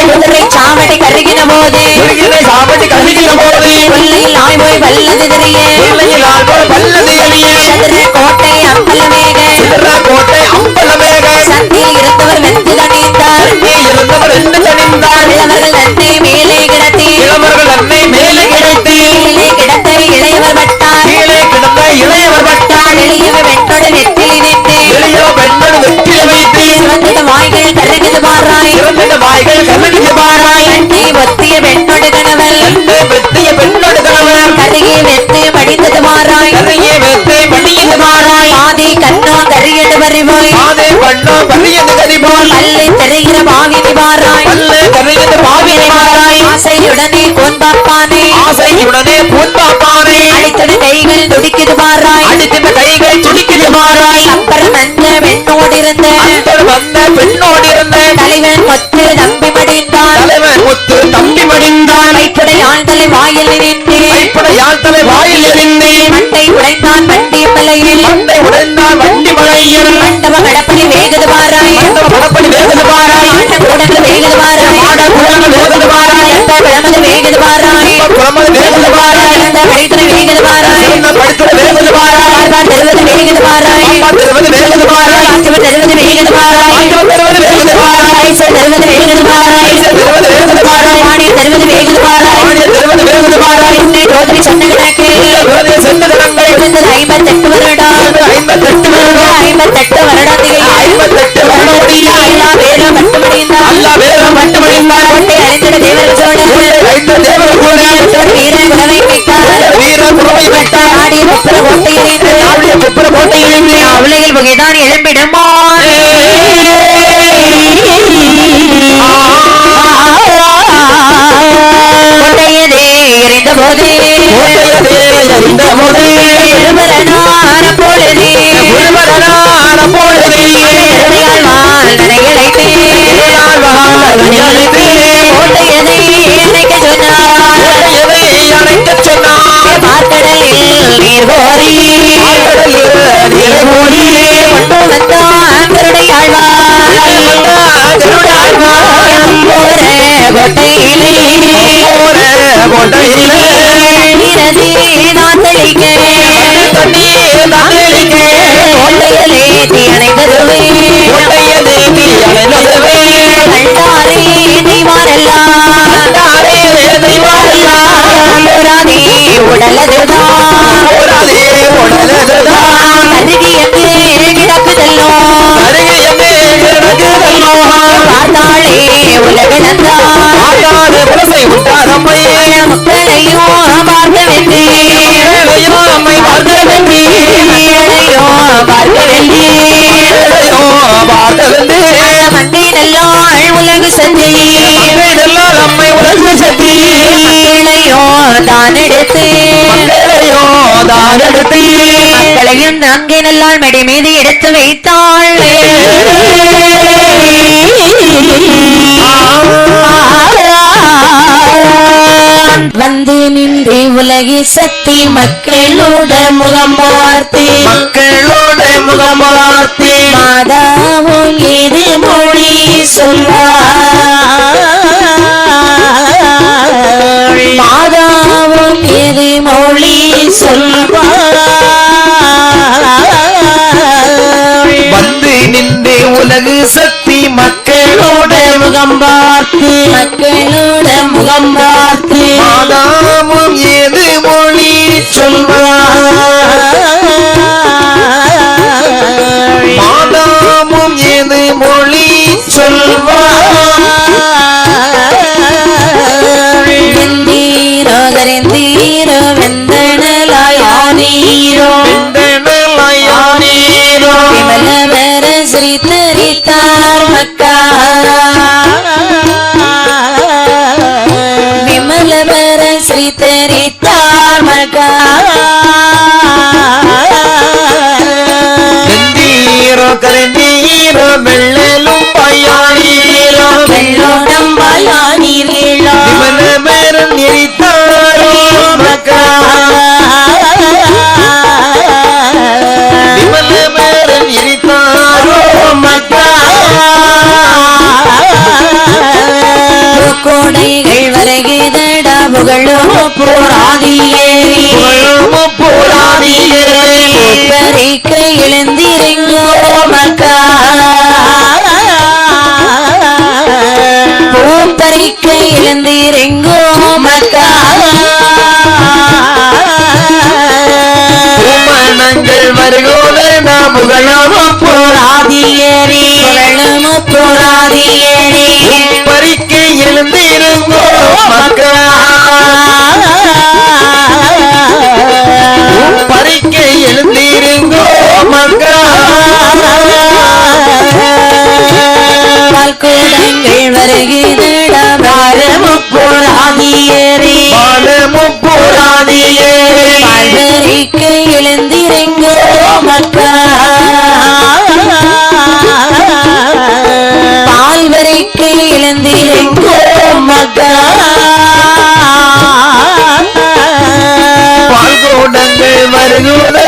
குதிரை சாவடி கருகின போது கொல்லையில் ஆய்வோய் வல்லது தெரிய சதுர கோட்டை அம்பலமேக சந்தியில் இருந்தவர் வெந்து தணிந்தார் இளவர்கள் நன்னை மேலே கிடத்தி கீழே கிடந்த இளையவர் வட்டார் எளியவ வெண்ணோடு நெற்றிலி நின்று சிவந்திட வாய்கள் கருகுது பாராய் கண்ணை ஒத்திய வெண்ணோடு கணவல் கருகே வெத்து மடிந்தது மாறாய் பாதி கண்ணோ கரியடு வரிவோய் பல்லை தெரிகிற பாவினி பாராய் ஆசையுடனே கோன்பாப்பானே அடித்தடு கைகள் துடிக்குது பாராய் அப்புறம் அந்த பெண்ணோடிருந்த தலைவன் ஒத்து தம்பி மடிந்தான் கைப்படை ஆழ்தலை வாயில் நின்று மண்டை உடைந்தான் வண்டி மலையில் மண்டப கடப்படி வேகுது பாராய் ஆட்டம் கூடங்கள் வேகுது பாராய் கிழமது வேகுது பாராய் படித்துறை வேகுது பாராய் தெருவது வேகுது பாராய் தெருவது வேகுது பாராய் தெருவது வேகுது பாராய் வாணிய தெருவது வேகுது பாராய் ஜோதிரி சொன்ன கணக்கு 58 வருடம் 58 வருடத்திலே எல்லா பேரும் மட்டுமடைந்தார் கோட்டை அடைந்திட தேவர் சோழ வீர குலவை வைத்தார் ஆடிய புப்புற கோட்டையிலிருந்து அவளையில் வகைதான் எழும்பிடுமா கோட்டையதே எறிந்த போது இருவரனான பொழுது கோட்டையதை அணைக்க சொன்னார் பார்க்கடலில் நீர் கோரி கொண்டு வந்தான் கருடையாழ்வார் கோட்டையிலே நான் தெளிக்க தண்ணீர் நான் தெளிக்க கோட்டையிலே தீ அணைந்ததுவே கோட்டையிலே தீ அணைந்ததுவே கண்டாரே தெய்வாரெல்லாம் கண்டாரே தெய்வாரெல்லாம் போராதே உடலதுதான் போராதே உடலதுதான் கருகியங்கே கிடக்குதல்லோ கருகியங்கே கிடக்குதல்லோ பார்த்தாளே உலகளந்தா ஆகாத புலசை விட்டாரம்மையே மக்களையோ பார்க்க வென்றி மக்களையோ அம்மை பார்க்க வென்றி மக்களையோ பார்க்க வென்றி மக்களையோ பார்க்க வென்றி மங்கை நல்லாள் உலகு சந்தி மங்கை நல்லாள் அம்மை உலகு சந்தி மக்களையோ தான் எடுத்து மக்களையோ தான் எடுத்து மக்களையும் நான்கே நல்லாள் மடி மீது எடுத்து வைத்தாள் வந்து நின்று உலகி சக்தி மக்களோட முகம் பார்த்து மக்களோட முகம் பார்த்து மாதாவும் இது மொழி சொல்வார் மாதாவும் இது மொழி சொல்வார் வந்து நின்று உலகு சக்தி மக்களோட முகம் பார்த்து மக்களோட முகம் பார்த்து மாதாவும் ஏது மொழி சொல்வார் மாதாவும் ஏது மொழி சொல்வார் வெந்தீரோ கரைந்தீரோ வெந்தனலாயானீரோ வெந்தனலாயானீரோ விமலவர ஸ்ரீ தரித்தார் மக்கா விமலவர ஸ்ரீ தரித்தார் மக்கா வெந்தீரோ கரைந்தீரோ வெள்ளலும் பயானீரோ வெள்ளோடம் பயானீரோ விமலவரன் எரித்தாரோ மக்கா விமலவரன் எரித்தாரோ மக்கா கோடைகள் வருகிறடா புகழோ போராதியேறி போராதியேறி பறிக்க எழுந்திருங்கோ மக்கா பூப்பறிக்க எழுந்திருங்கோ மக்கா பூமணங்கள் வருகோல நாம் புகழமோ போராதியேறி புகழமோ போராதியேறி பறிக்க எழுந்திருங்கோ மக்கா பறிக்க எழுந்திருங்கோ மக்கா பால்கூடங்கள் வருகிறடா பாரமோ போராதியேறி பாலமோ போராதியேறி பால்வரிக்க எழுந்திருங்கோ மக்கா பால்வரிக்க எழுந்திருங்கோ மக்கா பால்கோடங்கள் வருகோல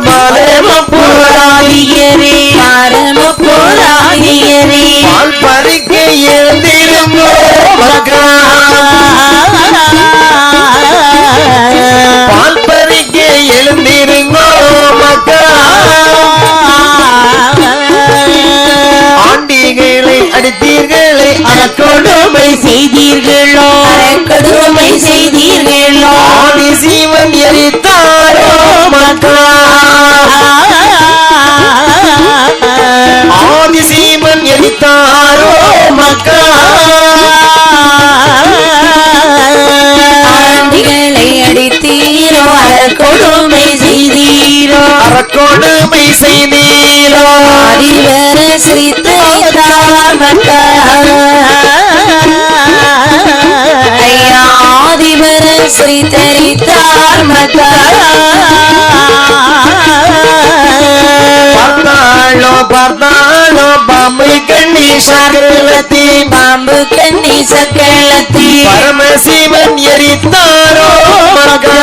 பாலமோ போராதியேறி பாரமோ போராதியேறி பால் பறிக்க எழுந்திருங்கோ மக்கா பால் பறிக்க எழுந்திருங்கோ மக்கா ஆண்டிகளை அடித்தீர்களே கொடுமை செய்தீர்களோ கொடுமை செய்தீர்களோ ஆதி சீவன் எரித்தாரோ மக்கா ஆதி சீவன் எரித்தாரோ மக்கா ஆண்டிகளை அடித்தீரோ கொடுமை செய்தீரோ அறக்கொடுமை செய்தீரோ அதிவர ஸ்ரீதார் மக்கா ஐயா ஆதிவர ஸ்ரீ தரித்தார் மக்கா பார்த்தாளோ பாம்பு கண்ணி சக்கரவர்த்தி பாம்பு கண்ணி சக்களத்தி பரமசிவன் எரித்தாரோ மக்கா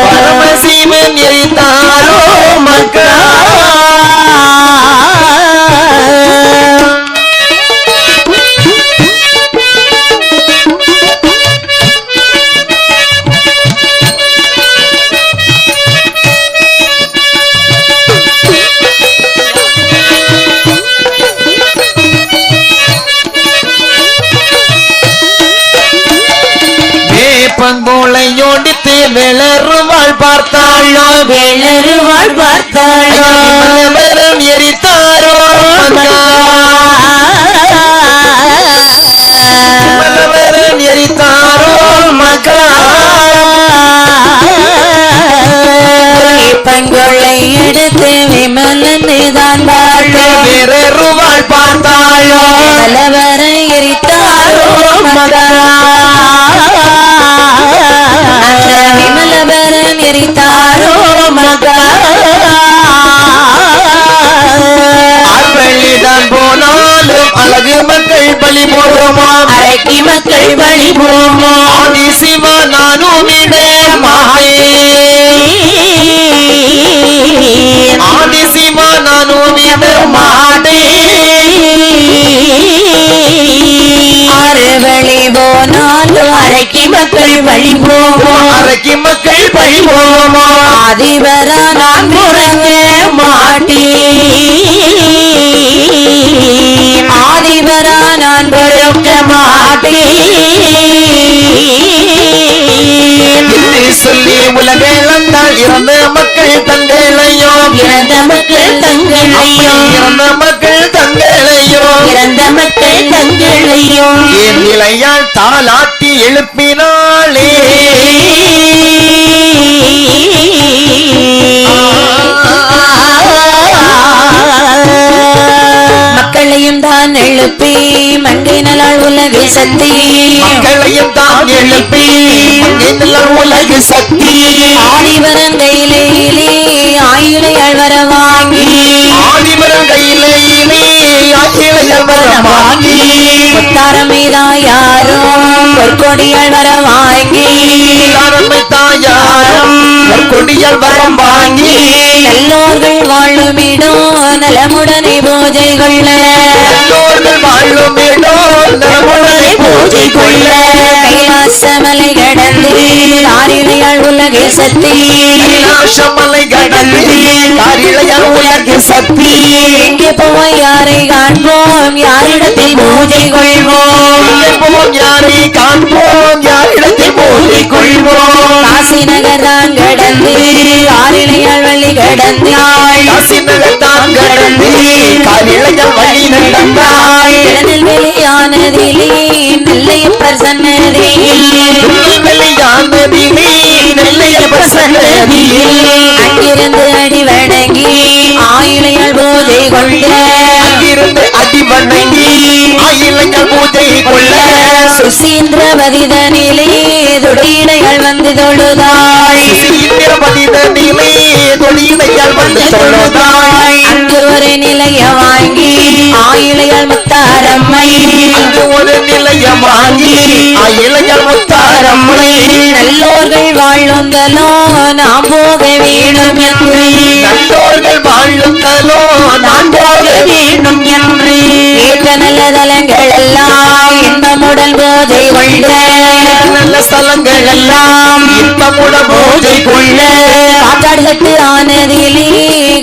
பரமசிவன் எரித்தாரோ மக்கா விளருவாள் பார்த்தாளோ வேளருவாள் பார்த்தாளோ மலவரம் எரித்தாரோ மலவரம் எரித்தாரோ மக்கா பங்கொள்ளை எடுத்து விமலன்தான் வாழ்வோ விளருவாள் பார்த்தாளோ பலவரை எரித்தாரோ மகா அந்த விமலவரன் எரித்தாரோ மகா அவ்வழிதான் போனாலும் அழகு மக்கள் பலி போடுமோ அரைக்கி மக்கள் வழி போமோ ஆதி சிவா நானும் மாயே ஆதி சிவா நானும் மாடே ஆறு வழி போனாலும் அரைக்கி மக்கள் வழி போமோ அரைக்கு மக்கள் பழி போடுமோ ஆதிவரா நான் முறங்க மாட்டேன் ஆதிவரா நான் பொறுக்க மாட்டேன் என்று சொல்லி உலகெல்லாம் இறந்த மக்கள் தங்களையோ இறந்த மக்கள் தங்களையோ இறந்த மக்கள் தங்களையோ இறந்த மக்கள் தங்களையோ என் நிலையால் தாலாட்டி எழுப்பினாளே மக்களையும் தான் எழுப்பி மண்டினலால் உலகை சக்தி மக்களையும் தான் எழுப்பி மண்ணில் உலகு சக்தி ஆதிவரன் கையிலே ஆயுளையாள் வர வாங்கி ஆதிபரம் கையிலே அகிலையல் வரம் வாங்கி முத்தாரமைதா யாரும் பொற்கொடியாள் வர வாங்கி அருமை தாயாரம் கொடியால் வரம் வாங்கி நல்லோர்கள் வாழுமிடம் நலமுடனே பூஜை கொள்ள எல்லோர்கள் வாழும் இடம் நம்முடனே பூஜை கொள்ள கைலாசமலை கடந்து ஆரிழையாள் உலகை சக்தி கைலாசமலை கடந்து காரிழையால் உலகு சக்தி எங்கே போய் யாரை காண்போம் யாரிடத்தில் பூஜை கொள்வோம் போம் யாரை காண்போம் யாரிடத்தில் பூஜை கொள்வோம் காசி நகர் தான் கடந்து ஆரிழையாள் வழி கடந்தாள் காசி நகர்தான் கடந்து காரிழையால் வழி நடந்தாள் கடலில் வெளியானதிலே நெல்லையப்பர் சன்னதியில் வெளியானதிலே நெல்லையப்பர் சன்னதியில் அங்கிருந்து அடி வணங்கி ஆயிழையாள் பூஜை கொள்ள அங்கிருந்து அடி வணங்கி ஆயிலையால் பூஜை கொள்ள சுசீந்திரவதிதனிலே துடியிடையாள் வந்து தொழுதாள் இந்திரபதிதனிலே தொழிலையால் வந்து தொழுதாள் அங்கு ஒரு நிலைய வாங்கி ஆயிழையாள் முத்தாரம்மை அங்கு ஒரு நிலையம் வாங்கி ஆயிலையால் முத்தாரம்மை நல்லோர்கள் வாழுந்தலோ நாம் போக வேணும் என்று நல்லோர்கள் வாழுங்களோ நான் போக வேணும் என்று கேட்ட நல்ல தலங்கள் எல்லாம் இன்பமுடன் போதை கொள்ள நல்ல ஸ்தலங்கள் எல்லாம் இன்பமுட பூஜை கொள்ள காற்றாடு தட்டு ஆனதிலே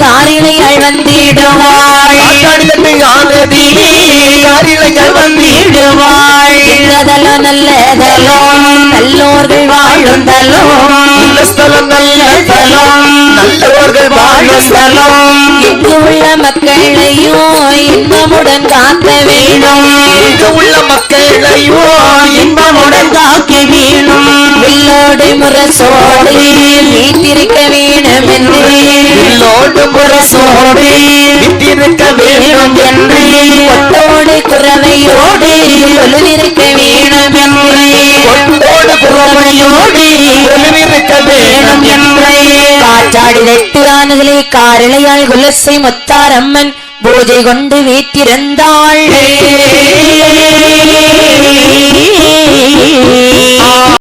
காரிழையாள் வந்திடுவாள் காற்றாடிதட்டு ஆனதிலே காரிழையால் வந்திடுவாள் நல்லதலோ நல்லதலோ நல்லோர்கள் வாழும் தலம் இந்த ஸ்தலம் நல்ல ஸ்தலம் நல்லவர்கள் வாழும் ஸ்தலம் இங்கு உள்ள மக்களையும் இன்பமுடன் காக்க வேணும் இங்கு உள்ள மக்களையோ இன்பமுடன் காக்க வேணும் வில்லோடு முரசோடு வீட்டிருக்க வேணும் என்று வில்லோடு முரசோடு விட்டிருக்க வேண்டும் என்று கொட்டோடு குறவையோடு கொலுவிருக்க வேணும் என்று கொண்டோடு புறமையோடு ஒளிவிருக்க வேண்டும் என்று காற்றாடி வெட்டுரானதிலே காரிழையாள் குலசை முத்தாரம்மன் பூஜை கொண்டு வீட்டிருந்தாள்